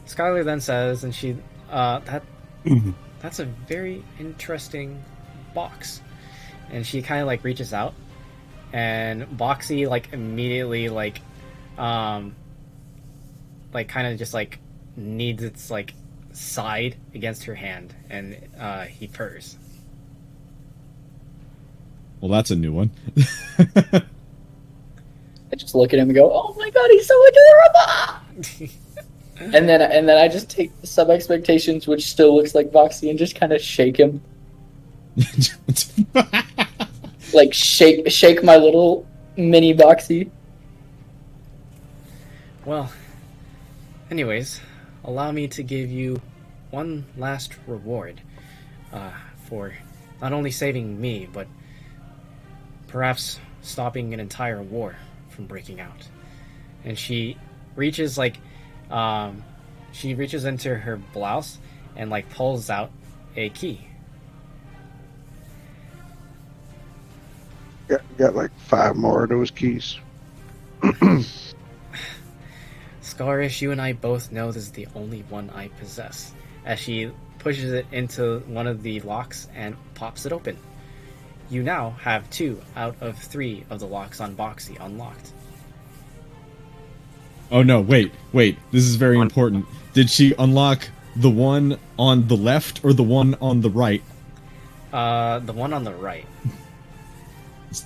Skylar then says, and she that's a very interesting box, and she kind of like reaches out, and Boxy like immediately like kind of just like kneads its like side against her hand, and he purrs. Well, that's a new one. I just look at him and go, "Oh my god, he's so adorable!" and then I just take Sub Expectations, which still looks like Boxy, and just kind of shake him, like shake my little mini Boxy. Well, anyways, allow me to give you one last reward for not only saving me, but perhaps stopping an entire war from breaking out. And she reaches into her blouse and like pulls out a key. Got like 5 more of those keys. Scarish, you and I both know this is the only one I possess. As she pushes it into one of the locks and pops it open. You now have 2 out of 3 of the locks on Boxy unlocked. Oh no, wait. This is very important. Did she unlock the one on the left or the one on the right? The one on the right.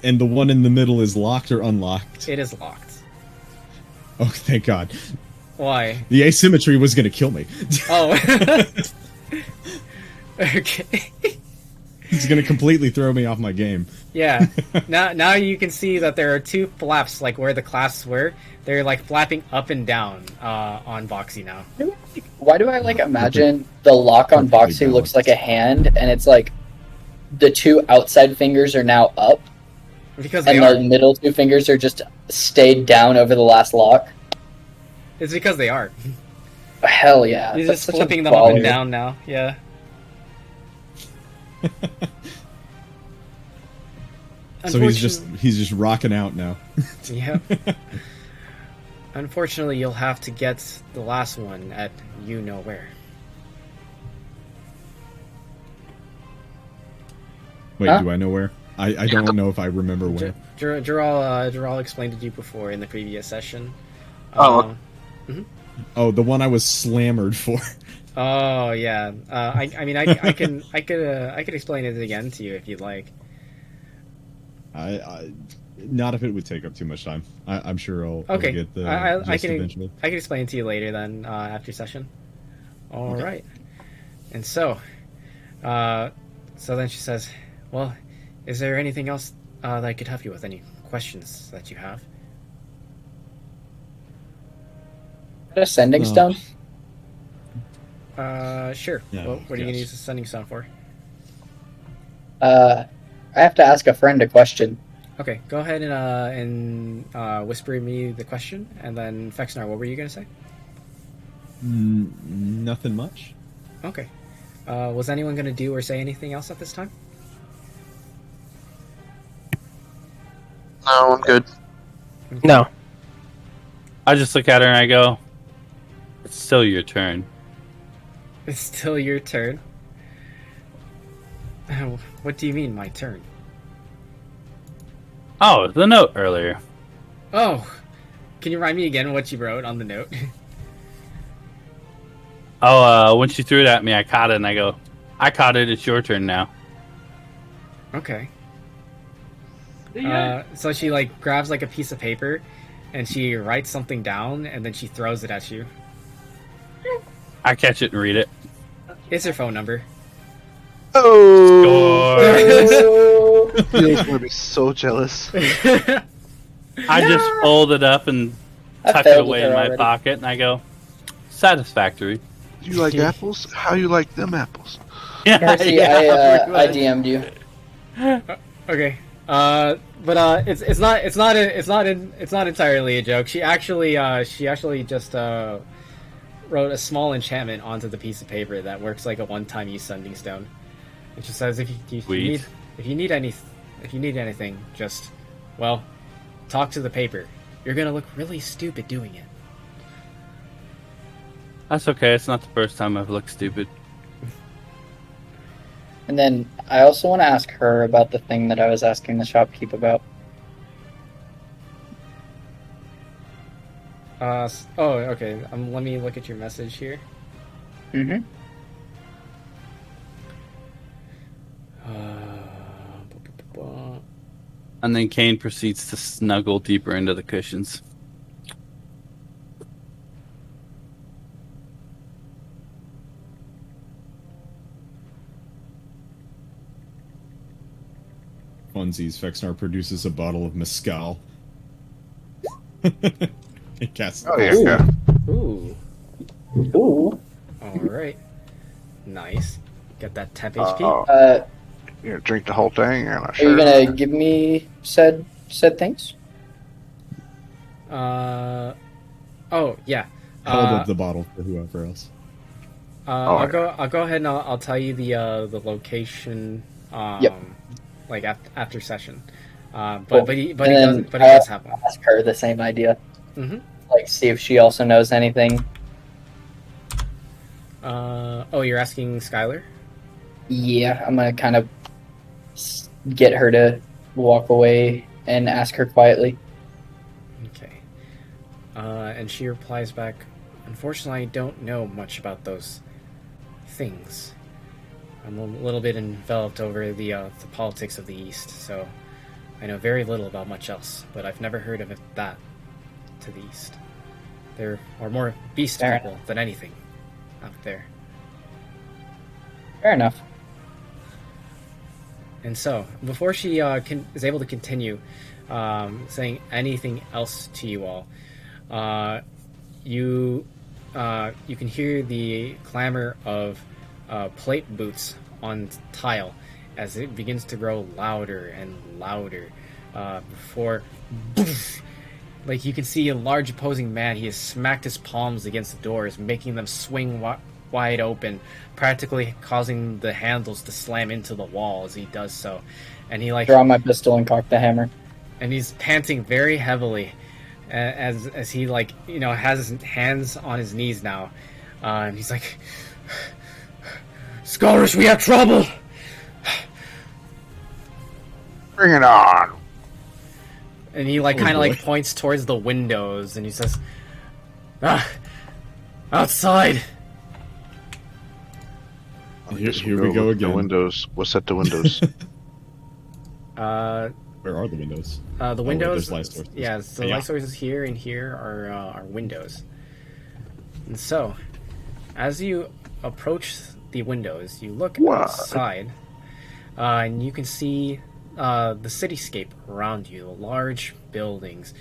And the one in the middle is locked or unlocked? It is locked. Oh, thank God. Why? The asymmetry was going to kill me. Oh. Okay. It's going to completely throw me off my game. Yeah. Now you can see that there are 2 flaps, like where the clasps were. They're like flapping up and down on Boxy now. Why do I like imagine the lock on Boxy looks like a hand, and it's like the 2 outside fingers are now up, Because and the middle 2 fingers are just stayed down over the last lock? It's because they are. Hell yeah. He's That's just such a flipping them up and baller. down now. Yeah. So he's just rocking out now. Yep. Unfortunately, you'll have to get the last one at you know where. Wait, Huh? do I know where? I don't know if I remember where. Jural explained it to you before in the previous session. Oh. Oh, the one I was slammered for. Oh yeah. I mean I could explain it again to you if you'd like. I not if it would take up too much time. I'm sure I'll Okay. get the I gist can eventually. I can explain it to you later then after session. All right. And so then she says, "Well, is there anything else that I could help you with? Any questions that you have?" A sending stone? Sure. Yeah, What are you gonna yes. use the sending stone for? I have to ask a friend a question. Okay, go ahead and whisper me the question, and then Fexnar, what were you gonna say? Nothing much. Okay. Was anyone gonna do or say anything else at this time? No, I'm good. No. I just look at her and I go, "It's still your turn." It's still your turn. What do you mean, my turn? Oh, the note earlier. Oh, Can you remind me again what you wrote on the note? When she threw it at me, I caught it, and I go, I caught it, it's your turn now. Okay. So she, like, grabs, like, a piece of paper, and she writes something down, and then she throws it at you. I catch it and read it. It's her phone number. Oh! He's gonna be so jealous. I just fold it up and tuck it away in my pocket, and I go, satisfactory. Do you like apples? How you like them apples? Yeah, Mercy, I DM'd you. Okay. But it's not entirely a joke. She actually just wrote a small enchantment onto the piece of paper that works like a one-time use sending stone. It just says if you need anything, just talk to the paper. You're gonna look really stupid doing it. That's okay. It's not the first time I've looked stupid. And then I also want to ask her about the thing that I was asking the shopkeep about. Okay. Let me look at your message here. Mm-hmm. And then Kane proceeds to snuggle deeper into the cushions. Funsies, Fexnar produces a bottle of mezcal. It casts. Oh yeah. Ooh. Ooh. All right. Nice. Get that temp HP. You gonna drink the whole thing? You're not Are sure. you gonna give me said things? Oh yeah. Hold up the bottle for whoever else. I'll go ahead and I'll tell you the location. Yep. Like after session. Cool. But he does have one. Ask her the same idea. Mm-hmm. Like, see if she also knows anything. You're asking Skylar? Yeah, I'm gonna kind of get her to walk away and ask her quietly. Okay. And she replies back, unfortunately, I don't know much about those things. I'm a little bit enveloped over the politics of the East, so I know very little about much else, but I've never heard of that to the East. There are more beast people than anything out there. Fair enough. And so, before she is able to continue saying anything else to you all, you can hear the clamor of plate boots on tile as it begins to grow louder and louder before like you can see a large opposing man. He has smacked his palms against the doors, making them swing wide open, practically causing the handles to slam into the wall as he does so. And he draw my pistol and cock the hammer. And he's panting very heavily as he has his hands on his knees now, and he's like, "Scholars, we have trouble. Bring it on." And he kind of points towards the windows, and he says, outside. Here we go again. The windows. What's at the windows? Where are the windows? The windows. Light sources. Yeah, so light sources here and here are windows. And so, as you approach the windows, you look outside, and you can see the cityscape around you. Large buildings,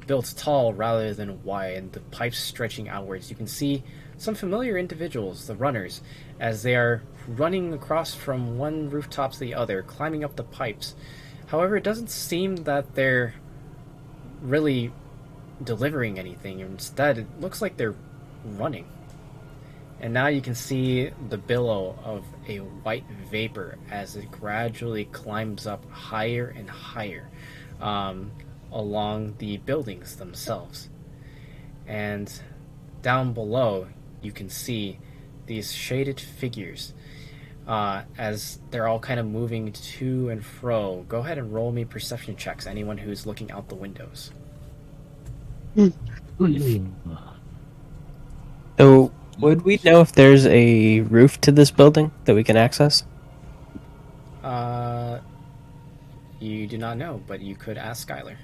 built tall rather than wide, and the pipes stretching outwards. You can see some familiar individuals, the runners, as they are running across from one rooftop to the other, climbing up the pipes. However, it doesn't seem that they're really delivering anything. Instead, it looks like they're running. And now you can see the billow of a white vapor as it gradually climbs up higher and higher along the buildings themselves. And down below, you can see these shaded figures as they're all kind of moving to and fro. Go ahead and roll me perception checks, anyone who's looking out the windows. So, would we know if there's a roof to this building that we can access? You do not know, but you could ask Skylar.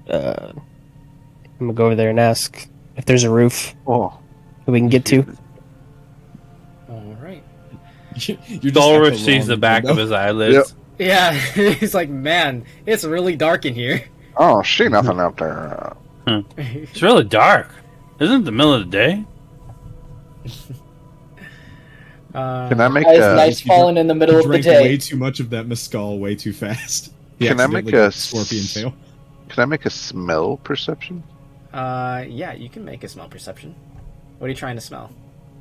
I'm gonna go over there and ask if there's a roof Oh, that we can get to. All right. You're just at the Ulrich sees wrong the back of window. his eyelids. Yeah, he's like, man, it's really dark in here. oh, see nothing out there. It's really dark. Isn't it the middle of the day? Can I make Guys, a? night's falling in the middle You of the drank way day. too much of that mescal way too fast. He Can I make accidentally a got scorpion tail? Can I make a smell perception? Yeah, you can make a smell perception. What are you trying to smell?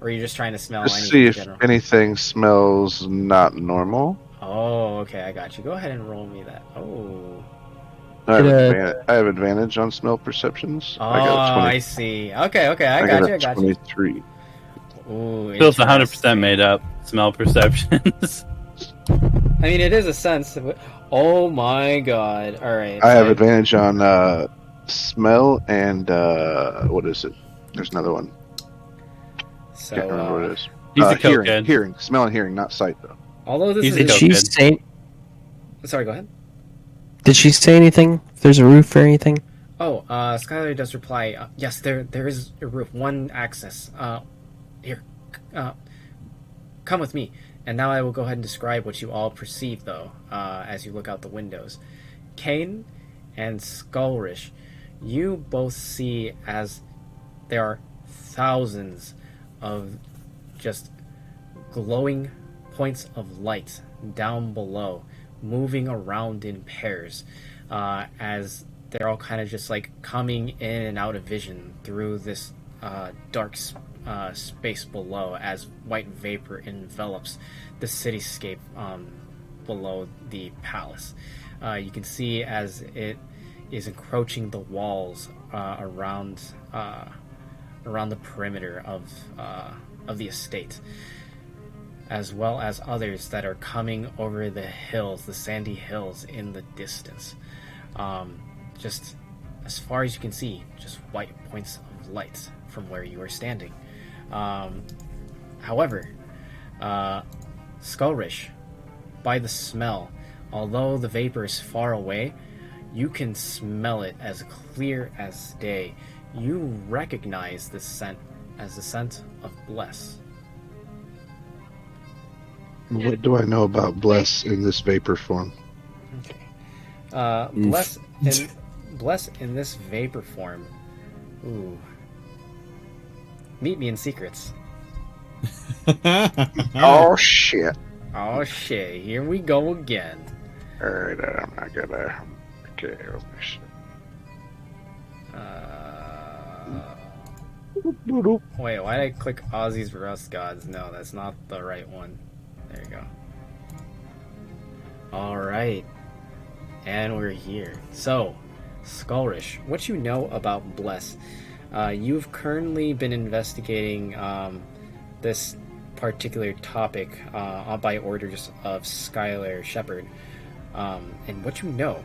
Or are you just trying to smell Just anything see in if general? anything smells not normal. Oh, okay, I got you. Go ahead and roll me that. Oh. I have advantage on smell perceptions. Oh, I got a 20. I see. Okay, I I got got you, I a got you. 23. Ooh, Feels 100% interesting. made up. Smell perceptions. I mean, it is a sense. Oh my god. Alright. I have so- advantage on smell and what is it? There's another one. So, Can't remember what it is. He's a Hearing, cokehead. hearing, smell and hearing, not sight though. although this He's is... a Did she cokehead. say? Sorry, go ahead. Did she say anything? If there's a roof or anything? Oh, Skylar does reply, yes, there is a roof, one access. Here, come with me. And now I will go ahead and describe what you all perceive, though, as you look out the windows. Kane and Skullrish, you both see as there are thousands of just glowing points of light down below, moving around in pairs, as they're all kind of just like coming in and out of vision through this dark space below, as white vapor envelops the cityscape below the palace. You can see as it is encroaching the walls around the perimeter of the estate, as well as others that are coming over the hills, the sandy hills in the distance. Just as far as you can see, just white points of light from where you are standing. However, Skullrish, by the smell, although the vapor is far away, you can smell it as clear as day. You recognize this scent as the scent of Bless. What do I know about Bless in this vapor form? Okay. Bless in this vapor form. Ooh. Meet me in secrets. Oh shit! Oh shit! Here we go again. All right, I'm not gonna. Okay, oh, shit. Wait, why did I click Ozzy's Rust Gods? No, that's not the right one. There you go. Alright. And we're here. So, Skullrish, what you know about Bless? You've currently been investigating this particular topic by orders of Skylar Shepard. And what you know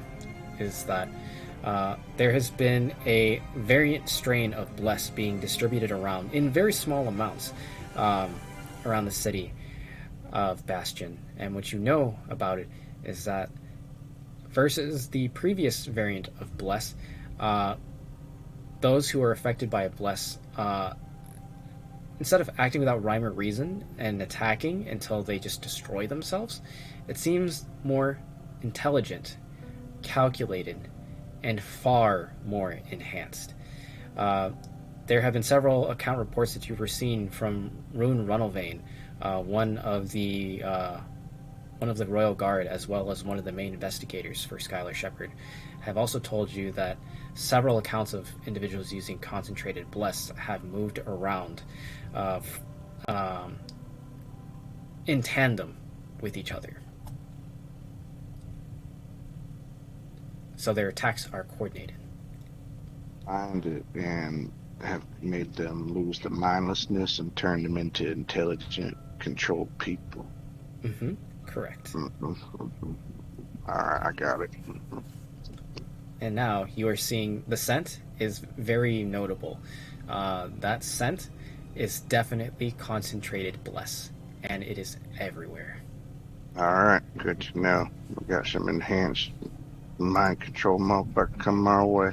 is that there has been a variant strain of Bless being distributed around in very small amounts around the city of Bastion. And what you know about it is that versus the previous variant of Bless, those who are affected by a Bless, instead of acting without rhyme or reason and attacking until they just destroy themselves, it seems more intelligent, calculated, and far more enhanced. There have been several account reports that you've seen from Rune Runnelvane, one of the Royal Guard, as well as one of the main investigators for Skylar Shepard, have also told you that several accounts of individuals using concentrated Bless have moved around in tandem with each other. So their attacks are coordinated. Find it and have made them lose the mindlessness and turn them into intelligent, controlled people. Mm-hmm. Correct. Alright, I got it. and now you are seeing the scent is very notable. That scent is definitely concentrated bless, and it is everywhere. Alright, good to know. We got some enhanced mind control motherfucker coming our way.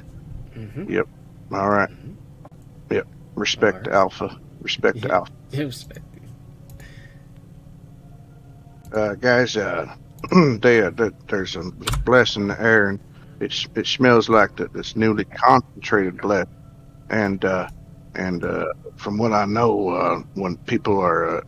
Mm-hmm. Yep. Alright. Mm-hmm. Yep. Respect the alpha. Respect the alpha. Respect. Guys, there's a bless in the air, and it smells like this newly concentrated bless. And from what I know, when people are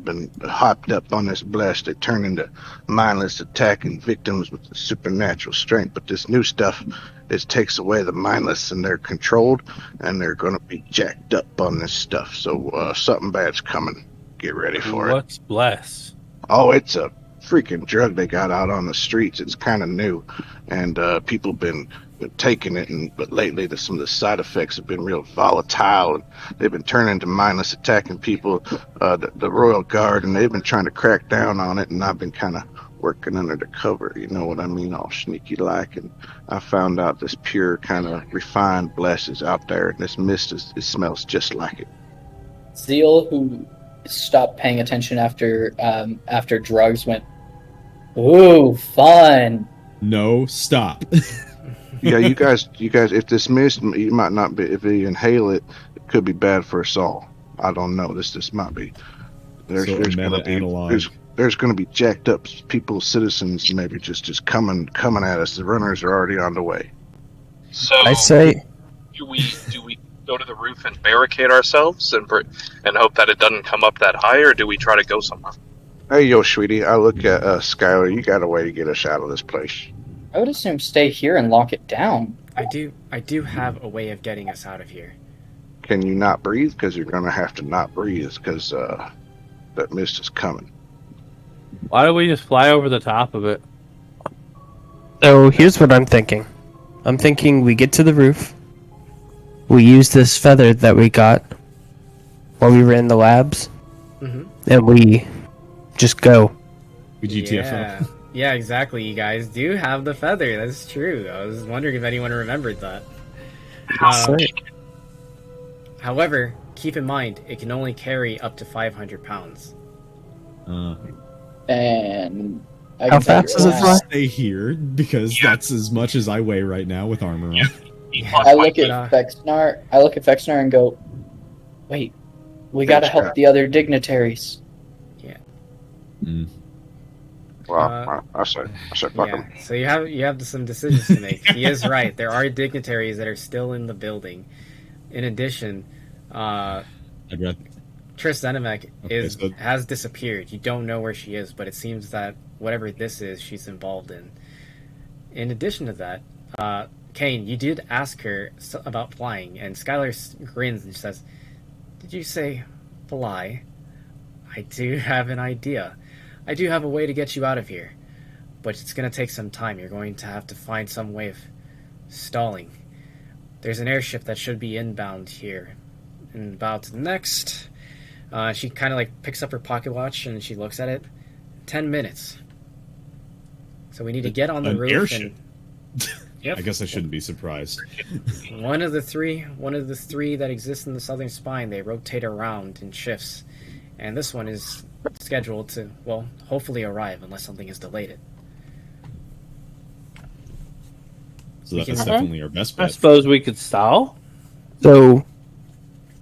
been hopped up on this bless, they turn into mindless attacking victims with supernatural strength. But this new stuff, it takes away the mindless, and they're controlled, and they're going to be jacked up on this stuff. So something bad's coming. Get ready for it. What's bless? Oh, it's a freaking drug they got out on the streets. It's kind of new, and people been taking it, but lately some of the side effects have been real volatile, and they've been turning to mindless attacking people, the Royal Guard, and they've been trying to crack down on it, and I've been kind of working under the cover, you know what I mean, all sneaky like, and I found out this pure kind of refined bless is out there, and this mist it smells just like it. Zeal, who stopped paying attention after drugs, went, "Ooh, fun." No, stop. Yeah, you guys, if this mist, you might not be, if you inhale it, it could be bad for us all. I don't know. This might be. There's going to be jacked up people, citizens, maybe just coming at us. The runners are already on the way. So I say, do we go to the roof and barricade ourselves and hope that it doesn't come up that high, or do we try to go somewhere? Hey, yo, sweetie, I look at Skylar. You got a way to get us out of this place. I would assume stay here and lock it down. I do have a way of getting us out of here. Can you not breathe? Because you're going to have to not breathe, because that mist is coming. Why don't we just fly over the top of it? so here's what I'm thinking. I'm thinking we get to the roof. We use this feather that we got while we were in the labs, and we just go. We GTFO. Yeah, exactly. You guys do have the feather. That's true. I was wondering if anyone remembered that. However, keep in mind, it can only carry up to 500 pounds. And I How can tell fast you does it that. fly? Stay here because that's as much as I weigh right now with armor on. I look at Vexnar and go, "Wait, we gotta help the other dignitaries." Well, I said, fuck him. So you have some decisions to make. He is right. There are dignitaries that are still in the building. In addition, Triss Zenemek has disappeared. You don't know where she is, but it seems that whatever this is, she's involved in. In addition to that, Kane, you did ask her about flying, and Skylar grins and says, "Did you say fly? I do have an idea. I do have a way to get you out of here, but it's going to take some time. You're going to have to find some way of stalling. There's an airship that should be inbound here in about next..." She kind of picks up her pocket watch and she looks at it. 10 minutes. So we need to get on the roof. Airship. Yep. I guess I shouldn't be surprised. One of the three that exist in the southern spine, they rotate around in shifts, and this one is scheduled to, well, hopefully arrive unless something has delayed it. So that's definitely our best bet. I suppose we could stall. So,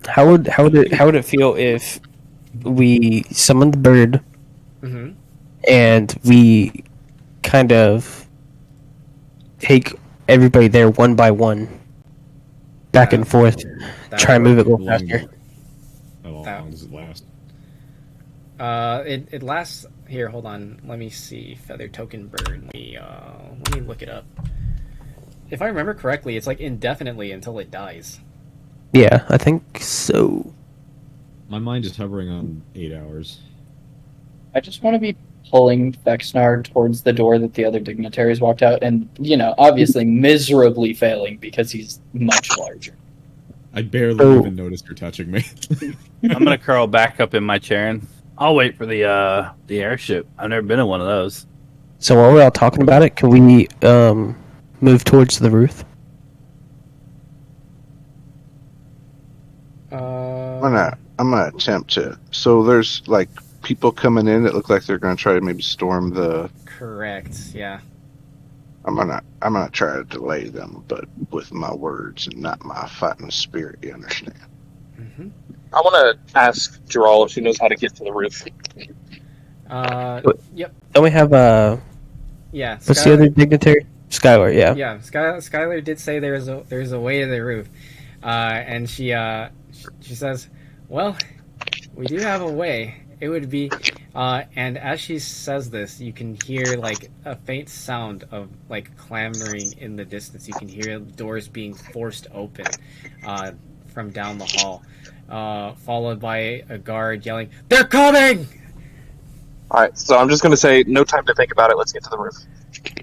how would it feel if we summon the bird and we kind of take everybody there one by one, back and forth, try and move it a little faster? How long does it last? It lasts. Here, hold on. Let me see. Feather token bird. Let me look it up. If I remember correctly, it's indefinitely until it dies. Yeah, I think so. My mind is hovering on 8 hours. I just want to be pulling Vexnar towards the door that the other dignitaries walked out, and, obviously miserably failing because he's much larger. I barely even noticed you're touching me. I'm gonna curl back up in my chair and I'll wait for the airship. I've never been in one of those. So while we're all talking about it, can we move towards the roof. I'm gonna attempt to. So there's like people coming in that look like they're gonna try to maybe storm the. Correct. Yeah. I'm gonna try to delay them, but with my words and not my fighting spirit. You understand? Mm-hmm. I want to ask Gerald if she knows how to get to the roof. Yep. Don't we have Yeah. what's the other dignitary? Skylar, yeah. Yeah. Skylar did say there's a way to the roof, and she says, "Well, we do have a way. It would be," and as she says this, you can hear like a faint sound of like clamoring in the distance. You can hear doors being forced open from down the hall, followed by a guard yelling, "They're coming!" Alright, so I'm just going to say, no time to think about it, let's get to the roof.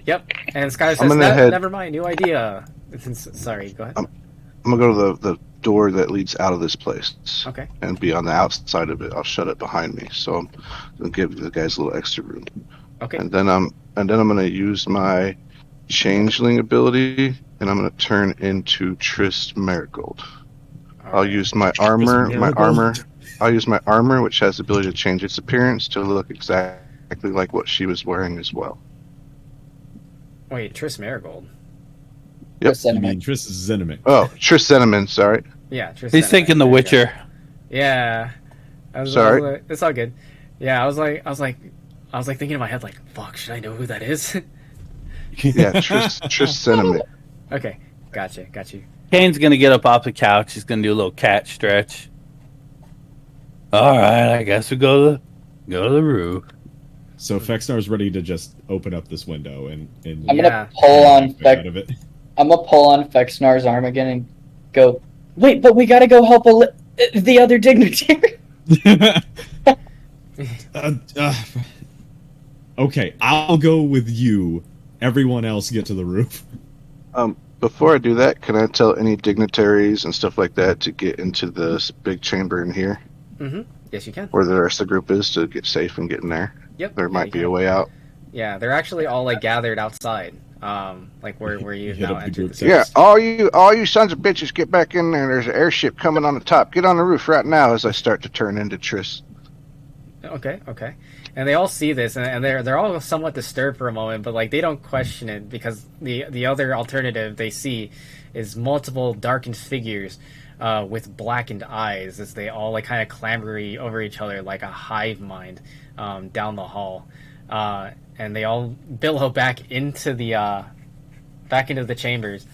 Yep, and Skylar says, "Never mind, new idea." Sorry, go ahead. I'm gonna go to the door that leads out of this place. Okay. And be on the outside of it. I'll shut it behind me, so I'm gonna give the guys a little extra room. Okay. And then I'm gonna use my changeling ability, and I'm gonna turn into Triss Marigold. I'll use my armor. I'll use my armor, which has the ability to change its appearance to look exactly like what she was wearing as well. Wait, Triss Marigold. Yep. You mean Triss Zenemin. Oh, Triss Zenemin, sorry. Yeah, Triss He's Zenemin. thinking The Witcher. Yeah. Sorry. It's all good. Yeah, I was like thinking in my head, like, fuck, should I know who that is? Yeah, Triss Zenemin. Okay, got you. Kane's gonna get up off the couch. He's gonna do a little cat stretch. All right, I guess we go to the roof. So Fexnar's ready to just open up this window and I'm gonna pull on out of it. I'm gonna pull on Fexnar's arm again and go. Wait, but we gotta go help the other dignitary. Okay, I'll go with you. Everyone else get to the roof. Before I do that, can I tell any dignitaries and stuff like that to get into this big chamber in here? Mm-hmm. Yes, you can. Where the rest of the group is to get safe and get in there? Yep. There might be a way out. Yeah, they're actually all like gathered outside. Like where you've Hit now up the entered group the Yeah, space. all you sons of bitches, get back in there. There's an airship coming on the top. Get on the roof right now as I start to turn into Triss. Okay. And they all see this, and they're all somewhat disturbed for a moment, but like they don't question it because the other alternative they see is multiple darkened figures with blackened eyes as they all like kind of clamber over each other like a hive mind down the hall, and they all billow back into the chambers,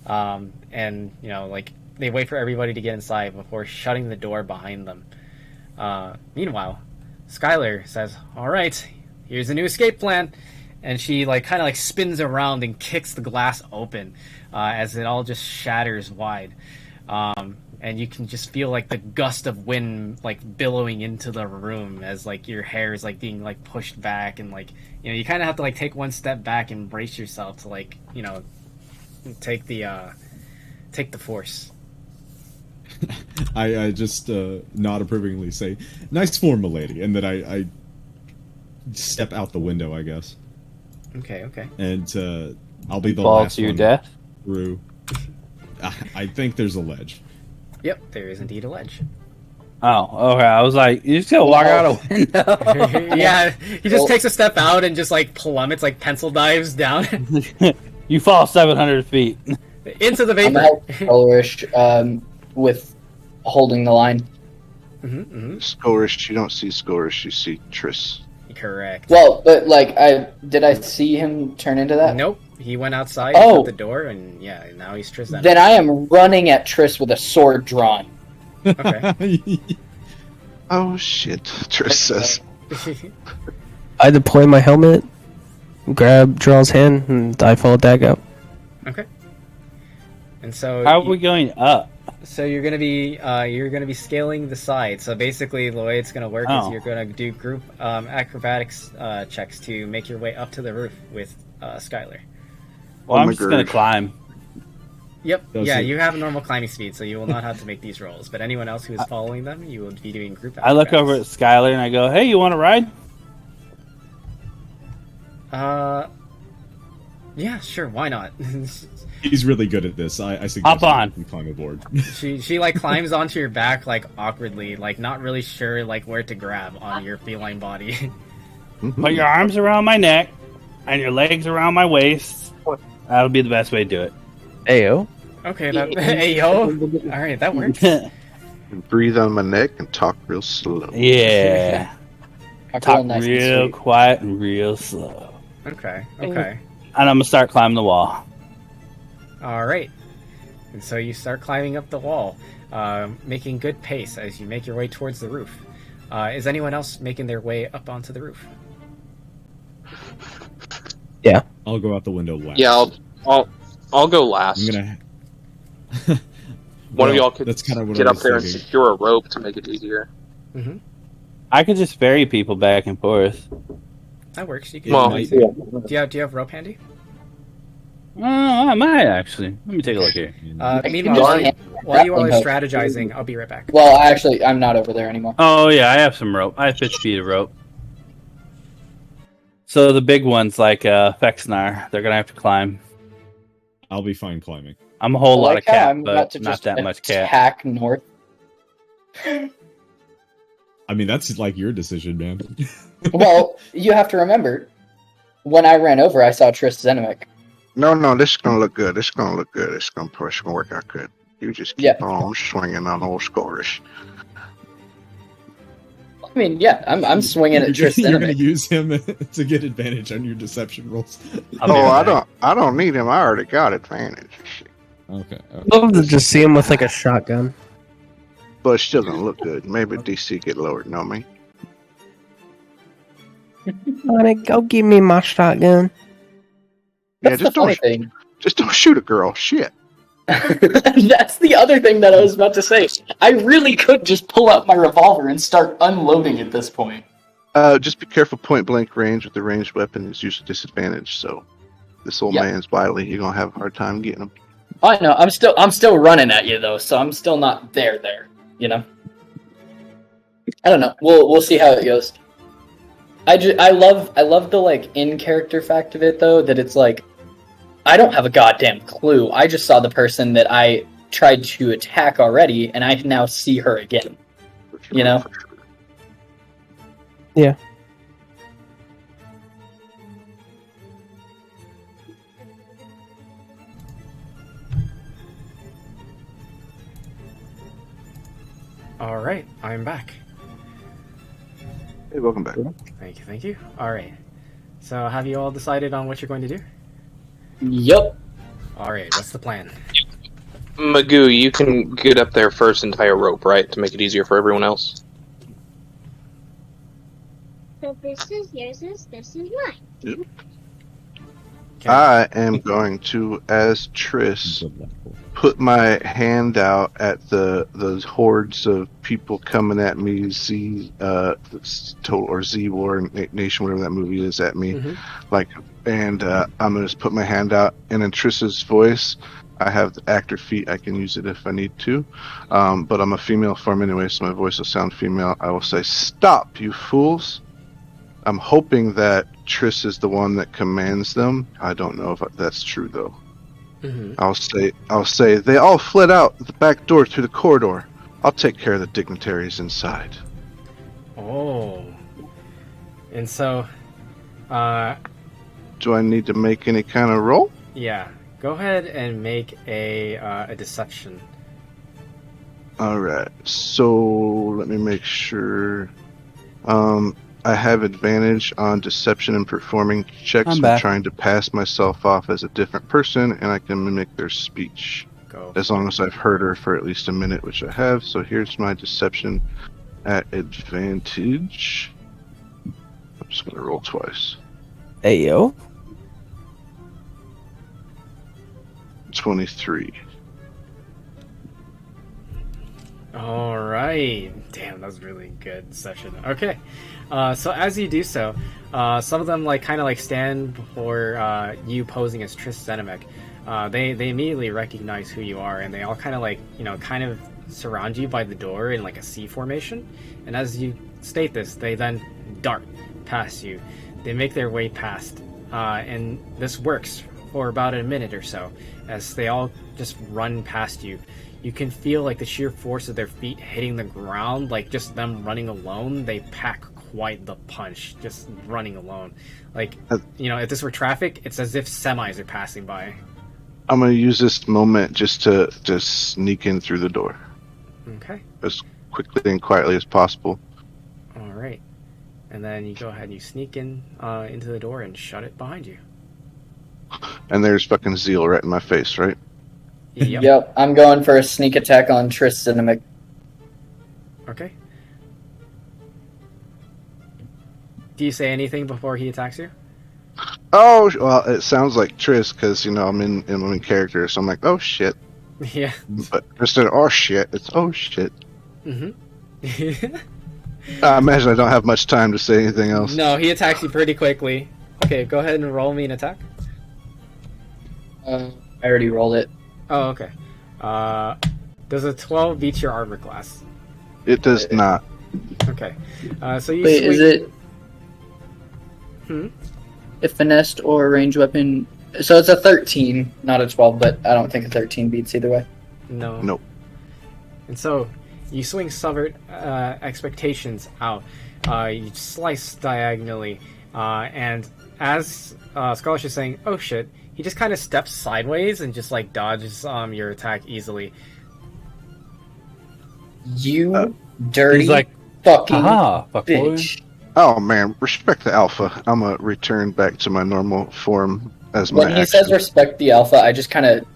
and you know like they wait for everybody to get inside before shutting the door behind them. Meanwhile, Skylar says, "All right, here's a new escape plan," and she like kind of like spins around and kicks the glass open as it all just shatters wide, and you can just feel like the gust of wind like billowing into the room as like your hair is like being like pushed back, and like you know you kind of have to like take one step back and brace yourself to like you know take the force. I just nod approvingly, say, "Nice form, milady," and then I step out the window, I guess. Okay. And I'll be the Fall last to your one death. through. I think there's a ledge. Yep, there is indeed a ledge. Oh, okay. I was like, you just gonna walk out a window? Yeah, he just takes a step out and just like plummets, like pencil dives down You fall 700 feet. into the I'm gonna vapor. help Ulrich with holding the line. Skorish, you don't see Skorish, you see Triss. Correct. Well, but like, did I see him turn into that? Nope. He went outside, Oh. shut the door, and yeah, now he's Tristan. Then I am running at Triss with a sword drawn. Okay. Oh shit, Triss says. I deploy my helmet, grab Draw's hand, and I follow Dag out. Okay. And so How are we going up? So you're gonna be scaling the side. So basically, the way it's gonna work is you're gonna do group acrobatics checks to make your way up to the roof with Skylar. Well, I'm just gonna climb. Yep. Does Yeah, it- you have a normal climbing speed, so you will not have to make these rolls. But anyone else who is following them, you will be doing group I look over at acrobatics. Skylar and I go, "Hey, you want to ride?" Yeah, sure. Why not? He's really good at this. I suggest Hop on. you climb aboard. she like climbs onto your back like awkwardly, like not really sure like where to grab on your feline body. Put your arms around my neck and your legs around my waist. That'll be the best way to do it. Ayo. Okay, hey yo. All right, that works. Breathe on my neck and talk real slow. Yeah. Talk nice and real sweet. quiet and real slow. Okay. And I'm gonna start climbing the wall. All right. And so you start climbing up the wall, making good pace as you make your way towards the roof. Is anyone else making their way up onto the roof? Yeah. I'll go out the window last. Yeah, I'll go last. I'm gonna. One of y'all could that's kind of what get I up was there and thinking. secure a rope to make it easier. Mm-hmm. I could just ferry people back and forth. That works. You can. Well, do Yeah. you have rope handy? I might actually. Let me take a look here. Meanwhile, just- while you all are grappling hook. strategizing, I'll be right back. Well, actually, I'm not over there anymore. Oh yeah, I have some rope. I have 50 feet of rope. So the big ones like Fexnar, they're gonna have to climb. I'll be fine climbing. I'm a whole lot of how cat, I'm about but to not just that much cat. attack north. I mean, that's like your decision, man. Well, you have to remember, when I ran over, I saw Triss Zenomic. No, this is gonna look good. This is gonna look good. It's gonna work out good. You just keep Yeah. on swinging on those scores. I mean, yeah, I'm swinging at Triss You're gonna Zenomic. use him to get advantage on your deception rolls. I'll be Oh, right back. I don't need him. I already got advantage. Okay. I'd love to just see him with like a shotgun. But it's still gonna look good. Maybe DC get lowered. Know me? Honey, go give me my shotgun. Yeah, That's the funny thing. just don't shoot a girl. Shit. That's the other thing that I was about to say. I really could just pull out my revolver and start unloading at this point. Just be careful. Point blank range with the ranged weapon is usually disadvantage. So this old Yeah. man's wily. You're gonna have a hard time getting him. I know. I'm still running at you though, so I'm still not there. You know. I don't know. We'll see how it goes. I love the like in character fact of it though, that it's like I don't have a goddamn clue. I just saw the person that I tried to attack already, and I now see her again. You know? Yeah. All right, I'm back. Hey, welcome back. Thank you. All right. So, have you all decided on what you're going to do? Yup. All right. What's the plan? Magoo, you can get up there first and tie a rope, right, to make it easier for everyone else. So this is yours, this is mine. Okay. I am going to, as Triss, put my hand out at those hordes of people coming at me, Z War Nation, whatever that movie is, at me, Mhm. I'm gonna just put my hand out, and in Triss's voice, I have the actor feat. I can use it if I need to, but I'm a female form anyway, so my voice will sound female. I will say, "Stop, you fools!" I'm hoping that Triss is the one that commands them. I don't know if that's true though. Mhm. I'll say they all fled out the back door through the corridor. I'll take care of the dignitaries inside. Oh. And so, Do I need to make any kind of roll? yeah. Go ahead and make a deception. All right. So let me make sure. I have advantage on deception and performing checks. I'm I'm back. trying to pass myself off as a different person, and I can mimic their speech. Go. As long as I've heard her for at least a minute, which I have. So here's my deception at advantage. I'm just going to roll twice. Hey yo. 23. All right. Damn, that was really good session. Okay. So as you do so, some of them like kind of like stand before you posing as Triss Zenomic. They immediately recognize who you are, and they all kind of like kind of surround you by the door in like a C formation. And as you state this, they then dart past you. They make their way past, and this works for about a minute or so, as they all just run past you. You can feel like the sheer force of their feet hitting the ground, like just them running alone. They pack quite the punch, just running alone. Like, if this were traffic, it's as if semis are passing by. I'm going to use this moment just to sneak in through the door. Okay. As quickly and quietly as possible. All right. And then you go ahead and you sneak in into the door and shut it behind you. And there's fucking Zeal right in my face, right? Yep. I'm going for a sneak attack on Tristan. Okay. Do you say anything before he attacks you? Oh, well, it sounds like Tris, because, I'm in character, so I'm like, oh, shit. Yeah. But instead of, oh, shit, it's, oh, shit. Mm-hmm. I imagine I don't have much time to say anything else. No, he attacks you pretty quickly. Okay, go ahead and roll me an attack. I already rolled it. Oh, okay. Does a 12 beat your armor class? It does not. Okay. So you Wait, is it Hmm? a finessed or ranged weapon? So it's a 13, not a 12, but I don't think a 13 beats either way. No. Nope. And so you swing Subvert Expectations out. You slice diagonally, and as Scarlet is saying, "Oh shit!" he just kind of steps sideways and just like dodges your attack easily. You dirty He's like, fucking aha, fuck boy. bitch. Oh, man, respect the alpha. I'm going to return back to my normal form as my When he action. says respect the alpha, I just kind of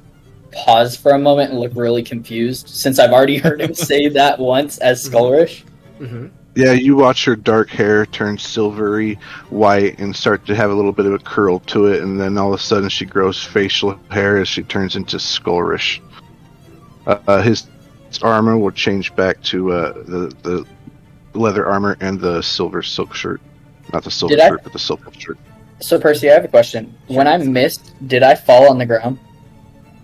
pause for a moment and look really confused, since I've already heard him say that once as Skullrish. Mm-hmm. Yeah, you watch her dark hair turn silvery white and start to have a little bit of a curl to it, and then all of a sudden she grows facial hair as she turns into Skullrish. His armor will change back to the leather armor and the silver silk shirt. Not the silver shirt, but the silver shirt. So, Percy, I have a question. When I missed, did I fall on the ground?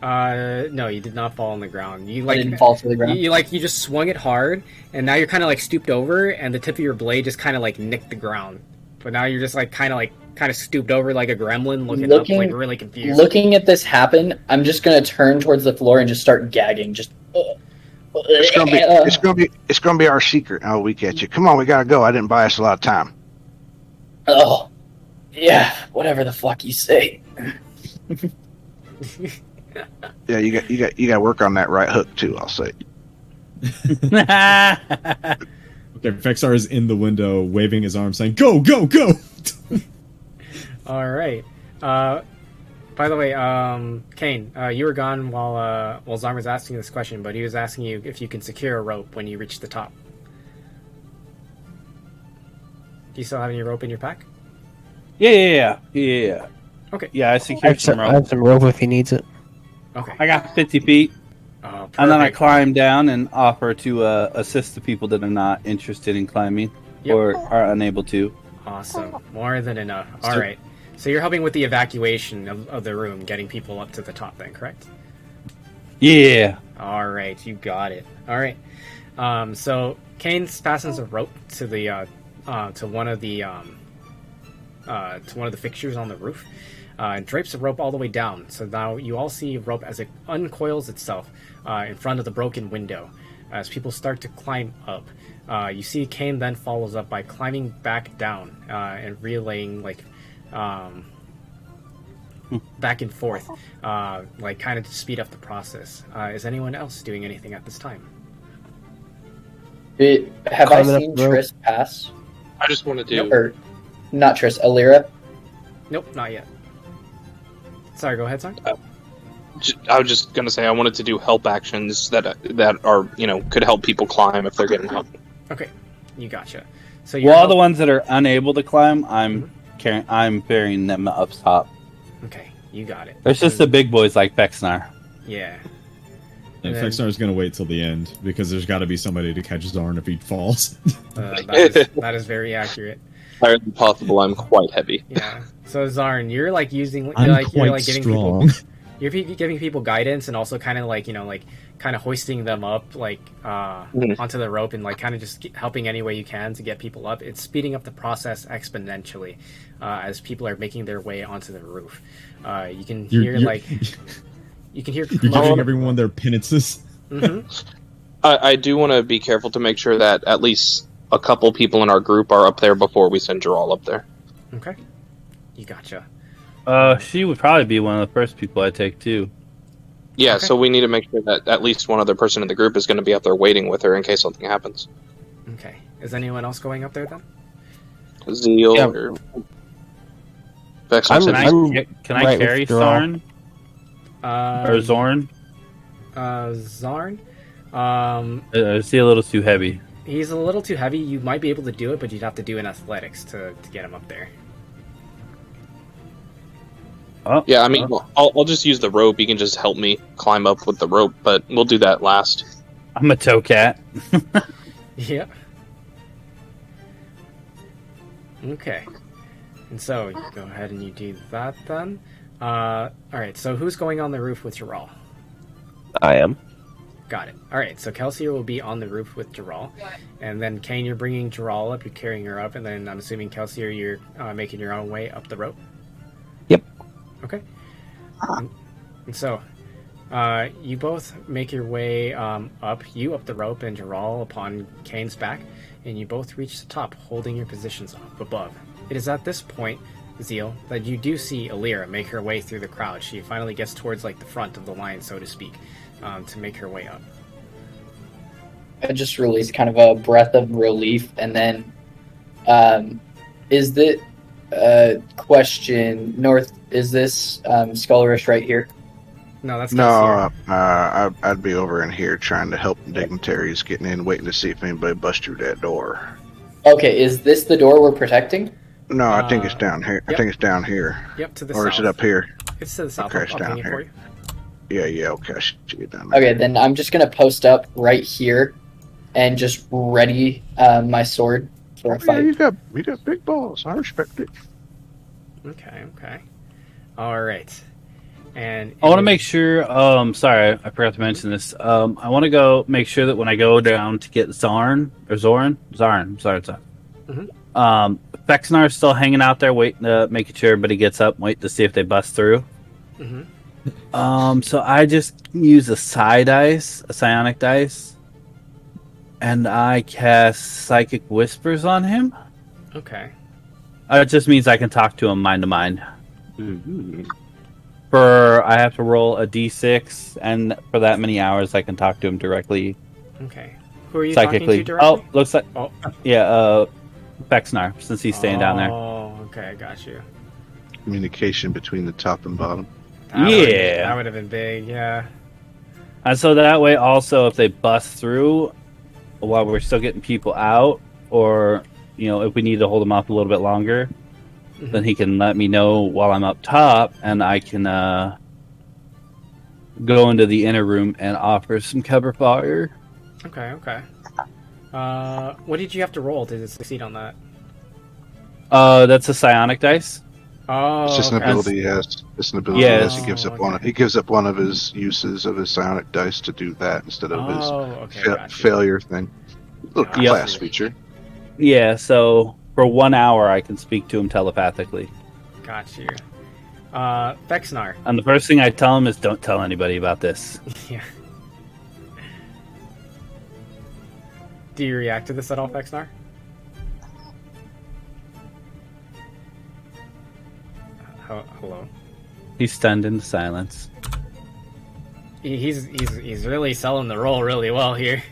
No, you did not fall on the ground. You I didn't fall to the ground. You just swung it hard, and now you're kind of like stooped over, and the tip of your blade just kind of like nicked the ground. But now you're just like kind of stooped over like a gremlin, looking up, like really confused. Looking at this happen, I'm just gonna turn towards the floor and just start gagging. Just. It's gonna be our secret. Oh, we get you. Come on, we gotta go. I didn't buy us a lot of time. Oh, yeah. Whatever the fuck you say. Yeah, you got to work on that right hook too. I'll say. Okay, Vexar is in the window, waving his arm, saying, "Go, go, go!" All right. By the way, Kane, you were gone while Zarm was asking this question, but he was asking you if you can secure a rope when you reach the top. Do you still have any rope in your pack? Yeah. Okay. Yeah, I secured some I rope. have some rope if he needs it. Okay. I got 50 feet, Oh, and then I perfect. climb down and offer to assist the people that are not interested in climbing Yep. or are unable to. Awesome. More than enough. So- All right. So you're helping with the evacuation of the room, getting people up to the top then, correct? Yeah. All right. You got it. All right. So Kane fastens a rope to the to one of the fixtures on the roof, and drapes the rope all the way down. So now you all see rope as it uncoils itself in front of the broken window. As people start to climb up, you see Kane then follows up by climbing back down and relaying back and forth, kind of to speed up the process. Is anyone else doing anything at this time? Have I Climbing up seen the rope. Triss pass? I just want to do. Or not Triss, Alira? Nope, not yet. Sorry, go ahead, son. I was just gonna say I wanted to do help actions that are could help people climb if they're getting help. Okay, you gotcha. So you're Well, the ones that are unable to climb, I'm burying them up top. Okay, you got it. There's just the big boys like Vexnar. Yeah. And And then- Vexar's gonna wait till the end because there's got to be somebody to catch Zarn if he falls. That is very accurate. Higher than possible. I'm quite heavy. Yeah. So Zarn, you're like using, I'm you're quite like getting strong. people. You're giving people guidance and also kind of like, kind of hoisting them up onto the rope and like kind of just helping any way you can to get people up. It's speeding up the process exponentially as people are making their way onto the roof. You can hear You're giving everyone their penances. Mm-hmm. I do want to be careful to make sure that at least a couple people in our group are up there before we send Jaral up there. Okay, you gotcha. She would probably be one of the first people I take too. Yeah, Okay. so we need to make sure that at least one other person in the group is going to be up there waiting with her in case something happens. Okay, is anyone else going up there then? Zeal Yeah. or Vex. I'm- Can I right with carry Jaral. Sarn or Zorn? Zarn. Is he a little too heavy? He's a little too heavy. You might be able to do it, but you'd have to do an athletics to get him up there. Oh, Yeah, I mean, I'll just use the rope. You can just help me climb up with the rope, but we'll do that last. I'm a toe cat. Yep. Okay. And so, you go ahead and you do that then. Alright, so who's going on the roof with Jaral? I am. Got it. Alright, so Kelsier will be on the roof with Jaral. And then, Kane, you're bringing Jaral up, you're carrying her up, and then I'm assuming, Kelsier, you're making your own way up the rope? Yep. Okay. And so, you both make your way up, you up the rope and Jaral upon Kane's back, and you both reach the top, holding your positions up above. It is at this point, Zeal, that you do see Alira make her way through the crowd. She finally gets towards like the front of the line, so to speak, to make her way up. I just released kind of a breath of relief, and then is the question North? Is this Scullerish right here? No, that's No, Kelsier. I'd be over in here trying to help dignitaries getting in, waiting to see if anybody busts through that door. Okay, is this the door we're protecting? No, I think it's down here. I yep. think it's down here. Yep, to the Or south. is it up here? It's to the south. Okay, I'll it's ping down it here. for you. Yeah, okay, I should get down there. Okay, then I'm just gonna post up right here and just ready my sword for a Yeah, fight. you got big balls. I respect it. Okay. Alright. And I want to make sure. Sorry, I forgot to mention this. I want to go make sure that when I go down to get Zorn. Sorry. Mhm. Fexnar's still hanging out there, waiting to making sure everybody gets up, waiting to see if they bust through. Mm-hmm. So I just use a psionic dice, and I cast Psychic Whispers on him. Okay. It just means I can talk to him mind to mind. Mhm. I have to roll a d6, and for that many hours, I can talk to him directly, Okay. Who are you psychically. talking to directly? Oh, looks like Oh. Fexnar, since he's staying down there. Oh, okay, I got you. Communication between the top and bottom. That would have been big, yeah. And so that way, also, if they bust through while we're still getting people out, or if we need to hold them off a little bit longer, then he can let me know while I'm up top, and I can go into the inner room and offer some cover fire. Okay. What did you have to roll to succeed on that? That's a psionic dice. Oh, It's just an okay. ability he has. It's an ability Yeah, he has. He gives up one. okay. He gives up one of his uses of his psionic dice to do that instead of his okay, gotcha. failure thing. Little Yep. class feature. Yeah, so for 1 hour, I can speak to him telepathically. Got you. Fexnar. And the first thing I tell him is, don't tell anybody about this. Yeah. Do you react to this at all, Fexnar? Hello. He's stunned into silence. He's really selling the role really well here.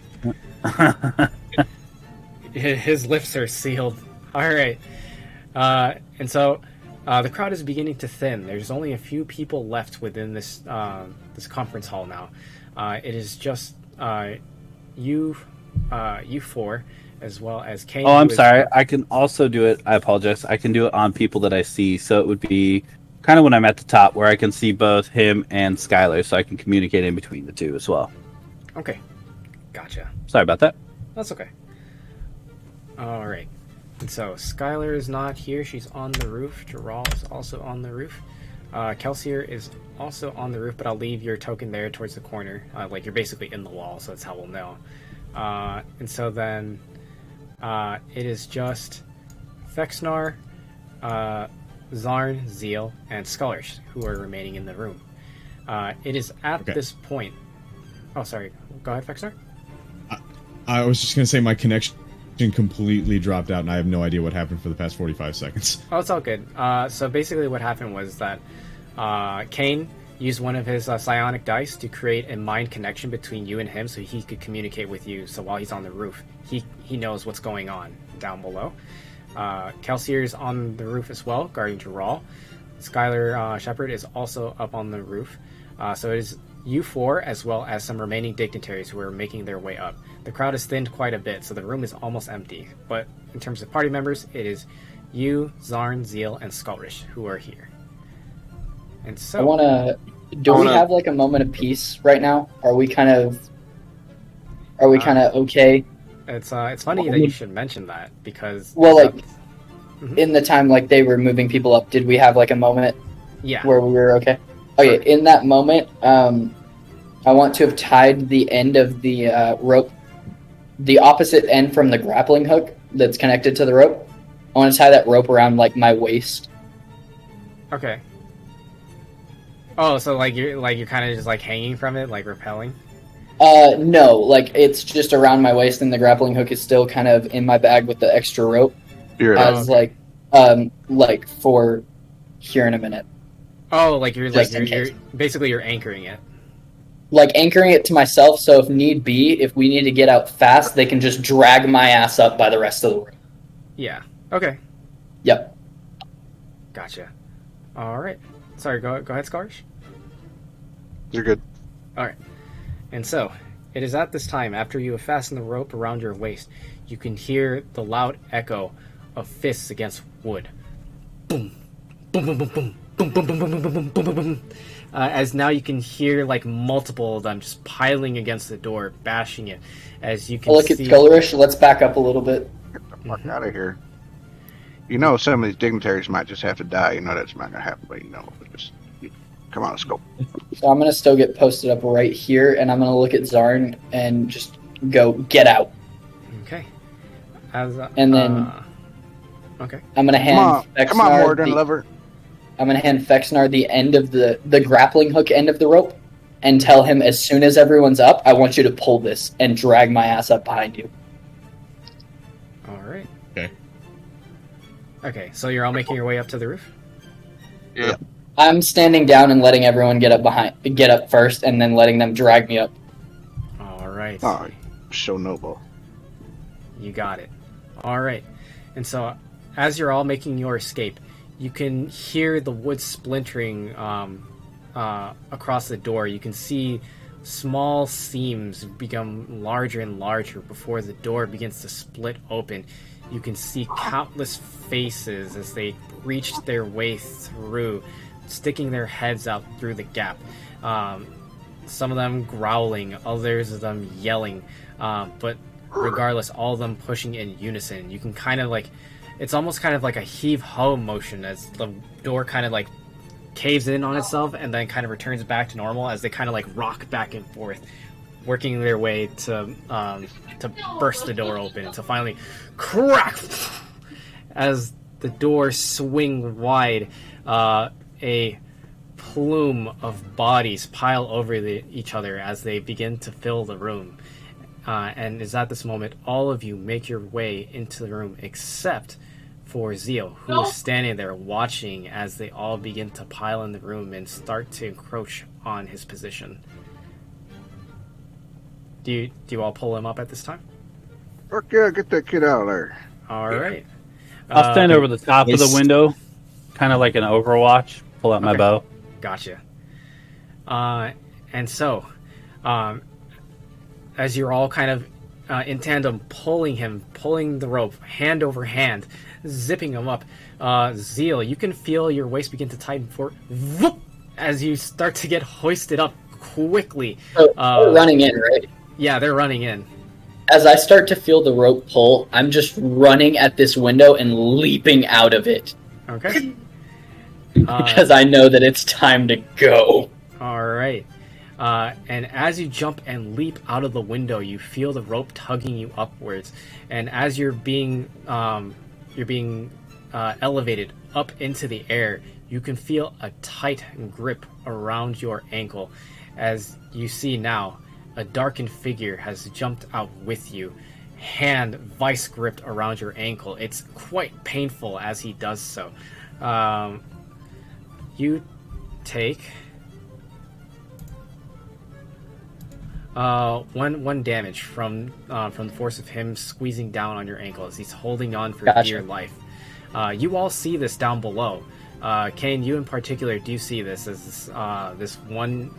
His lips are sealed. All right. And so the crowd is beginning to thin. There's only a few people left within this this conference hall now. It is just you four, as well as Kane. Oh, I'm who is- sorry. I can also do it. I apologize. I can do it on people that I see. So it would be kind of when I'm at the top where I can see both him and Skylar, so I can communicate in between the two as well. Okay. Gotcha. Sorry about that. That's okay. All right. And so Skylar is not here. She's on the roof. Jaral is also on the roof. Kelsier is also on the roof, but I'll leave your token there towards the corner. Like you're basically in the wall, so that's how we'll know. And so then it is just Fexnar, Zarn, Zeal, and Scholars who are remaining in the room. It is at this point. Oh, sorry. Go ahead, Fexnar. I was just going to say my connection completely dropped out, and I have no idea what happened for the past 45 seconds. Oh, it's all good. So basically what happened was that Kane used one of his psionic dice to create a mind connection between you and him so he could communicate with you. So while he's on the roof, he knows what's going on down below. Kelsier is on the roof as well, guarding Jaral. Skylar Shepard is also up on the roof. So it is you four as well as some remaining dignitaries who are making their way up. The crowd has thinned quite a bit, so the room is almost empty. But in terms of party members, it is you, Zarn, Zeal, and Skullrish who are here. And so I wanna. Do we have like a moment of peace right now? Are we kind of okay? It's funny that you should mention that because in the time like they were moving people up, did we have like a moment where we were okay? Okay, in that moment, I want to have tied the end of the rope, the opposite end from the grappling hook that's connected to the rope. I want to tie that rope around like my waist. Okay. Oh, so like you're kind of just like hanging from it, like rappelling? No, like it's just around my waist, and the grappling hook is still kind of in my bag with the extra rope. Like for here in a minute. Oh, like you're basically you're anchoring it. Like anchoring it to myself, so if need be, if we need to get out fast, they can just drag my ass up by the rest of the rope. Yeah. Okay. Yep. Gotcha. All right. Sorry. Go ahead, Scars. You're good. All right. And so, it is at this time, after you have fastened the rope around your waist, you can hear the loud echo of fists against wood. Boom, boom, boom, boom, boom. Boom, boom, boom, boom, boom, boom, boom, boom, boom. As now you can hear like multiple of them just piling against the door, bashing it. As you can look at Skullrish. Let's back up a little bit. Get the fuck out of here. You know, some of these dignitaries might just have to die. You know that's not gonna happen, but just come on, let's go. So I'm gonna still get posted up right here, and I'm gonna look at Zarn and just go get out. Okay. And then okay. I'm gonna hand come on, Morden lover. I'm going to hand Fexnar the end of the grappling hook end of the rope and tell him as soon as everyone's up, I want you to pull this and drag my ass up behind you. All right. Okay. Okay, so you're all making your way up to the roof? Yeah. I'm standing down and letting everyone get up first and then letting them drag me up. All right. Oh, so noble. You got it. All right. And so as you're all making your escape, you can hear the wood splintering across the door. You can see small seams become larger and larger before the door begins to split open. You can see countless faces as they reach their way through, sticking their heads out through the gap. Some of them growling, others of them yelling, but regardless, all of them pushing in unison. You can kind of like... It's almost kind of like a heave-ho motion as the door kind of like caves in on itself and then kind of returns back to normal as they kind of like rock back and forth, working their way to burst the door open and to finally crack as the doors swing wide. A plume of bodies pile over each other as they begin to fill the room. And is at this moment all of you make your way into the room except for Zeal, who is standing there watching as they all begin to pile in the room and start to encroach on his position. Do you all pull him up at this time? Fuck yeah, get that kid out of there. All right. I'll stand over the top of the window, kind of like an Overwatch, pull out my bow. Gotcha. And so, as you're all kind of in tandem pulling the rope, hand over hand, zipping him up, Zeal, you can feel your waist begin to tighten for whoop, as you start to get hoisted up quickly. They're running in, right? Yeah, they're running in. As I start to feel the rope pull, I'm just running at this window and leaping out of it. Okay. because I know that it's time to go. All right. And as you jump and leap out of the window, you feel the rope tugging you upwards. And as you're being elevated up into the air, you can feel a tight grip around your ankle. As you see now, a darkened figure has jumped out with you, hand vice gripped around your ankle. It's quite painful as he does so. You take one damage from the force of him squeezing down on your ankle as he's holding on for dear life. You all see this down below. Kane, you in particular do see this as this one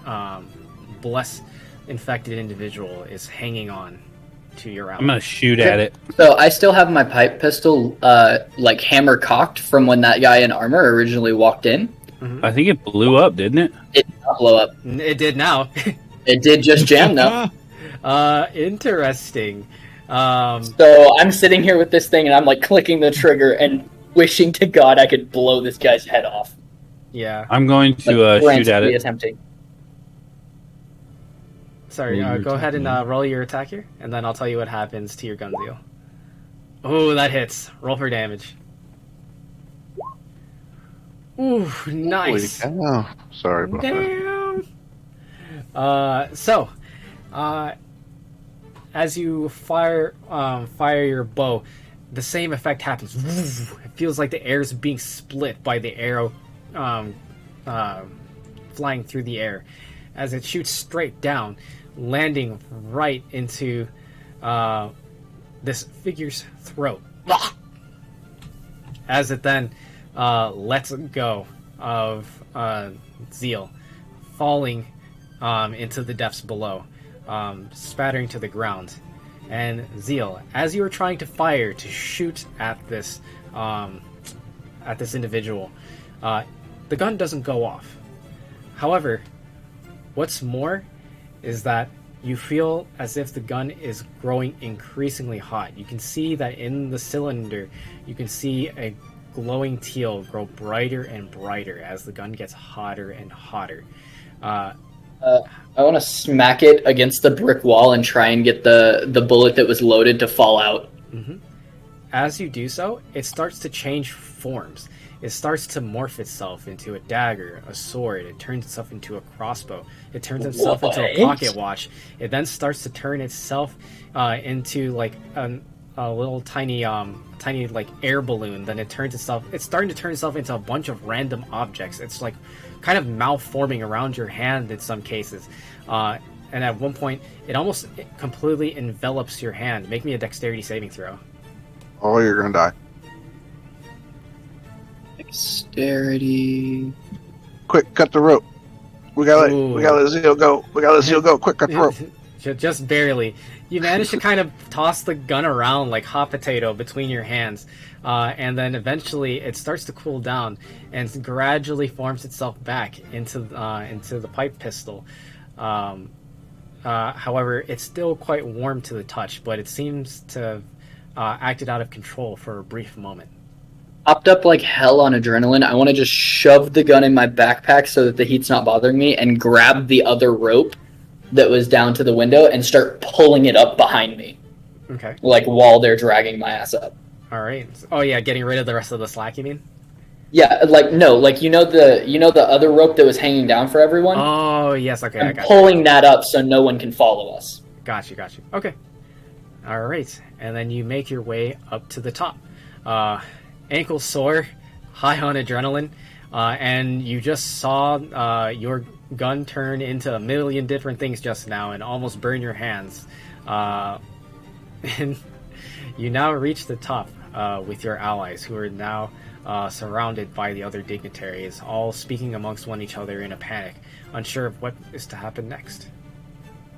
blessed infected individual is hanging on to your ally. I'm gonna shoot at it. So I still have my pipe pistol, like hammer cocked from when that guy in armor originally walked in. Mm-hmm. I think it blew up, didn't it? It did not blow up. It did now. It did just jam though. Interesting. So I'm sitting here with this thing and I'm like clicking the trigger and wishing to God I could blow this guy's head off. Yeah. I'm going to shoot at it. Attempting. Sorry, go ahead and roll your attack here, and then I'll tell you what happens to your gun deal. Oh, that hits. Roll for damage. Ooh, nice. Holy cow. Sorry about that. Damn. As you fire your bow, the same effect happens. It feels like the air is being split by the arrow flying through the air as it shoots straight down, landing right into this figure's throat. As it then lets go of Zeal, falling into the depths below, spattering to the ground. And Zeal, as you were trying to fire to shoot at this individual, the gun doesn't go off. However, what's more is that you feel as if the gun is growing increasingly hot. You can see that in the cylinder, you can see a glowing teal grow brighter and brighter as the gun gets hotter and hotter. I want to smack it against the brick wall and try and get the bullet that was loaded to fall out. Mm-hmm. As you do so, it starts to change forms. It starts to morph itself into a dagger, a sword. It turns itself into a crossbow. It turns itself into a pocket watch. It then starts to turn itself into like a little tiny like air balloon. Then it's starting to turn itself into a bunch of random objects. It's like kind of malforming around your hand in some cases. And at one point, it almost completely envelops your hand. Make me a dexterity saving throw. Oh, you're gonna die. Dexterity. Quick, cut the rope. We gotta let Zeal go. Quick, cut the rope. Just barely. You manage to kind of toss the gun around like hot potato between your hands, and then eventually it starts to cool down and gradually forms itself back into the pipe pistol. However, it's still quite warm to the touch, but it seems to have acted out of control for a brief moment. Hopped up like hell on adrenaline. I want to just shove the gun in my backpack so that the heat's not bothering me and grab the other rope that was down to the window and start pulling it up behind me. Okay. Like while they're dragging my ass up. All right. Oh yeah, getting rid of the rest of the slack, you mean? Yeah, like no, like you know the other rope that was hanging down for everyone? Oh yes, okay. I'm pulling that up so no one can follow us. Got you. Okay. All right, and then you make your way up to the top. Ankle sore, high on adrenaline, and you just saw your gun turn into a million different things just now and almost burn your hands. And you now reach the top with your allies, who are now surrounded by the other dignitaries, all speaking amongst one each other in a panic, unsure of what is to happen next.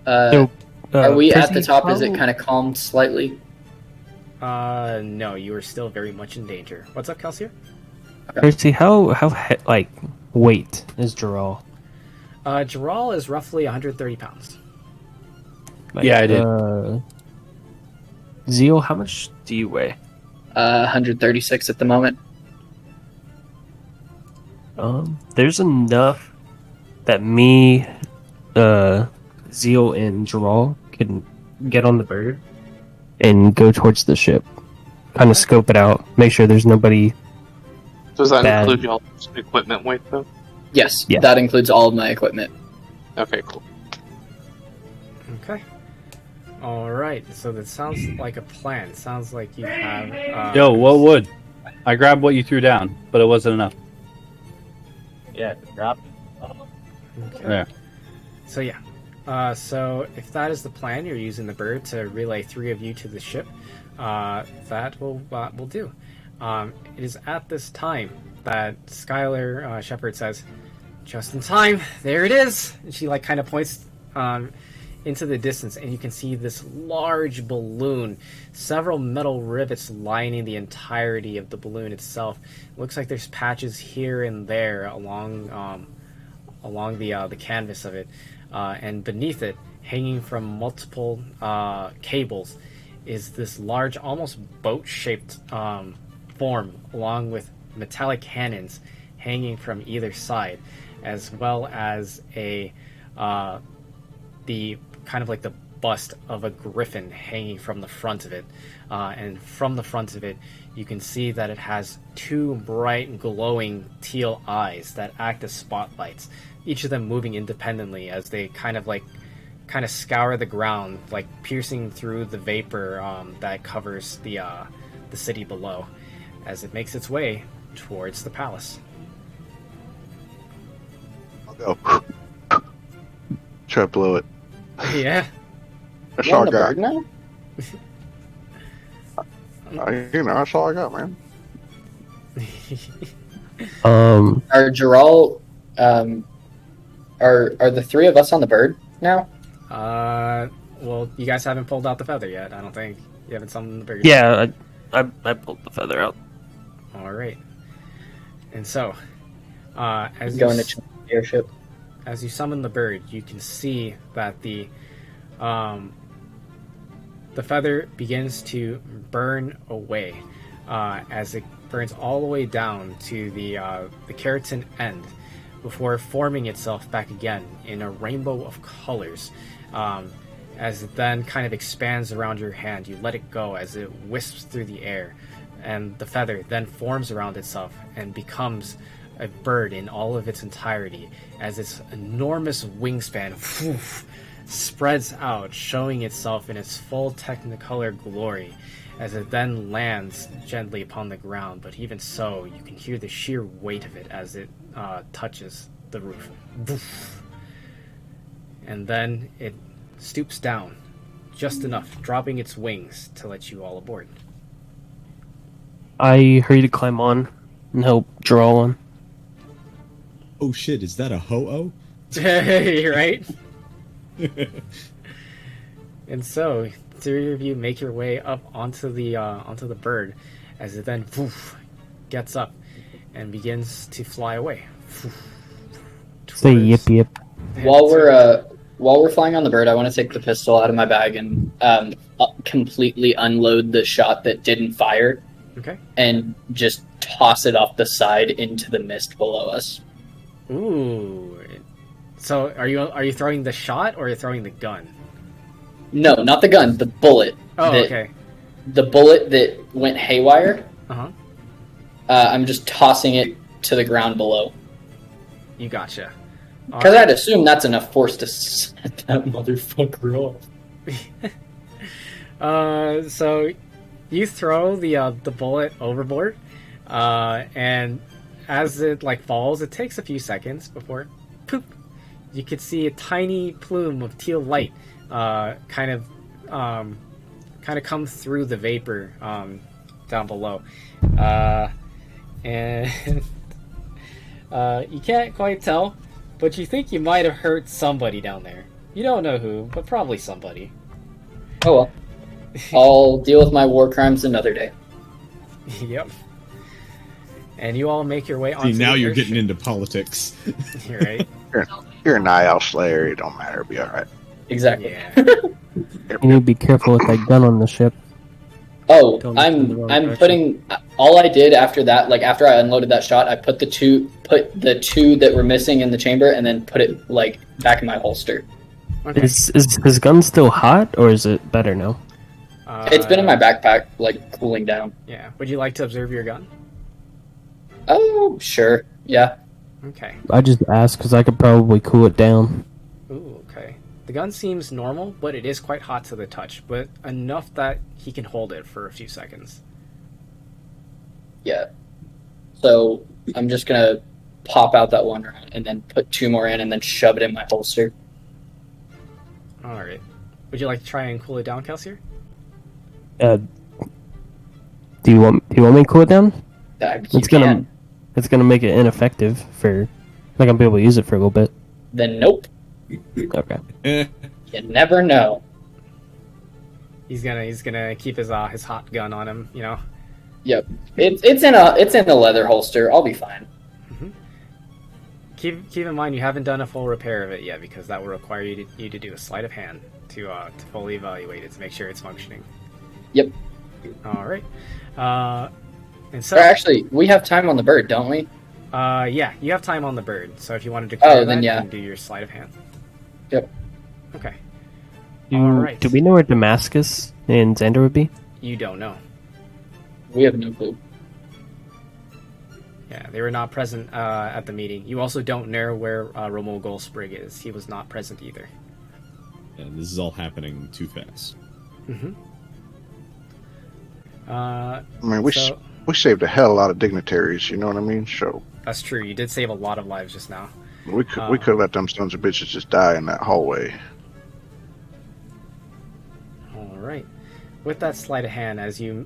Are we at the Percy, top? Is it kind of calmed slightly? No, you are still very much in danger. What's up, Kelsier? Percy, how weight is Gerald? Gerald is roughly 130 pounds. Yeah, I did. Zeal, how much do you weigh? 136 at the moment. There's enough that me, Zeal, and Jaral can get on the bird and go towards the ship. Kind of scope it out, make sure there's nobody. Does that Bad. include y'all's equipment weight, though? Yes, Yeah. that includes all of my equipment. Okay, cool. Okay. All right. So that sounds like a plan. Sounds like you have. Yo, what wood? I grabbed what you threw down, but it wasn't enough. Yeah, drop. Okay. There. So yeah. So if that is the plan, you're using the bird to relay 3 of you to the ship. That will do. It is at this time that Skylar Shepard says, "Just in time, there it is." And she like kind of points into the distance, and you can see this large balloon, several metal rivets lining the entirety of the balloon itself. It looks like there's patches here and there along the canvas of it, and beneath it, hanging from multiple cables, is this large, almost boat-shaped form, along with metallic cannons hanging from either side, as well as the kind of like the bust of a griffin hanging from the front of it. And from the front of it, you can see that it has 2 bright, glowing teal eyes that act as spotlights, each of them moving independently as they kind of scour the ground, like piercing through the vapor that covers the city below, as it makes its way towards the palace. I'll go. Try to blow it. Yeah. That's You all on I the got. bird now? That's all I got, man. Are Jaral, are the 3 of us on the bird now? Well, you guys haven't pulled out the feather yet, I don't think. You haven't summoned the bird. Yeah, I pulled the feather out. All right. And so, as Going you, to the airship. as you summon the bird, you can see that the feather begins to burn away as it burns all the way down to the keratin end, before forming itself back again in a rainbow of colors. As it then kind of expands around your hand, you let it go as it wisps through the air, and the feather then forms around itself and becomes a bird in all of its entirety, as its enormous wingspan spreads out, showing itself in its full technicolor glory, as it then lands gently upon the ground. But even so, you can hear the sheer weight of it as it touches the roof. And then it stoops down, just enough, dropping its wings to let you all aboard. I hurry to climb on and help draw on. Oh shit, is that a ho-oh? Right? And so, 3 of you make your way up onto the bird, as it then gets up and begins to fly away. Say yip yip. While we're flying on the bird, I want to take the pistol out of my bag and completely unload the shot that didn't fire. Okay. And just toss it off the side into the mist below us. Ooh. So are you throwing the shot or are you throwing the gun? No, not the gun, the bullet. Oh, okay. The bullet that went haywire. Uh-huh. I'm just tossing it to the ground below. You gotcha. Because I'd assume that's enough force to set that motherfucker off. So you throw the bullet overboard, and as it falls, it takes a few seconds before poop. You could see a tiny plume of teal light, kind of come through the vapor down below, and you can't quite tell, but you think you might have hurt somebody down there. You don't know who, but probably somebody. Oh well. I'll deal with my war crimes another day. Yep. And you all make your way onto See, now the you're airship. getting into politics. You're right. You're a Nihil Slayer. It don't matter. It'll be all right. Exactly. Yeah. You need to be careful with that gun on the ship. Oh, Going in the wrong I'm direction. putting all I did after that. Like after I unloaded that shot, I put the two that were missing in the chamber, and then put it like back in my holster. Okay. Is his gun still hot, or is it better now? It's been in my backpack, like cooling down. Yeah. Would you like to observe your gun? Oh, sure, yeah. Okay. I just asked because I could probably cool it down. Ooh, okay. The gun seems normal, but it is quite hot to the touch, but enough that he can hold it for a few seconds. Yeah. So I'm just gonna pop out that one round and then put two more in and then shove it in my holster. Alright. Would you like to try and cool it down, Kelsier? Do you want me to cool it down? You can. It's gonna make it ineffective for. Not gonna be able to use it for a little bit. Then nope. Okay. You never know. He's gonna keep his hot gun on him, you know. Yep. It's in a leather holster. I'll be fine. Keep in mind you haven't done a full repair of it yet, because that will require you to do a sleight of hand to fully evaluate it to make sure it's functioning. Yep. All right. And so Or actually, we have time on the bird, don't we? yeah, you have time on the bird. So if you want to declare then that, yeah. you can do your sleight of hand. Yep. Okay. Do, All right. do we know where Damascus and Xander would be? You don't know. We have no clue. Yeah, they were not present at the meeting. You also don't know where Romo Goldsprig is. He was not present either. And this is all happening too fast. Mm-hmm. I mean, we So- saved a hell of a lot of dignitaries. You know what I mean? So That's true. You did save a lot of lives just now. we could let them sons of bitches just die in that hallway. All right. With that sleight of hand, as you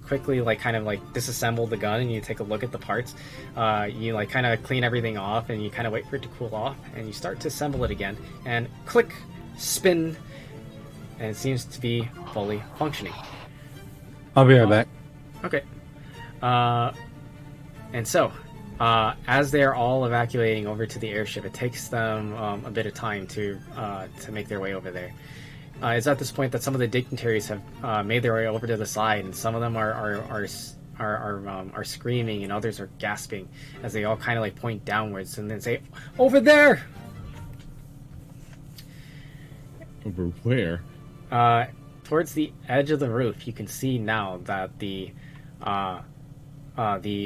quickly kind of disassemble the gun and you take a look at the parts, you kind of clean everything off and you kind of wait for it to cool off and you start to assemble it again and click, spin, and it seems to be fully functioning. I'll be right back. Okay. And so, as they are all evacuating over to the airship, it takes them a bit of time to make their way over there. It's at this point that some of the dignitaries have made their way over to the side, and some of them are screaming, and others are gasping as they all kind of point downwards and then say, "Over there!" Over where? Towards the edge of the roof, you can see now that the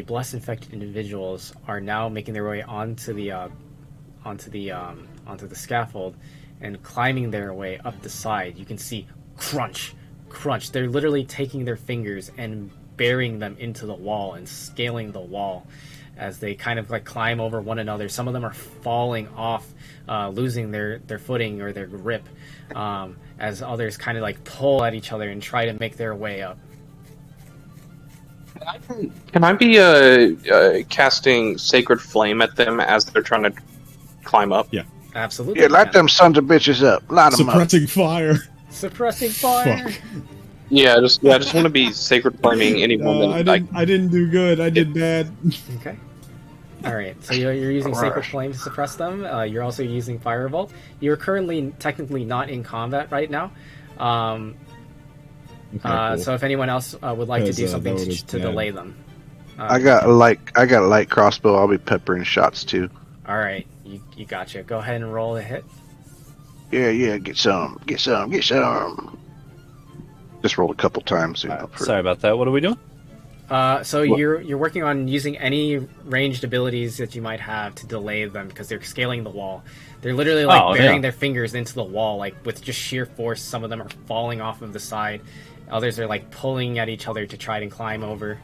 blessed infected individuals are now making their way onto the scaffold and climbing their way up the side. You can see crunch, crunch. They're literally taking their fingers and burying them into the wall and scaling the wall as they kind of climb over one another. Some of them are falling off, losing their footing or their grip, as others kind of pull at each other and try to make their way up. Can I be casting Sacred Flame at them as they're trying to climb up? Yeah. Absolutely. Yeah, light them sons of bitches up. Light them up. Suppressing fire. Suppressing fire. Fuck. Yeah, I just want to be Sacred Flaming anyone that I didn't do good. I did bad. Okay. All right. So you're using Sacred Alright. Flame to suppress them. You're also using Firebolt. You're currently technically not in combat right now. Okay, cool. So if anyone else would like to Because, do something that would've to been- delay them, I got a light crossbow. I'll be peppering shots too. all right. You gotcha. Go ahead and roll a hit. Yeah. Get some. Just rolled a couple times. You know, for- Sorry about that. What are we doing? So you're working on using any ranged abilities that you might have to delay them because they're scaling the wall. They're literally burying their fingers into the wall with just sheer force. Some of them are falling off of the side. Others are pulling at each other to try and climb over.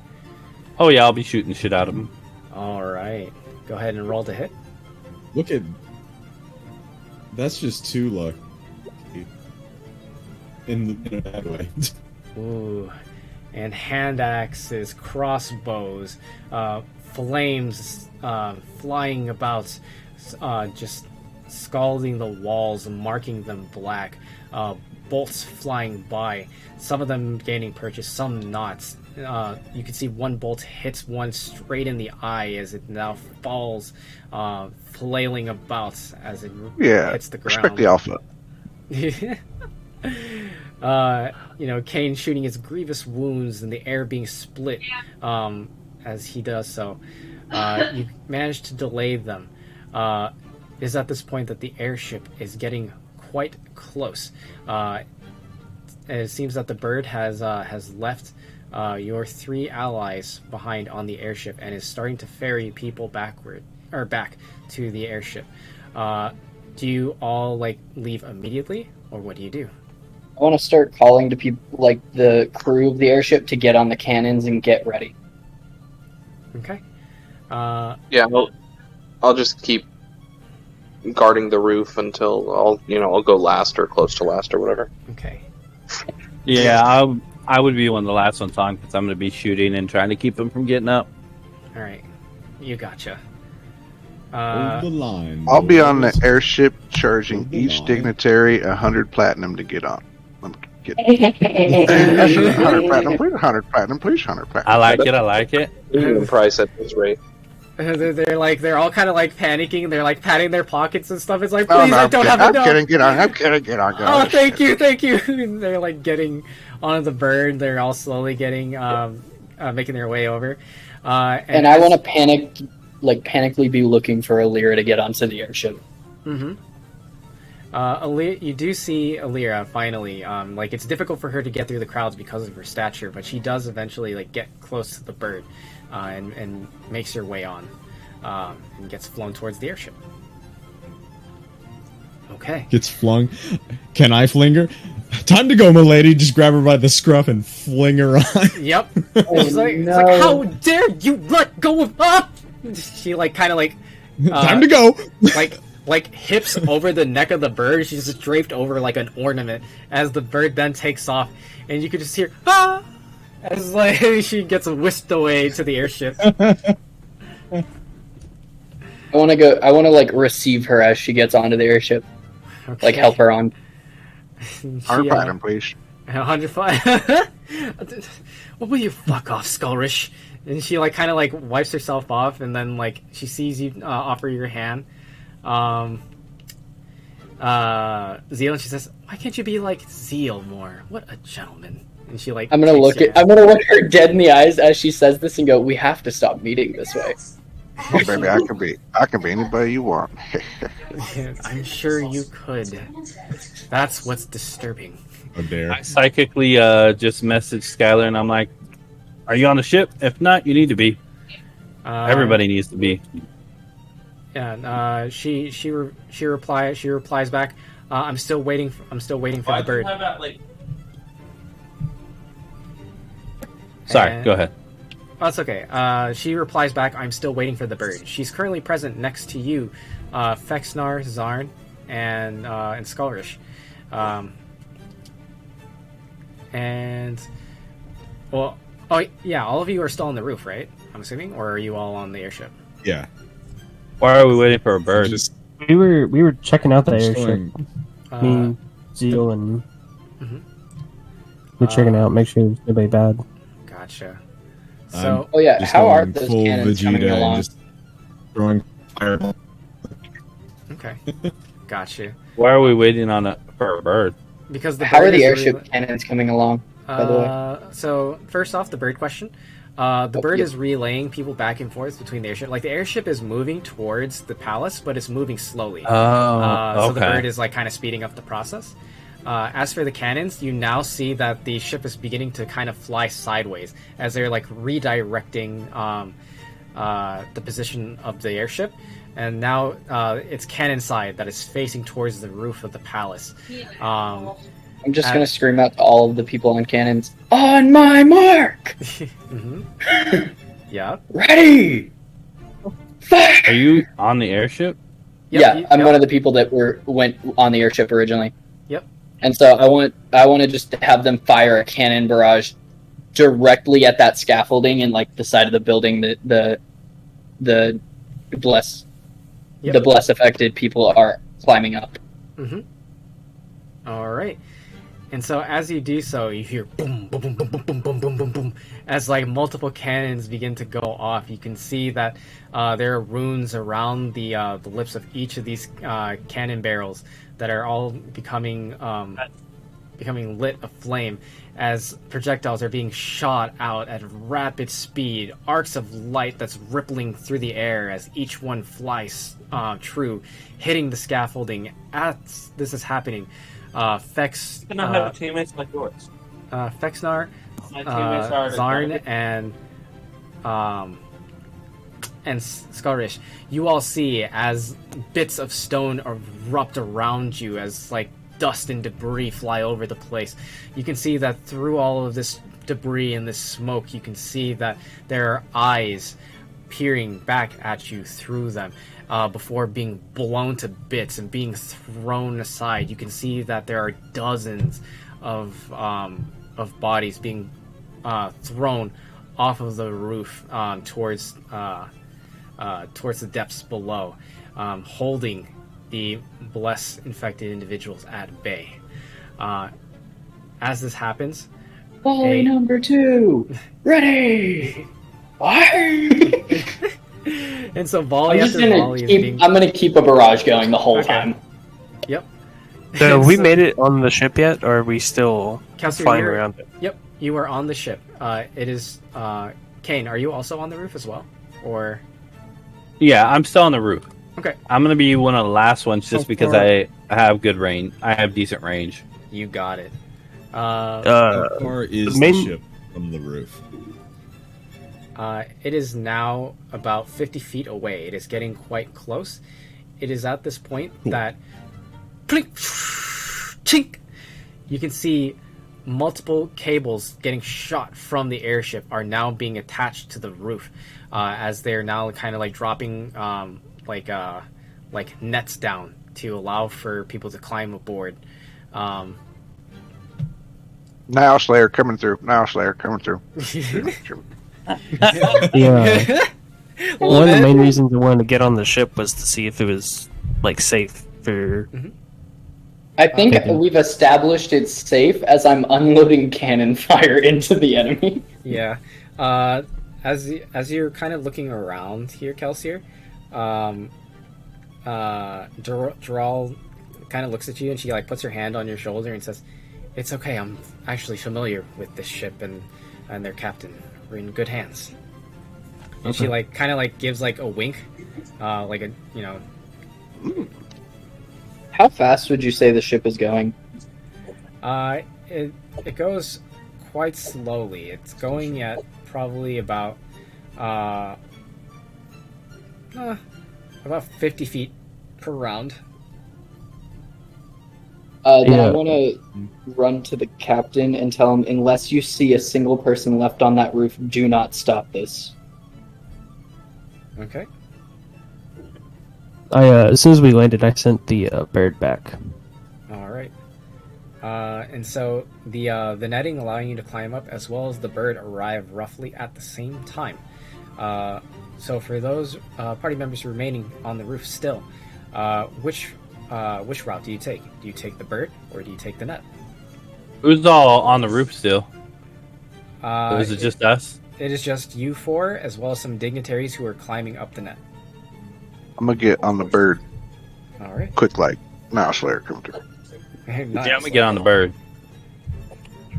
Oh yeah, I'll be shooting shit out of them. All right. Go ahead and roll to hit. Look at. That's just too lucky. In a bad way. Ooh. And hand axes, crossbows, flames flying about, just scalding the walls, marking them black, bolts flying by, some of them gaining purchase, some not. You can see one bolt hits one straight in the eye as it now falls, flailing about as it hits the ground. Respect the alpha. Kane shooting his grievous wounds and the air being split as he does so. You manage to delay them. It is at this point that the airship is getting quite close. It seems that the bird has left your 3 allies behind on the airship and is starting to ferry people back to the airship. Do you all leave immediately, or what do you do? I want to start calling to people, like the crew of the airship, to get on the cannons and get ready. Okay. Yeah, I'll just keep guarding the roof until I'll go last or close to last or whatever. Okay. Yeah, I would be one of the last ones on because I'm going to be shooting and trying to keep them from getting up. All right. You gotcha. Hold the line. I'll be on the boys. airship charging Hold the each line. dignitary 100 platinum to get on. Let me get actually 100 platinum, please. 100 platinum, please. 100 platinum. I like it. Even price at this rate. They're all kind of panicking. They're patting their pockets and stuff. It's like, No, please, no, I don't have I'm enough. kidding. Get on. I'm kidding. Get on. Oh, thank you. And they're getting onto the bird. They're all slowly getting, making their way over. And I want to panically be looking for Alira to get onto the airship. Mm-hmm. You do see Alira finally. It's difficult for her to get through the crowds because of her stature, but she does eventually get close to the bird, and makes her way on, and gets flown towards the airship. Okay. Gets flung. Can I fling her? Time to go, my lady. Just grab her by the scruff and fling her on. Yep. Oh, it's like, how dare you let go of up? She Time to go. Hips over the neck of the bird. She's just draped over like an ornament as the bird then takes off, and you could just hear as she gets whisked away to the airship. I want to receive her as she gets onto the airship. Okay. Help her on. 100 platinum, please. 105. What will you fuck off, Skullrish? And she wipes herself off, and then she sees you offer your hand. Zeal, and she says, "Why can't you be like Zeal more? What a gentleman!" And she I'm gonna look her dead in the eyes as she says this and go, "We have to stop meeting this way." Oh, baby, I can be anybody you want. I'm sure you could. That's what's disturbing. Oh, dare. I psychically just messaged Skylar and I'm like, "Are you on the ship? If not, you need to be. Everybody needs to be." Yeah. She replies back. I'm still waiting for the bird. Sorry, go ahead. Oh, that's okay. She replies back, I'm still waiting for the bird. She's currently present next to you, Fexnar, Zarn, and Skullrish. All of you are still on the roof, right? I'm assuming? Or are you all on the airship? Yeah. Why are we waiting for a bird? Just We were checking out the airship. showing- Me, Zeal, and Mhm. we're checking out. Make sure there's nobody bad. Gotcha. I'm So, Oh yeah, just how are going those full cannons coming Vegeta along? and just throwing fireball. okay. Gotcha. Why are we waiting for a bird? Because the How bird are the is airship cannons coming along? By the way, So, first off, the bird question. The bird is relaying people back and forth between the airship. The airship is moving towards the palace, but it's moving slowly. So the bird is kind of speeding up the process. As for the cannons, you now see that the ship is beginning to kind of fly sideways as they're redirecting the position of the airship, and now it's cannon side that is facing towards the roof of the palace. I'm just gonna scream out to all of the people on cannons. On my mark, Mm-hmm. Yeah. ready. Fire! Are you on the airship? Yeah, I'm one of the people that went on the airship originally. Yep. And so I want to just have them fire a cannon barrage directly at that scaffolding and the side of the building that the bless affected people are climbing up. Mm-hmm. All right. And so as you do so, you hear boom, boom, boom, boom, boom, boom, boom, boom, boom, boom, as multiple cannons begin to go off. You can see that there are runes around the lips of each of these cannon barrels that are all becoming becoming lit aflame as projectiles are being shot out at rapid speed. Arcs of light that's rippling through the air as each one flies true, hitting the scaffolding. As this is happening, Fex, I don't have teammates like yours. Fexnar, My teammates are Zarn, and Skarish, you all see as bits of stone erupt around you as like dust and debris fly over the place. You can see that through all of this debris and this smoke, you can see that there are eyes peering back at you through them before being blown to bits and being thrown aside. You can see that there are dozens of bodies being thrown off of the roof towards the depths below, holding the bless infected individuals at bay. As this happens, Volley number 2, ready. And so volley after volley is being... I'm gonna keep a barrage going the whole time. Yep. So we made it on the ship yet, or are we still flying around it? Yep, you are on the ship. It is... Kane, are you also on the roof as well? Or... Yeah, I'm still on the roof. Okay. I'm gonna be one of the last ones just because I have good range. I have decent range. You got it. How far is the ship from the roof? It is now about 50 feet away. It is getting quite close. It is at this point that... Plink, chink, you can see multiple cables getting shot from the airship are now being attached to the roof as they're now kind of like dropping like nets down to allow for people to climb aboard. Now Slayer coming through. Yeah. One of the main reasons I wanted to get on the ship was to see if it was like safe for. I think we've established it's safe as I'm unloading cannon fire into the enemy. Yeah. As you're kind of looking around here, Kelsier, Dural kind of looks at you and she like puts her hand on your shoulder and says, "It's okay. I'm actually familiar with this ship and their captain. We're in good hands." And she like kind of like gives like a wink, like a How fast would you say the ship is going? It goes quite slowly. It's going at probably about 50 feet per round. Then I want to run to the captain and tell him, unless you see a single person left on that roof, do not stop this. Okay. As soon as we landed, I sent the bird back. All right. And so the netting allowing you to climb up, as well as the bird, arrive roughly at the same time. So for those party members remaining on the roof still, which route do you take? Do you take the bird or do you take the net? Who's all on the roof still? Is it just us? It is just you four, as well as some dignitaries who are climbing up the net. I'm gonna get on the bird. All right. Quick, like now, Slayer, come through. Nice. Yeah, I'm gonna get on the bird.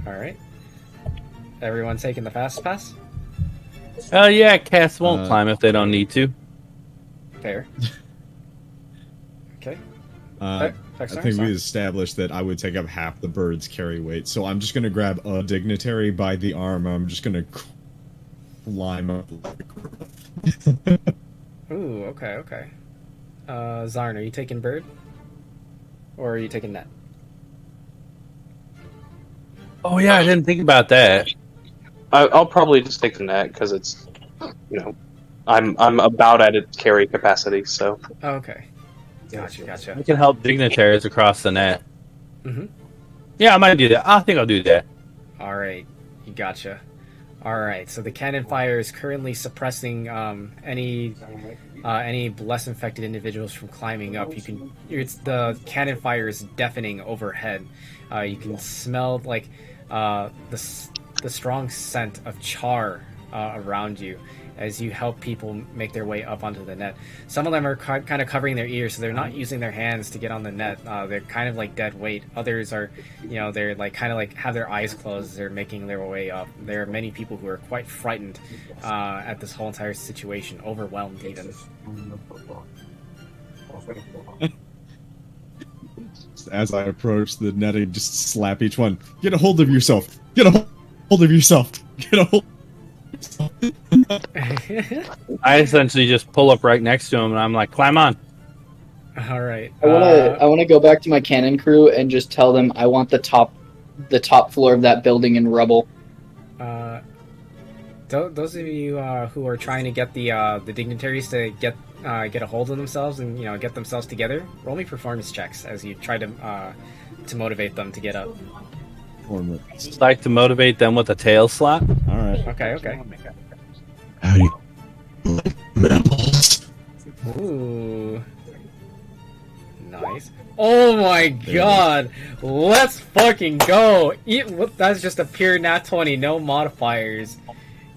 All right. Everyone taking the fast pass? Yeah, cats won't climb if they don't need to. Fair. Okay. I think we established that I would take up half the bird's carry weight, so I'm just gonna grab a dignitary by the arm. I'm just gonna climb up. Ooh, okay. Zarn, are you taking bird? Or are you taking net? Oh yeah, I didn't think about that. I'll probably just take the net because it's, I'm about at its carry capacity. So. Oh, okay. Gotcha. I can help dignitaries across the net. Mm-hmm. Yeah, I might do that. I think I'll do that. All right, you gotcha. All right, so the cannon fire is currently suppressing any bless infected individuals from climbing up. The cannon fire is deafening overhead. You can smell like the strong scent of char around you, as you help people make their way up onto the net. Some of them are kind of covering their ears, so they're not using their hands to get on the net. They're kind of like dead weight. Others are, they're like kind of like have their eyes closed. They're making their way up. There are many people who are quite frightened at this whole entire situation, overwhelmed even. As I approach the net, I just slap each one. Get a hold of yourself. Get a hold of yourself. Get a hold. I essentially just pull up right next to him, and I'm like, "Climb on." All right. I want to go back to my cannon crew and just tell them I want the top floor of that building in rubble. Those of you who are trying to get the dignitaries to get a hold of themselves and get themselves together, roll me performance checks as you try to motivate them to get up. Just like to motivate them with a tail slap. All right. Okay. Howdy. Apples. Ooh. Nice. Oh my god! Let's fucking go! That's just a pure nat 20, no modifiers.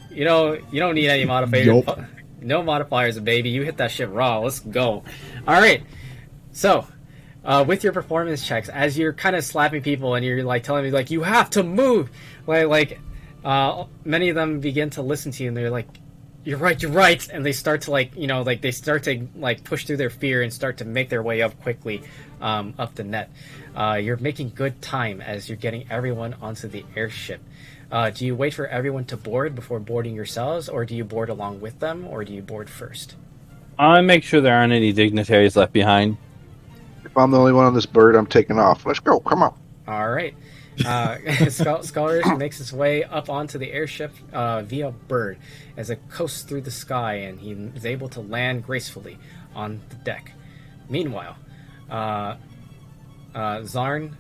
You don't need any modifiers. Nope. No modifiers, baby. You hit that shit raw. Let's go. Alright. So, with your performance checks, as you're kind of slapping people and you're like telling me like you have to move, like many of them begin to listen to you and they're like, you're right, and they start to they start to push through their fear and start to make their way up quickly up the net. You're making good time as you're getting everyone onto the airship. Do you wait for everyone to board before boarding yourselves, or do you board along with them, or do you board first? I make sure there aren't any dignitaries left behind. If I'm the only one on this bird, I'm taking off. Let's go. Come on. All right. Scholars makes his way up onto the airship via bird as it coasts through the sky, and he is able to land gracefully on the deck. Meanwhile, Zarn,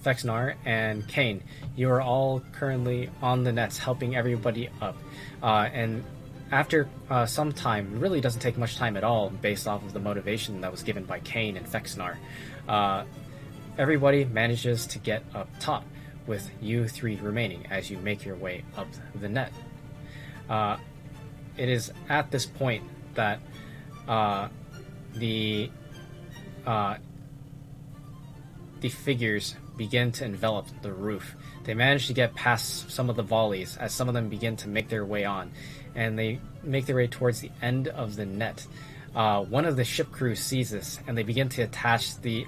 Fexnar, and Kane, you are all currently on the nets helping everybody up. And after some time, it really doesn't take much time at all based off of the motivation that was given by Kane and Fexnar. Everybody manages to get up top, with you three remaining as you make your way up the net. It is at this point that the figures begin to envelop the roof. They manage to get past some of the volleys as some of them begin to make their way on, and they make their way towards the end of the net. One of the ship crew sees this, and they begin to detach the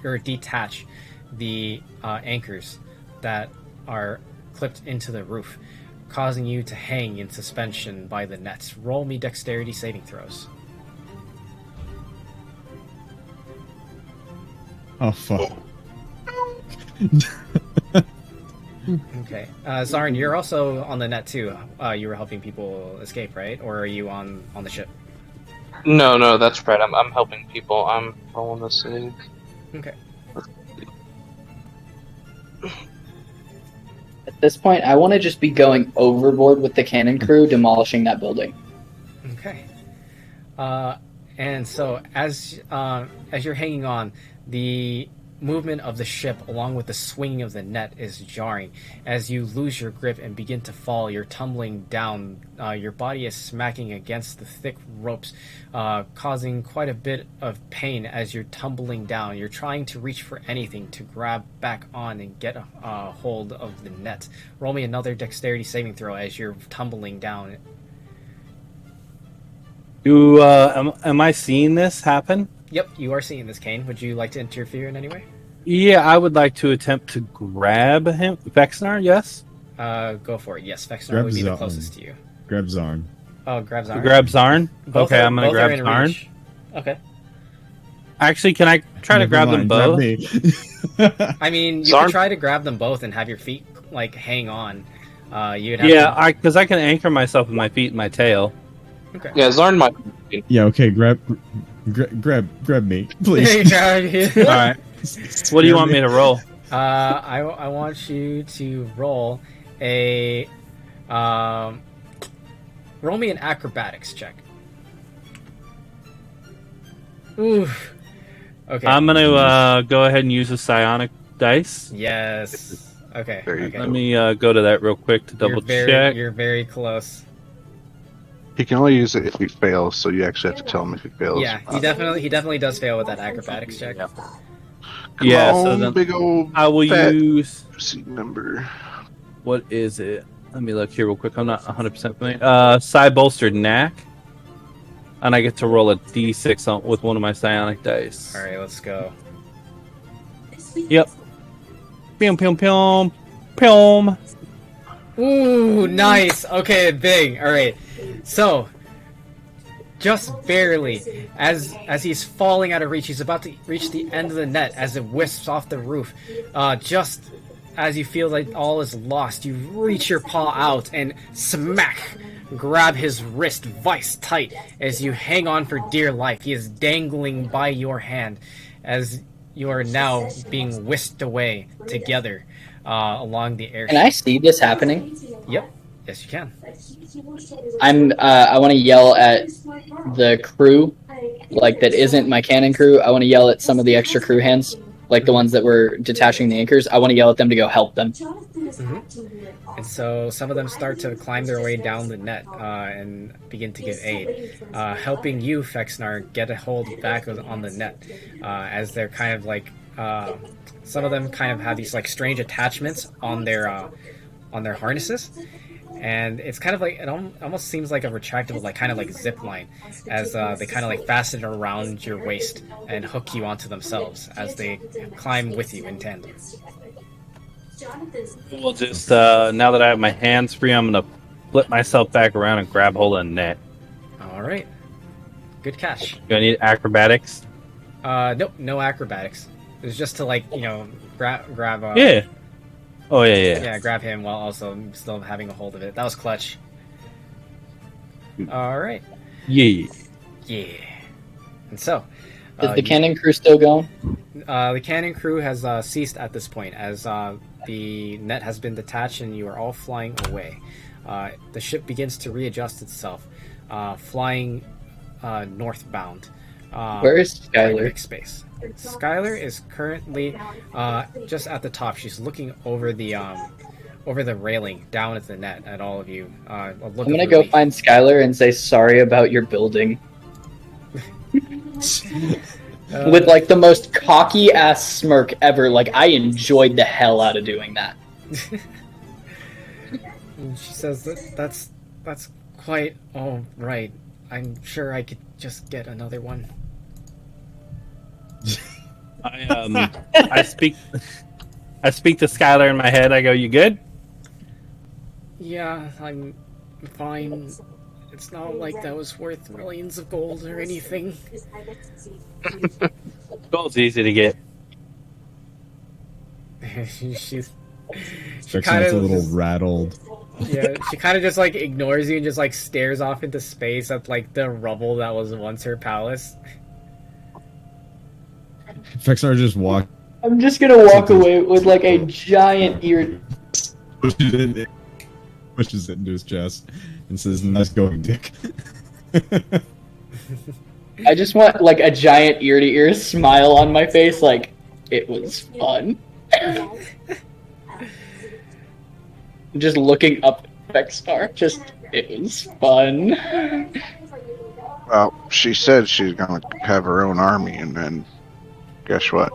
anchors that are clipped into the roof, causing you to hang in suspension by the nets. Roll me dexterity saving throws. Oh, fuck. Okay. Zarn, you're also on the net too. You were helping people escape, right? Or are you on the ship? No, that's right. I'm helping people. I'm rolling the save. Okay. At this point, I want to just be going overboard with the cannon crew, demolishing that building. Okay. And so as you're hanging on, the movement of the ship along with the swinging of the net is jarring. As you lose your grip and begin to fall, you're tumbling down. Your body is smacking against the thick ropes, causing quite a bit of pain as you're tumbling down. You're trying to reach for anything to grab back on and get a hold of the net. Roll me another dexterity saving throw as you're tumbling down. Am I seeing this happen? Yep, you are seeing this, Kane. Would you like to interfere in any way? Yeah, I would like to attempt to grab him. Vexnar, yes? Go for it. Yes, Vexnar Grab would be the Zarn. closest to you. Grab Zarn. Oh, grab Zarn. Grab Zarn? Both Okay, are- I'm going to both are grab in Zarn. reach. Okay. Actually, can I try to Never grab mind, them both? me. I mean, you Zarn? could try to grab them both and have your feet, hang on. You'd have Yeah, because I can anchor myself with my feet and my tail. to... Okay. Yeah, Zarn might. Yeah, okay, grab me, please. All right. What do you want me to roll? I want you to roll a... roll me an acrobatics check. Ooh. Okay. I'm going to go ahead and use a psionic dice. Yes. Okay. There you okay. go. Let me go to that real quick to double check. You're very close. He can only use it if he fails, so you actually have to tell him if he fails. Yeah, he definitely does fail with that acrobatics check. Yeah. Come Yeah, on, so then big old I will fat use. seat number. What is it? Let me look here real quick. I'm not 100% familiar. Psi bolstered knack. And I get to roll a d6 with one of my psionic dice. All right, let's go. Yep. Pew, pew, pew. Pew. Ooh, nice. Okay, big. All right. So, just barely, as he's falling out of reach, he's about to reach the end of the net as it wisps off the roof. Just as you feel like all is lost, you reach your paw out and smack, grab his wrist vice tight as you hang on for dear life. He is dangling by your hand as you are now being whisked away together along the airship. Can I see this happening? Yep. Yes, you can. I want to yell at the crew, like that isn't my cannon crew. I want to yell at some of the extra crew hands, like the ones that were detaching the anchors. I want to yell at them to go help them. Mm-hmm. And so some of them start to climb their way down the net and begin to give aid, helping you, Fexnar, get a hold back on the net, as they're kind of like some of them kind of have these like strange attachments on their harnesses. And it's kind of like, it almost seems like a retractable, like kind of like zip line, as they kind of like fasten it around your waist and hook you onto themselves as they climb with you in tandem. We'll just, now that I have my hands free, I'm going to flip myself back around and grab hold of the net. All right. Good catch. Do I need acrobatics? Nope, no acrobatics. It's just to like, grab. Yeah. Oh, yeah. Yeah, grab him while also still having a hold of it. That was clutch. All right. Yeah. And so, is the cannon crew still going? The cannon crew has ceased at this point, as the net has been detached and you are all flying away. The ship begins to readjust itself, flying northbound. Where is Skylar? Space. Skylar is currently just at the top. She's looking over the railing down at the net at all of you. I'm gonna go find Skylar and say sorry about your building. With like the most cocky ass smirk ever. Like I enjoyed the hell out of doing that. She says that's quite all right. I'm sure I could just get another one. I speak to Skylar in my head. I go, "You good?" Yeah, I'm fine. It's not like that was worth millions of gold or anything. Gold's easy to get. she kind of a little rattled. Yeah, she kind of just like ignores you and just like stares off into space at like the rubble that was once her palace. Fexar just walked. I'm just gonna walk away with like a giant ear. Pushes it into his chest and says, "Nice going, Dick." I just want like a giant ear to ear smile on my face, like it was fun. Just looking up at Fexar, just it was fun. Well, she said she's gonna have her own army, and then guess what?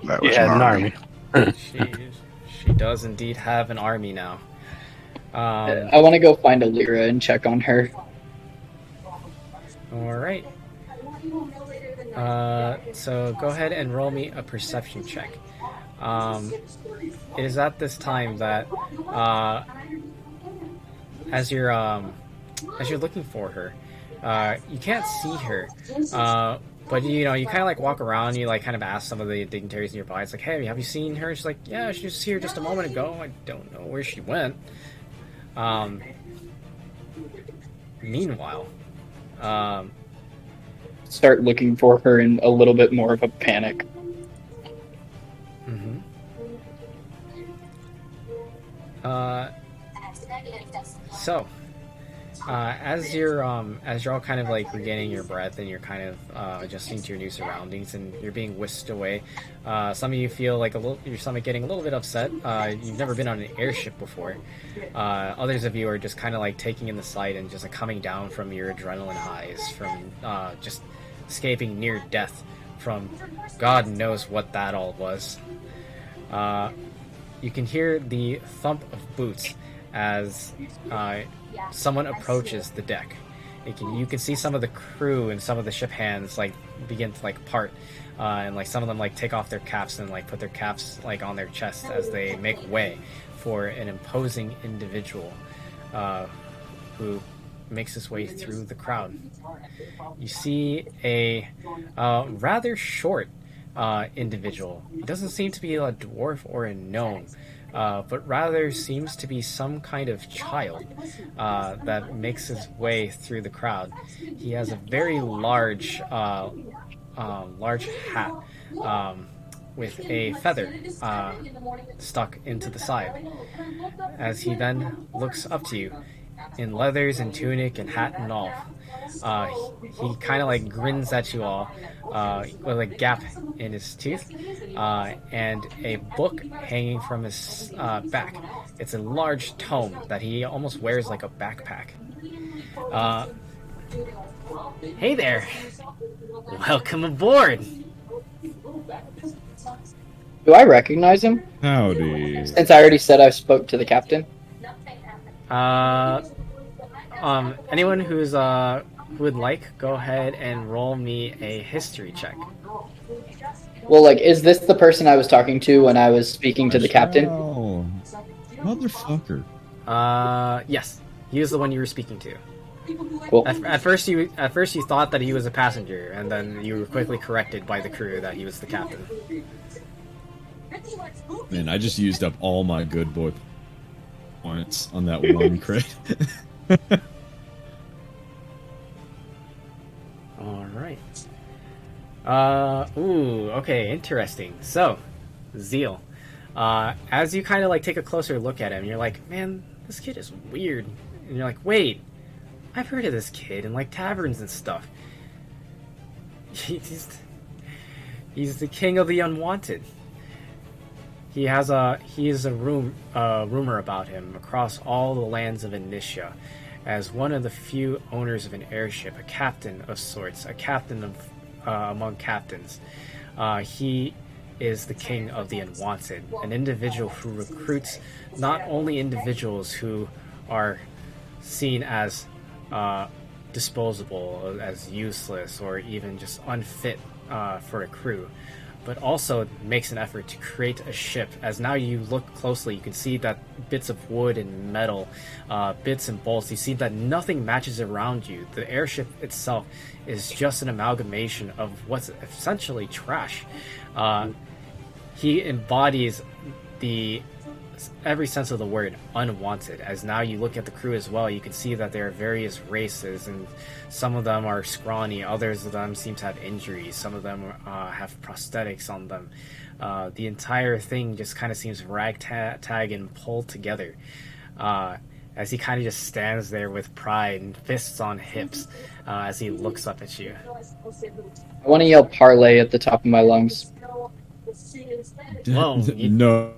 That was an army. She does indeed have an army now. I want to go find Alira and check on her. Alright. So go ahead and roll me a perception check. It is at this time that as you're looking for her, you can't see her. But you kind of like walk around, you like kind of ask some of the dignitaries nearby. It's like, hey, have you seen her? She's like, yeah, she was here just a moment ago. I don't know where she went. Meanwhile, start looking for her in a little bit more of a panic. Mm-hmm. So, as you're all kind of like regaining your breath and you're kind of adjusting to your new surroundings and you're being whisked away, some of you feel like your stomach getting a little bit upset. You've never been on an airship before. Others of you are just kind of like taking in the sight and just like coming down from your adrenaline highs from just escaping near death from God knows what that all was. You can hear the thump of boots as someone approaches the deck. You can see some of the crew and some of the ship hands like begin to like part, and like some of them like take off their caps and like put their caps like on their chest as they make way for an imposing individual who makes his way through the crowd. You see a rather short individual. He doesn't seem to be a dwarf or a gnome, but rather seems to be some kind of child that makes his way through the crowd. He has a very large hat with a feather stuck into the side. As he then looks up to you in leathers and tunic and hat and all, he kind of like grins at you all with a gap in his teeth and a book hanging from his back. It's a large tome that he almost wears like a backpack. Hey there! Welcome aboard! Do I recognize him? Howdy. Since I already said I spoke to the captain. Anyone who's who would like, go ahead and roll me a history check. Well, like, is this the person I was talking to when I was speaking to the captain? Oh, motherfucker. Yes, he was the one you were speaking to. Cool. At first you thought that he was a passenger, and then you were quickly corrected by the crew that he was the captain. Man, I just used up all my good boy points on that one crit. Alright. Okay, interesting. So, Zeal. As you kind of like take a closer look at him, you're like, man, this kid is weird. And you're like, wait, I've heard of this kid in like taverns and stuff. He's the king of the unwanted. He is a rumor about him across all the lands of Initia as one of the few owners of an airship, a captain of sorts, a captain of among captains. He is the king of the unwanted, an individual who recruits not only individuals who are seen as disposable, as useless, or even just unfit for a crew, but also makes an effort to create a ship. As now you look closely, you can see that bits of wood and metal, bits and bolts, you see that nothing matches around you. The airship itself is just an amalgamation of what's essentially trash. He embodies every sense of the word unwanted. As now you look at the crew as well, you can see that there are various races, and some of them are scrawny, others of them seem to have injuries, some of them have prosthetics on them. The entire thing just kind of seems ragtag and pulled together, as he kind of just stands there with pride and fists on hips as he looks up at you. I want to yell parlay at the top of my lungs. Well, No.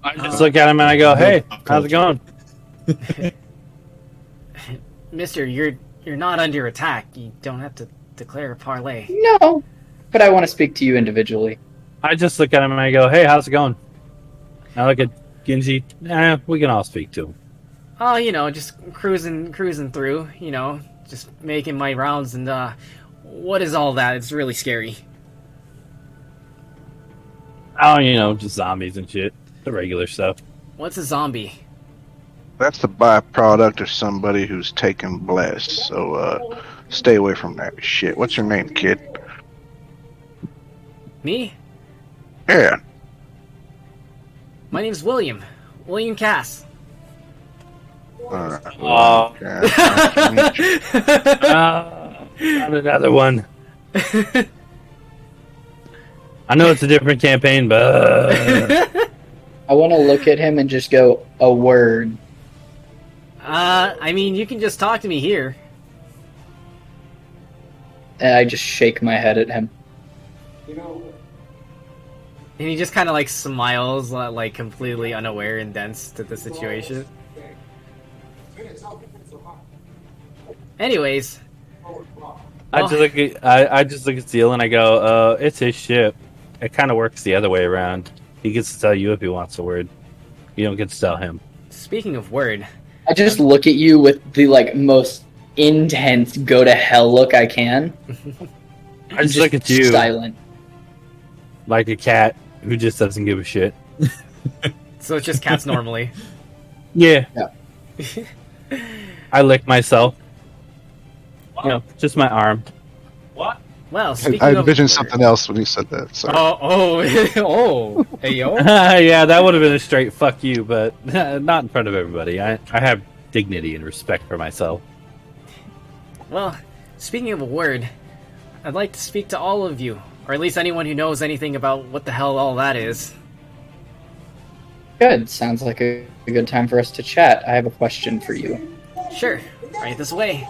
I just look at him and I go, "Hey, how's it going?" Mister, you're not under attack. You don't have to declare a parlay. No, but I want to speak to you individually. I just look at him and I go, "Hey, how's it going?" I look at Genji. We can all speak to him. Oh, just cruising through. Just making my rounds. And what is all that? It's really scary. Oh, just zombies and shit. The regular stuff. What's a zombie? That's the byproduct of somebody who's taken bless. So stay away from that shit. What's your name, kid? Me? Yeah. My name's William. William Cass. Not another one. I know it's a different campaign, but I want to look at him and just go, a word. I mean, you can just talk to me here. And I just shake my head at him. And he just kind of like smiles, like completely unaware and dense to the situation. Anyways, I just look at Zeal and I go, it's his ship. It kind of works the other way around. He gets to tell you if he wants a word. You don't get to tell him. speaking of word, I just look at you with the like most intense go to hell look I can. I just look at you silent. like a cat who just doesn't give a shit. so it's just cats normally. Yeah. I lick myself. You know, just my arm. What? Well, speaking I of envisioned something else when you said that. Sorry. Oh, hey yo. Yeah, that would have been a straight fuck you, but not in front of everybody. I have dignity and respect for myself. Well, speaking of a word, I'd like to speak to all of you, or at least anyone who knows anything about what the hell all that is. Good. Sounds like a good time for us to chat. I have a question for you. Sure, right this way.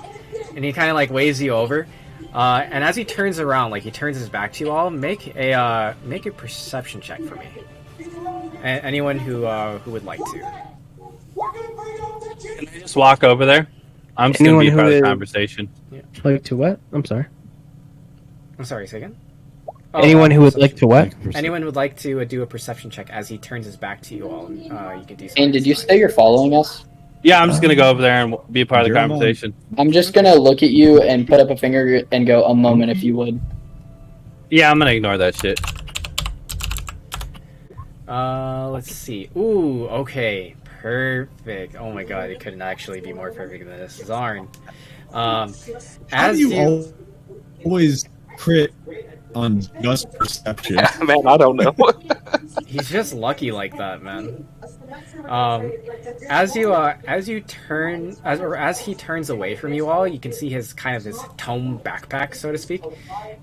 And he kind of like waves you over. And as he turns around, like he turns his back to you all, make a perception check for me. Anyone who would like to. Can I just walk over there? I'm just going to be a part of the conversation. Yeah. Like to what? I'm sorry. I'm sorry, say again? Anyone who would like to what? Anyone would like to do a perception check as he turns his back to you all. You can do. And did you say you're following us? Yeah, I'm just going to go over there and be a part of the conversation. I'm just gonna look at you and put up a finger and go, a moment if you would. Yeah, I'm going to ignore that shit. Let's see. Ooh, okay. Perfect. Oh my god, it couldn't actually be more perfect than this. Zarn. How do you always crit on just perception? Man, I don't know. He's just lucky like that, man. As he turns away from you all, you can see his tome backpack, so to speak,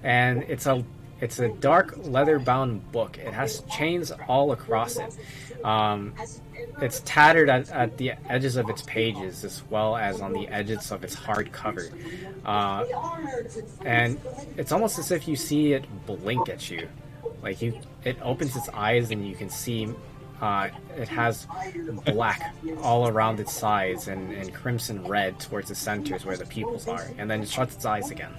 and it's a dark leather-bound book. It has chains all across it. It's tattered at the edges of its pages, as well as on the edges of its hard cover. And it's almost as if you see it blink at you. It opens its eyes and you can see it has black all around its sides and crimson red towards the centers where the pupils are. And then it shuts its eyes again.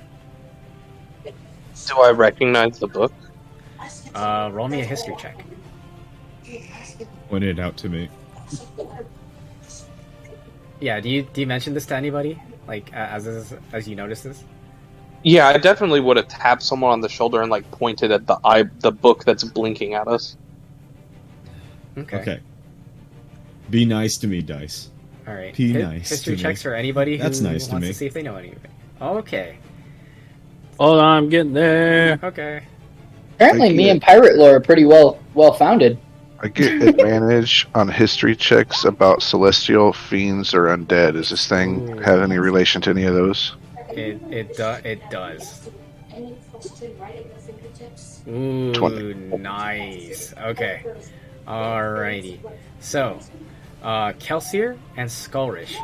Do I recognize the book? Roll me a history check. Point it out to me. Yeah, do you mention this to anybody? Like, as you notice this? Yeah, I definitely would have tapped someone on the shoulder and like pointed at the book that's blinking at us. Okay. Be nice to me, Dice. All right. Be nice. History to checks me. for anybody who That's nice wants to me. see if they know anything. Okay. Hold on, I'm getting there. Okay. Apparently, me and pirate lore are pretty well founded. I get advantage on history checks about celestial fiends or undead. Does this thing have any relation to any of those? It does. Ooh, 20. nice. Okay. Alrighty. So, Kelsier and Skullrish.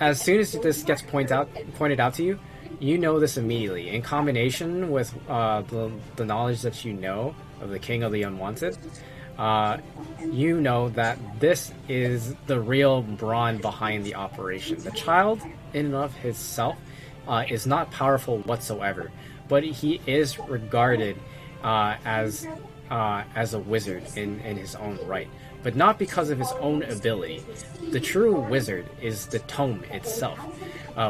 As soon as this gets pointed out to you, you know this immediately. In combination with the knowledge that you know of the King of the Unwanted, you know that this is the real brawn behind the operation. The child, in and of himself, is not powerful whatsoever, but he is regarded as a wizard in his own right, but not because of his own ability. The true wizard is the tome itself,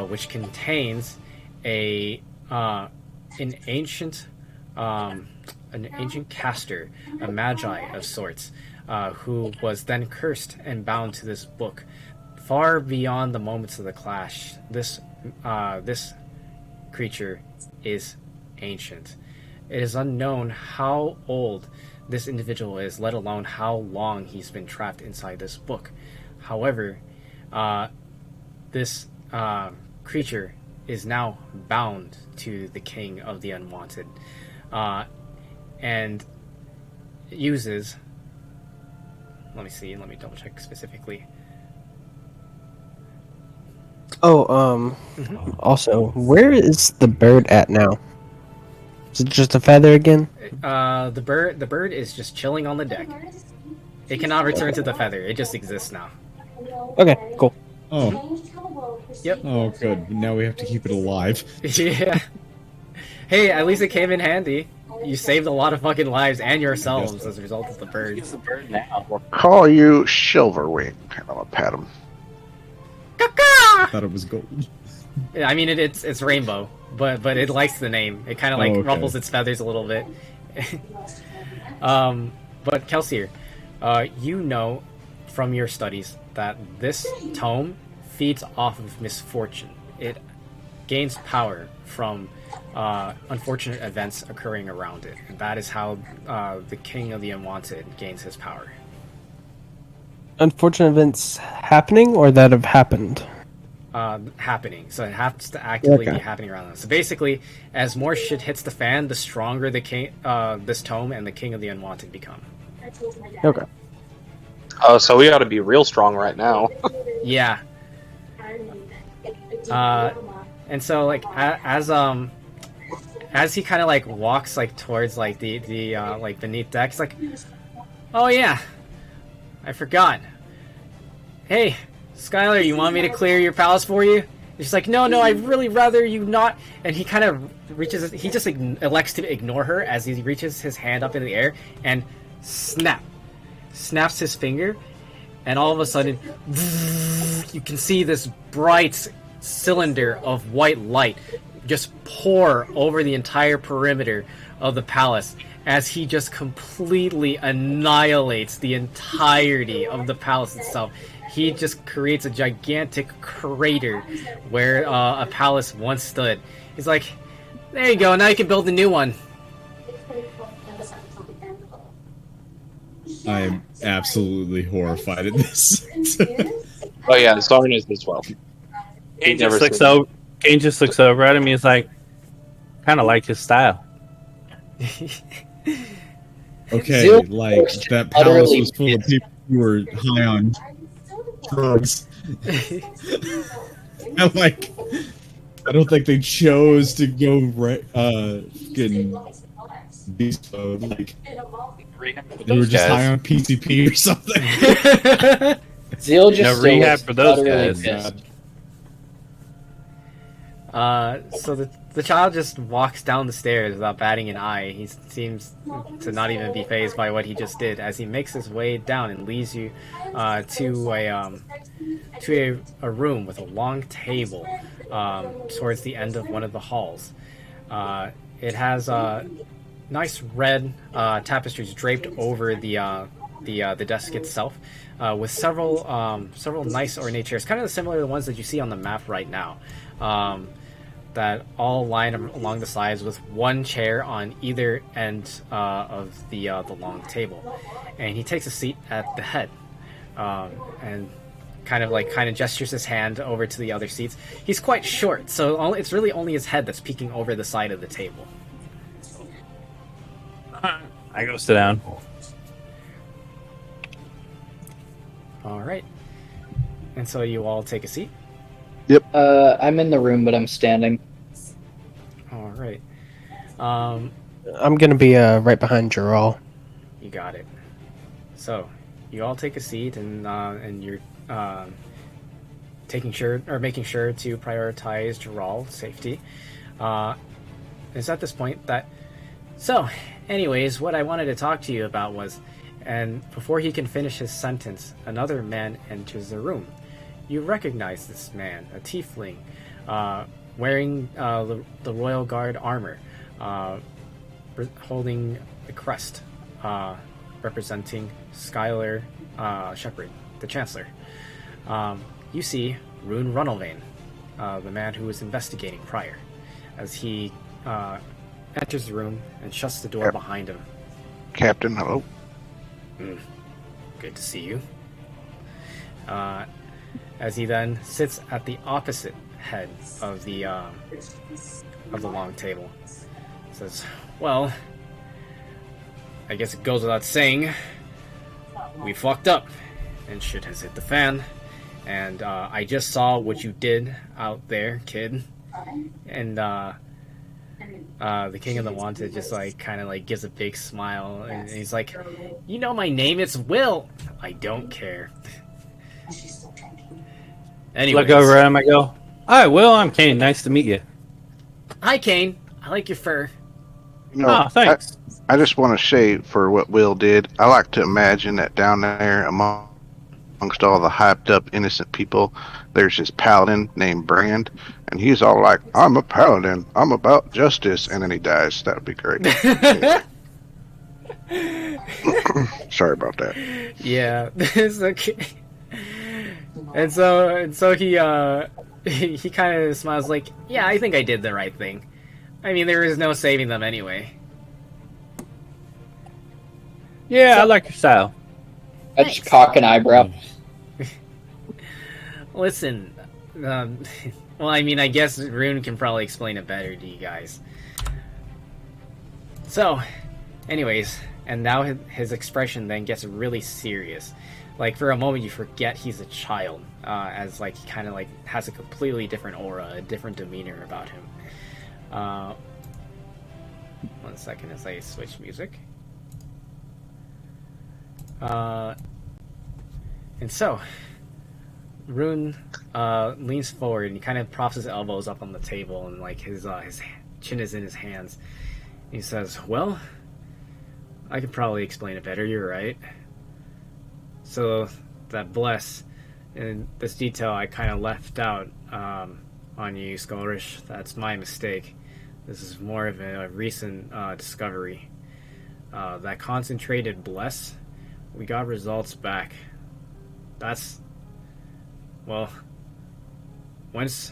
which contains an ancient caster, a magi of sorts, who was then cursed and bound to this book. Far beyond the moments of the clash, this creature is ancient. It is unknown how old this individual is, let alone how long he's been trapped inside this book. However, this creature is now bound to the King of the Unwanted, and uses... Let me double check specifically. Oh, Mhm. also, where is the bird at now? Is it just a feather again? The bird is just chilling on the deck. It cannot return to the feather. It just exists now. Okay, cool. Oh, Yep. oh, good. Now we have to keep it alive. Yeah. Hey, at least it came in handy. You saved a lot of fucking lives and yourselves so. as a result of the bird. Use the bird now. Call you Silverwing. I'm gonna pat him. I thought it was gold. I mean, it's rainbow, but it likes the name. It kind of like Oh, okay. ruffles its feathers a little bit. But Kelsier, you know from your studies that this tome feeds off of misfortune. It gains power from unfortunate events occurring around it, and that is how the King of the Unwanted gains his power. Unfortunate events happening or that have happened? Happening. So it has to actively Okay. be happening around us. So basically, as more shit hits the fan, the stronger the king, this tome and the King of the Unwanted become. Okay. Oh, so we ought to be real strong right now. Yeah. And so like as he kind of like walks like towards like the like beneath deck, he's like, "Oh yeah, I forgot. Hey, Skylar, you want me to clear your palace for you?" And she's like, "No, I'd really rather you not." And he kind of he just elects to ignore her as he reaches his hand up in the air and snaps his finger, and all of a sudden, you can see this bright cylinder of white light just pour over the entire perimeter of the palace as he just completely annihilates the entirety of the palace itself. He just creates a gigantic crater where a palace once stood. He's like, "There you go, now you can build a new one." I am absolutely horrified at this. Oh yeah, Zarn is as well. Kane never just looks over at him. He's like, kind of like his style. Okay, Zero like that palace utterly was full of people who were high on drugs. I'm like, I don't think they chose to go getting beast mode. Like they were just high on PCP or something. Zeal just No still rehab looks for those utterly guys. pissed. So the child just walks down the stairs without batting an eye. He seems to not even be fazed by what he just did as he makes his way down and leads you to a room with a long table towards the end of one of the halls. It has nice red tapestries draped over the desk itself, with several nice ornate chairs, kind of similar to the ones that you see on the map right now. That all line along the sides with one chair on either end of the long table, and he takes a seat at the head, and kind of gestures his hand over to the other seats. He's quite short, so it's really only his head that's peeking over the side of the table. I go sit down. All right, and so you all take a seat. I'm in the room, but I'm standing. All right. I'm gonna be right behind Jarrell. You got it. So, you all take a seat, and you're making sure to prioritize Jarrell's safety. It's at this point that. So, anyways, what I wanted to talk to you about was, and before he can finish his sentence, another man enters the room. You recognize this man, a tiefling, wearing the Royal Guard armor, holding the crest, representing Skylar Shepard, the Chancellor. You see Rune Runnelvane, the man who was investigating prior, as he enters the room and shuts the door behind him. Captain, hello. Good to see you. As he then sits at the opposite head of the long table, says, "Well, I guess it goes without saying, we fucked up, and shit has hit the fan, and I just saw what you did out there, kid. And the King of the Wanted just like kind of like gives a big smile, and he's like, "You know my name? It's Will. I don't care." Anyways, Look over at him. I go, "Hi, Will. I'm Kane. Nice to meet you." Hi, Kane. I like your fur. You know, Oh, thanks. I just want to say for what Will did, I like to imagine that down there amongst all the hyped up innocent people, there's this paladin named Brand, and he's all like, "I'm a paladin. I'm about justice," and then he dies. That would be great. Sorry about that. Yeah, it's okay. And so he kind of smiles like, "Yeah, I think I did the right thing. I mean, there is no saving them anyway." Yeah, I like your style. I just cock an eyebrow. Listen, well, I mean, I guess Rune can probably explain it better to you guys. So, anyways, and now his expression then gets really serious. Like, for a moment, you forget he's a child, as, like, he kind of, like, has a completely different aura, a different demeanor about him. 1 second as I switch music. And so, Rune leans forward and he kind of props his elbows up on the table, and like his chin is in his hands. He says, "Well, I could probably explain it better. You're right. So that bless and this detail I kind of left out on you, Skulrish. That's my mistake. This is more of a recent discovery. That concentrated bless, we got results back. That's, well, once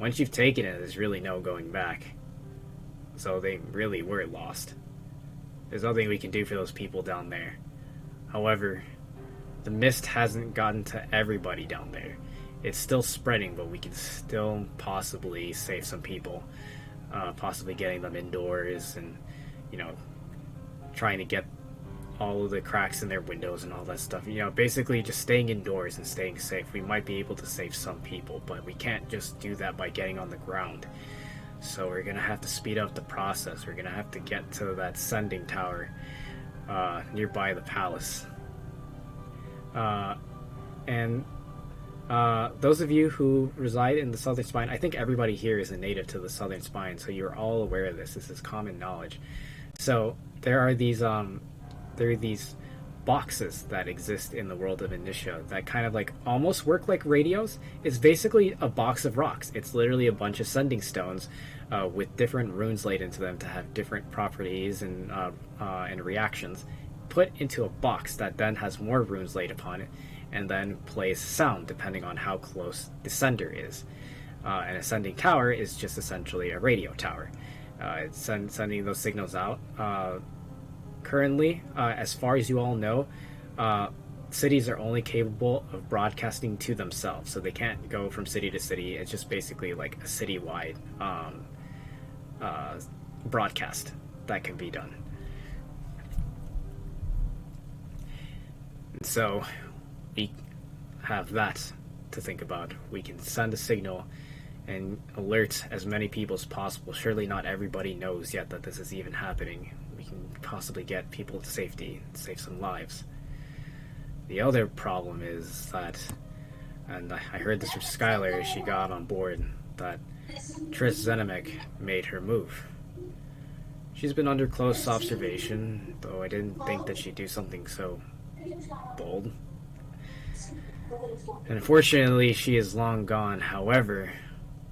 you've taken it, there's really no going back. So they really were lost. There's nothing we can do for those people down there. However, the mist hasn't gotten to everybody down there. It's still spreading, but we can still possibly save some people. Possibly getting them indoors and, you know, trying to get all of the cracks in their windows and all that stuff. You know, basically just staying indoors and staying safe. We might be able to save some people, but we can't just do that by getting on the ground. So we're gonna have to speed up the process. We're gonna have to get to that sending tower nearby the palace. And those of you who reside in the Southern Spine, I think everybody here is a native to the Southern Spine, so you're all aware of this. This is common knowledge. So there are these boxes that exist in the world of Initia that kind of like almost work like radios. It's basically a box of rocks. It's literally a bunch of sending stones with different runes laid into them to have different properties and reactions put into a box that then has more runes laid upon it and then plays sound depending on how close the sender is. An ascending tower is just essentially a radio tower. It's sending those signals out. Currently, as far as you all know, cities are only capable of broadcasting to themselves, so they can't go from city to city. It's just basically like a citywide broadcast that can be done. And so we have that to think about. We can send a signal and alert as many people as possible. Surely not everybody knows yet that this is even happening. We can possibly get people to safety, save some lives. The other problem is that, and I heard this from Skylar as she got on board, that Triss Zenemek made her move. She's been under close observation, though I didn't think that she'd do something so bold. And unfortunately, she is long gone. However,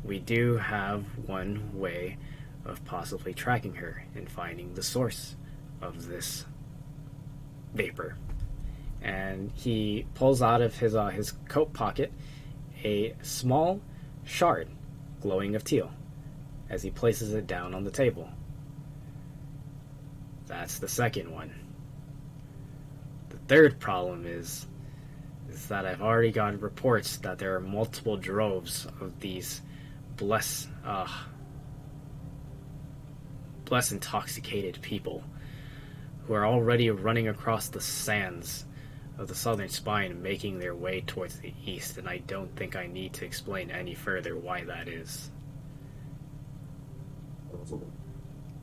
we do have one way of possibly tracking her and finding the source of this vapor. And he pulls out of his coat pocket a small shard glowing of teal as he places it down on the table. That's the second one. The third problem is that I've already gotten reports that there are multiple droves of these bless intoxicated people who are already running across the sands of the southern spine making their way towards the east, and I don't think I need to explain any further why that is.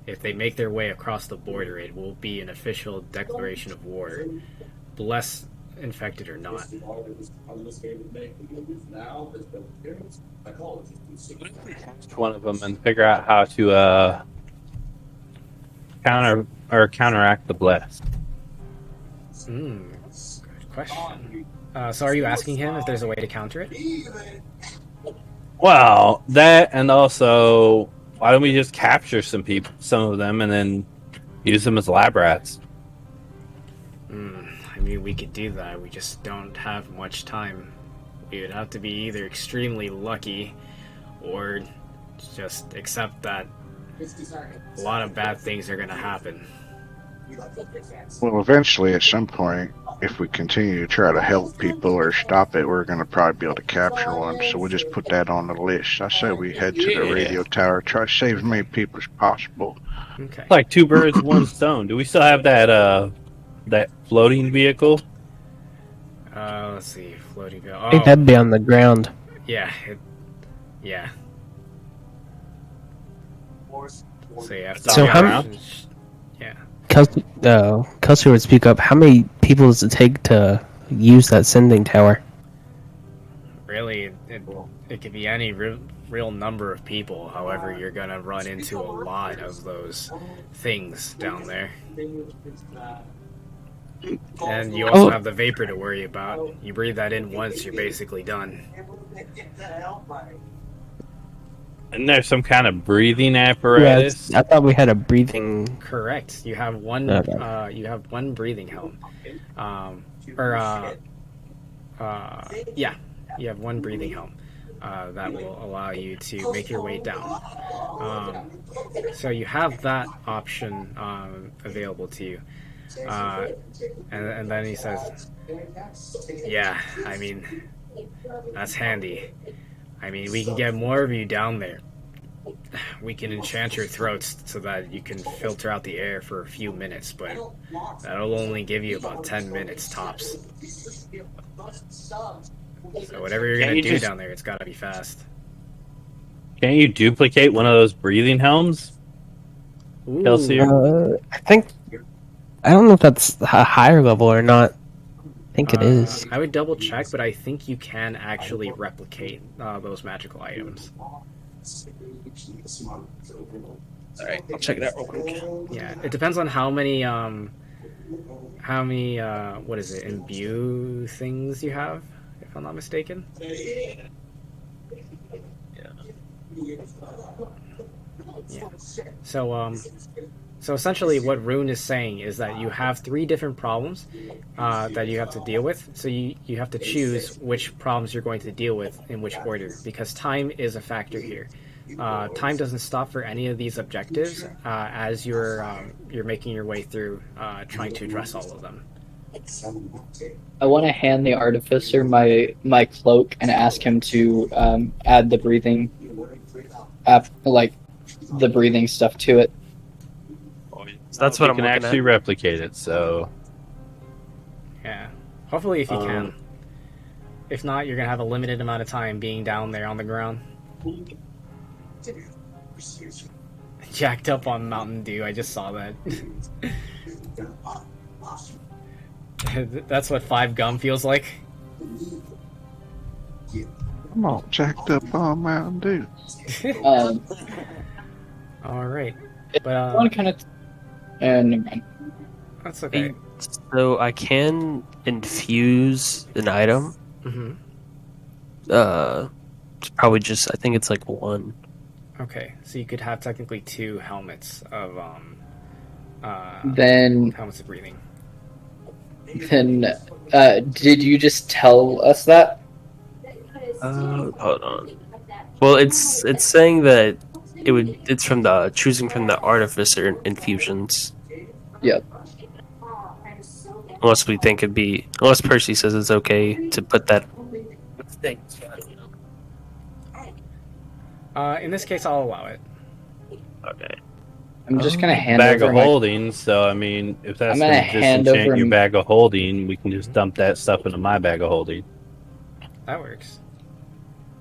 If they make their way across the border, it will be an official declaration of war, bless infected or not. One of them and figure out how to counteract the blast. Good question. So are you asking him if there's a way to counter it? Well, that, and also, why don't we just capture some of them, and then use them as lab rats? I mean, we could do that. We just don't have much time. We would have to be either extremely lucky, or just accept that a lot of bad things are going to happen. Well, eventually, at some point, if we continue to try to help people or stop it, we're going to probably be able to capture one. So we'll just put that on the list. I say we head to the radio tower, try to save as many people as possible. Okay. Like 2 birds, 1 stone. Do we still have that floating vehicle? Let's see. Floating vehicle. I think that'd be on the ground. Yeah. Yeah. So yeah. So how? Yeah. Kelsey would speak up. How many people does it take to use that sending tower? Really, it could be any real number of people. However, you're gonna run into a lot of those things down there. And you also have the vapor to worry about. You breathe that in once, you're basically done. And there's some kind of breathing apparatus. Yeah, I thought we had a breathing. Correct. You have one. Okay. You have one breathing helm. Yeah. You have one breathing helm that will allow you to make your way down. So you have that option available to you. And then he says, "Yeah, I mean, that's handy. I mean, we can get more of you down there. We can enchant your throats so that you can filter out the air for a few minutes, but that'll only give you about 10 minutes tops. So whatever you're gonna do down there, it's gotta be fast." Can't you duplicate one of those breathing helms? Kelsey? I don't know if that's a higher level or not. I think it is. I would double check, but I think you can actually replicate those magical items. Alright, I'll check it out real quick. Yeah, it depends on how many what is it, imbue things you have, if I'm not mistaken. Yeah. So essentially what Rune is saying is that you have 3 different problems that you have to deal with. So you have to choose which problems you're going to deal with in which order, because time is a factor here. Time doesn't stop for any of these objectives as you're making your way through trying to address all of them. I want to hand the artificer my cloak and ask him to add the breathing the breathing stuff to it. So that's what I'm can looking actually at. replicate it. So Yeah, hopefully if you can. If not, you're gonna have a limited amount of time being down there on the ground. Jacked up on Mountain Dew. I just saw that. That's what 5 gum feels like. I'm all jacked up on Mountain Dew. All right, but one kind of. Never mind. that's okay. So I can infuse an item. Mm-hmm. Probably just, I think it's like 1. Okay, so you could have technically 2 helmets of Then helmets of breathing. did you just tell us that? Hold on. Well, it's saying that it's from the choosing from the artificer infusions. Yep. Unless we think unless Percy says it's okay to put that thing. In this case, I'll allow it. Okay. I'm just gonna hand Bag over of my. holding. So I mean, if that's I'm going gonna to hand disenchant over your m- bag of holding, we can just dump that stuff into my bag of holding. That works.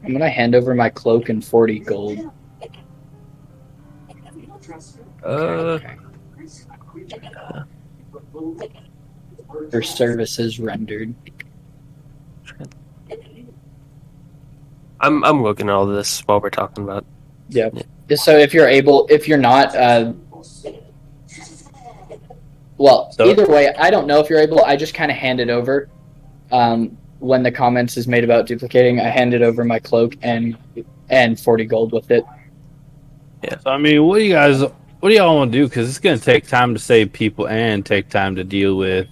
I'm gonna hand over my cloak and 40 gold. Okay. For services rendered. I'm looking at all this while we're talking about. Yeah. So if you're not, well, So- either way, I don't know if you're able. I just kind of hand it over. When the comments is made about duplicating, I handed over my cloak and 40 gold with it. So I mean, what do y'all want to do? Because it's going to take time to save people and take time to deal with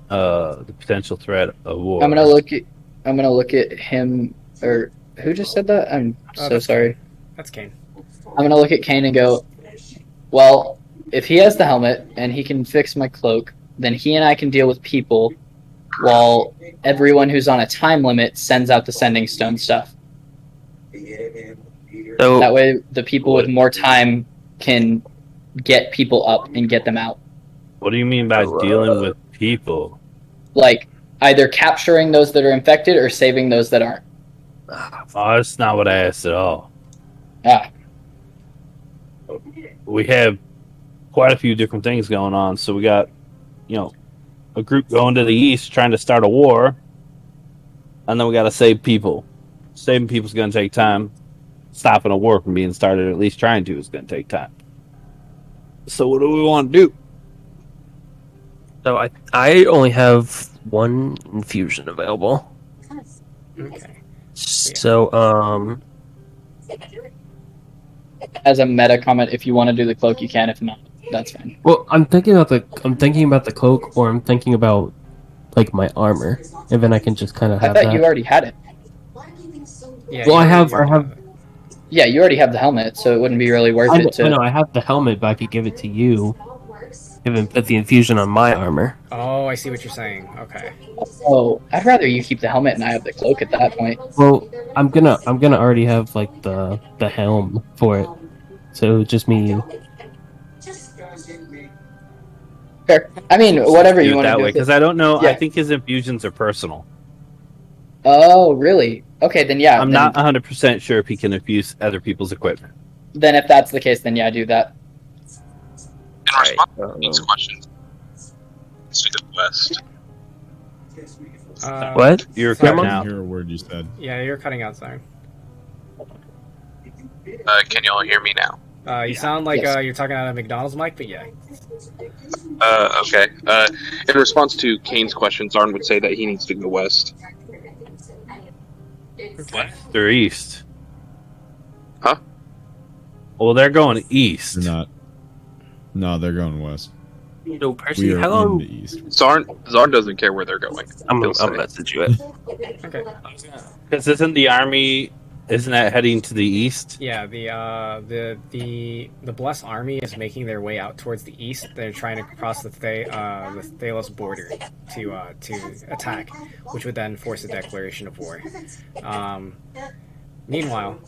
the potential threat of war. I'm gonna look at him, or who just said that? I'm so that's sorry. Kane. That's Kane. I'm gonna look at Kane and go, well, if he has the helmet and he can fix my cloak, then he and I can deal with people, while everyone who's on a time limit sends out the sending stone stuff. So That way, the people with more time can get people up and get them out. What do you mean by dealing with people? Like, either capturing those that are infected or saving those that aren't. Oh, that's not what I asked at all. Ah, We have quite a few different things going on. So we got, a group going to the east trying to start a war, and then we got to save people. Saving people's going to take time. Stopping a war from being started, or at least trying to, is going to take time. So what do we want to do? So I only have one infusion available. Okay. So as a meta comment, if you want to do the cloak, you can. If not, that's fine. well, I'm thinking about the cloak, or I'm thinking about like my armor, and then I can just kind of I have thought that. you already had it. Yeah. Well, you I already have- it. Yeah, you already have the helmet, so it wouldn't be really worth it I know to. I have the helmet, but I could give it to you, and then put the infusion on my armor. Oh, I see what you're saying. Okay. Oh, I'd rather you keep the helmet and I have the cloak at that point. Well, I'm gonna already have like the helm for it, so just me. Fair. I mean, whatever Do you it want to that do. way, with because it. I don't know. Yeah. I think his infusions are personal. Oh, really? Okay, then yeah. I'm not 100% sure if he can infuse other people's equipment. Then if that's the case, then yeah, do that. In response to these questions, to the west. What? You're sorry. cutting I out. didn't hear a word you said. Yeah, you're cutting out, sorry. Can y'all hear me now? You sound like Yes. you're talking out of McDonald's mic, but yeah. Okay. In response to Kane's question, Zarn would say that he needs to go west. West or east? Huh? Well, they're going east. They're not. No, they're going west. No, We Percy, are how in long? the east. Zarn doesn't care where they're going. I'm He'll gonna say. message you it. Okay. Because isn't the army? Isn't that heading to the east? Yeah, the Blessed Army is making their way out towards the east. They're trying to cross the Thalos border to attack, which would then force a declaration of war. Meanwhile,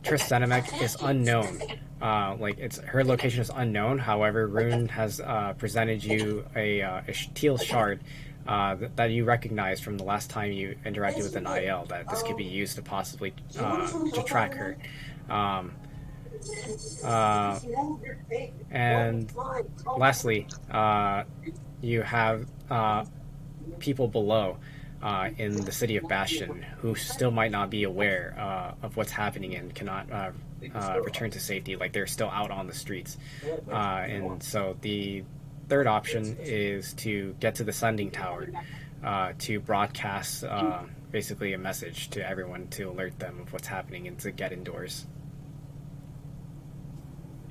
Triss Zenemek is unknown. Her location is unknown. However, Rune has presented you a teal shard that you recognize from the last time you interacted with an IL. That this could be used to possibly to track her. And lastly, you have people below in the city of Bastion who still might not be aware of what's happening and cannot return to safety. Like, they're still out on the streets. And so the third option is to get to the sending tower to broadcast basically a message to everyone to alert them of what's happening and to get indoors.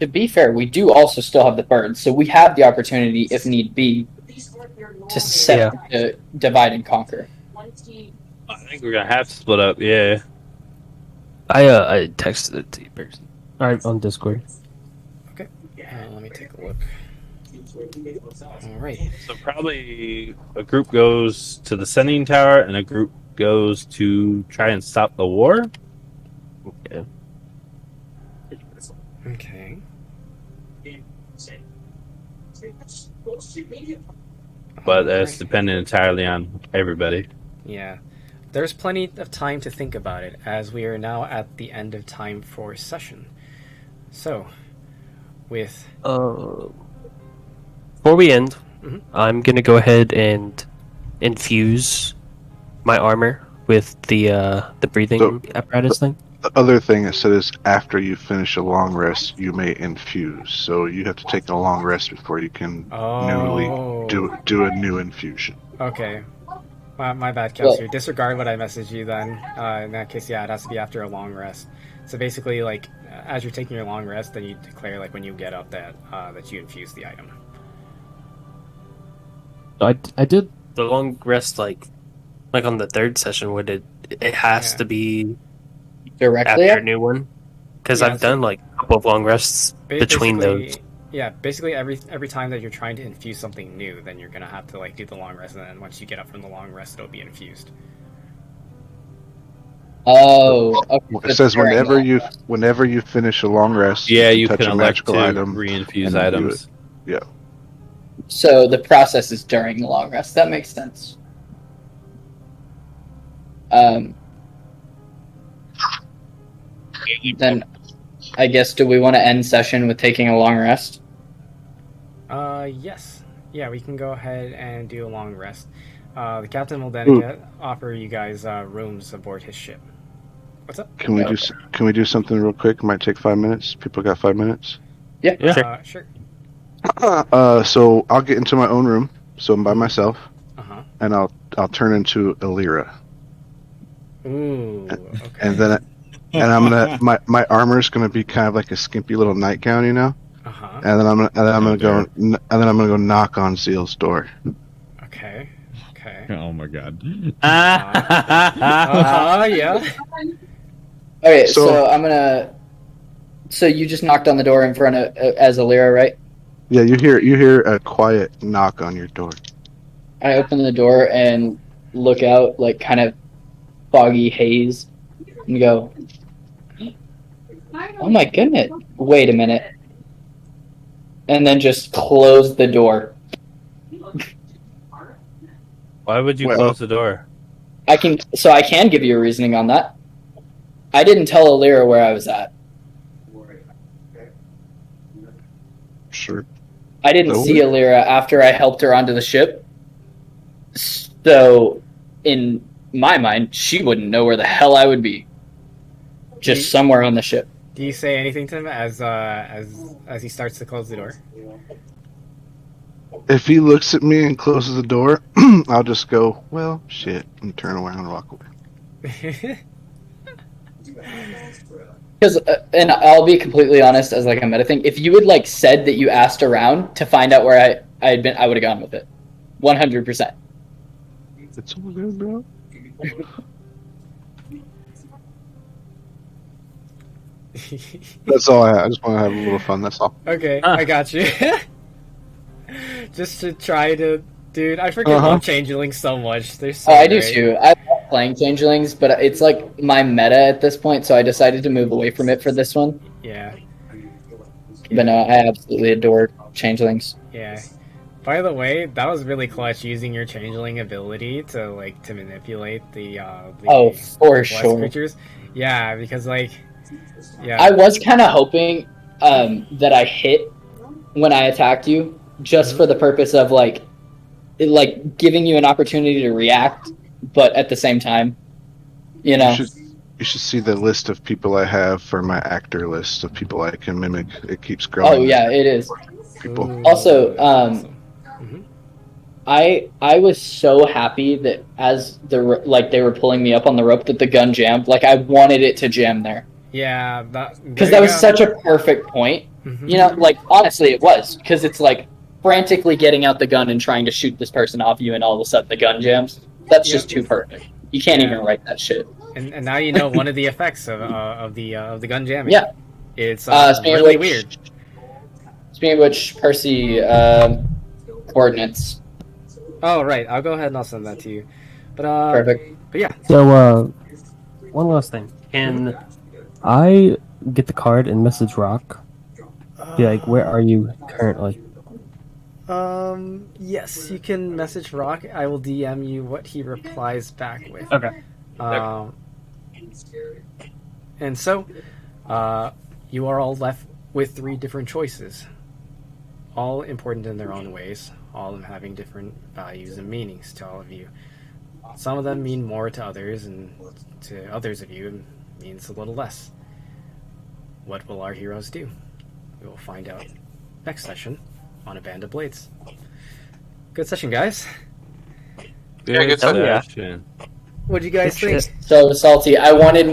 To be fair, we do also still have the birds, so we have the opportunity, if need be, to divide and conquer. I think we're gonna have to split up. Yeah. I texted it to you, Percy. All right, on Discord. Okay, let me take a look. All right. So probably a group goes to the sending tower and a group goes to try and stop the war. Okay. Okay. But it's dependent entirely on everybody. Yeah. There's plenty of time to think about it, as we are now at the end of time for session. So, with... Before we end, I'm gonna go ahead and infuse my armor with the breathing apparatus thing. The other thing it said is after you finish a long rest, you may infuse. So you have to take a long rest before you can newly do a new infusion. Okay. My bad, Kelsey. Disregard what I messaged you then. In that case, yeah, it has to be after a long rest. So basically, like, as you're taking your long rest, then you declare, like, when you get up that that you infuse the item. I did the long rest, like on the third session. Would it has to be directly after a new one? Because I've done, like, a couple of long rests between those. Yeah, basically every time that you're trying to infuse something new, then you're gonna have to, like, do the long rest, and then once you get up from the long rest, it'll be infused. Oh, okay. It says whenever you finish a long rest, you touch can a elect magical to item, reinfuse and items. Yeah. So the process is during the long rest. That makes sense. Then, I guess, do we want to end session with taking a long rest? Yes. Yeah, we can go ahead and do a long rest. The captain will then offer you guys rooms aboard his ship. What's up? Can we do something real quick? Might take 5 minutes. People got 5 minutes. Yeah. Sure. So I'll get into my own room. So I'm by myself, and I'll turn into Elira. Ooh. Okay. And then I'm gonna my armor's gonna be kind of like a skimpy little nightgown, you know. And then I'm gonna go knock on Zeal's door. Okay. Oh my god. Yeah. Okay, so I'm gonna. So you just knocked on the door in front of as Elira, right? Yeah, you hear a quiet knock on your door. I open the door and look out, like, kind of foggy haze, and go, "Oh my goodness! Wait a minute!" And then just close the door. Why would you close the door? I can give you a reasoning on that. I didn't tell Elira where I was at. Sure. I didn't see Elira after I helped her onto the ship. So, in my mind, she wouldn't know where the hell I would be. Just somewhere on the ship. Do you say anything to him as he starts to close the door? If he looks at me and closes the door, I'll just go, well, shit, and turn around and walk away. Because, and I'll be completely honest, as like a meta thing, if you had like said that you asked around to find out where I had been, I would have gone with it, 100%. It's all good, bro. That's all I just want to have a little fun. That's all. Okay, I got you. Just to try to, dude. I forget about changelings so much. They're so I great. do too. I love playing changelings, but it's like my meta at this point, so I decided to move away from it for this one. Yeah. But no, I absolutely adore changelings. Yeah. By the way, that was really clutch using your changeling ability to manipulate the for sure creatures. Yeah, because like, yeah. I was kind of hoping that I hit when I attacked you, just for the purpose of like giving you an opportunity to react, but at the same time, you know. You should see the list of people I have for my actor list of people I can mimic. It keeps growing. Oh yeah, it is. People. Also, I was so happy that as they were pulling me up on the rope that the gun jammed. Like I wanted it to jam there. Yeah, because that was such a perfect point. You know, like honestly, it was because it's like frantically getting out the gun and trying to shoot this person off you, and all of a sudden the gun jams. That's just too perfect. You can't even write that shit. And now you know one of the effects of the gun jamming. Yeah, it's really weird. Speaking of which, Percy, coordinates. Oh right, I'll go ahead and I'll send that to you. But perfect. But yeah. So one last thing. Can I get the card and message Rock? Be like, where are you currently? Yes, you can message Rock. I will DM you what he replies back with. Okay. And so, you are all left with 3 different choices. All important in their own ways, all of them having different values and meanings to all of you. Some of them mean more to others, and to others of you it means a little less. What will our heroes do? We will find out next session on A Band of Blades. Good session, guys. Good session. What do you guys think? So salty. I wanted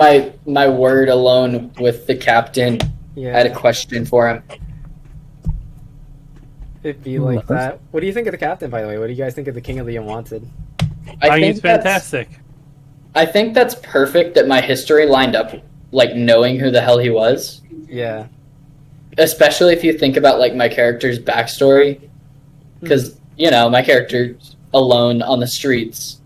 my word alone with the captain. Yeah, I had a question for him. it'd be like that. What do you think of the captain, by the way? What do you guys think of the King of the Unwanted? I think it's fantastic. I think that's perfect that my history lined up, like, knowing who the hell he was. Yeah. Especially if you think about, like, my character's backstory. Because, you know, my character's alone on the streets.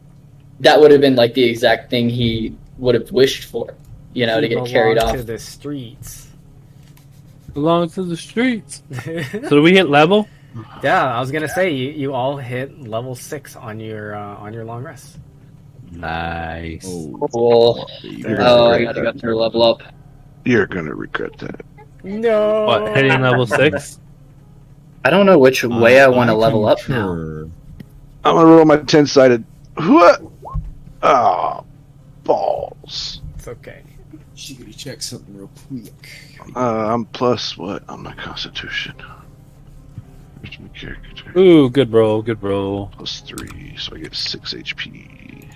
That would have been, like, the exact thing he would have wished for, you know, to get carried off. To the streets. Belong to the streets. So do we hit level? Yeah, I was gonna say you all hit level 6 on your long rest. Nice. Cool. Oh, I gotta go through level up. You're gonna regret that. No. What, hitting level 6? I don't know which way I want to level up now. Sure. I'm gonna roll my 10-sided. What? Oh, balls. It's okay. Shiggity check something real quick. I'm plus what on my constitution? Where's my character? Ooh, good roll, good roll. Plus 3, so I get 6 HP.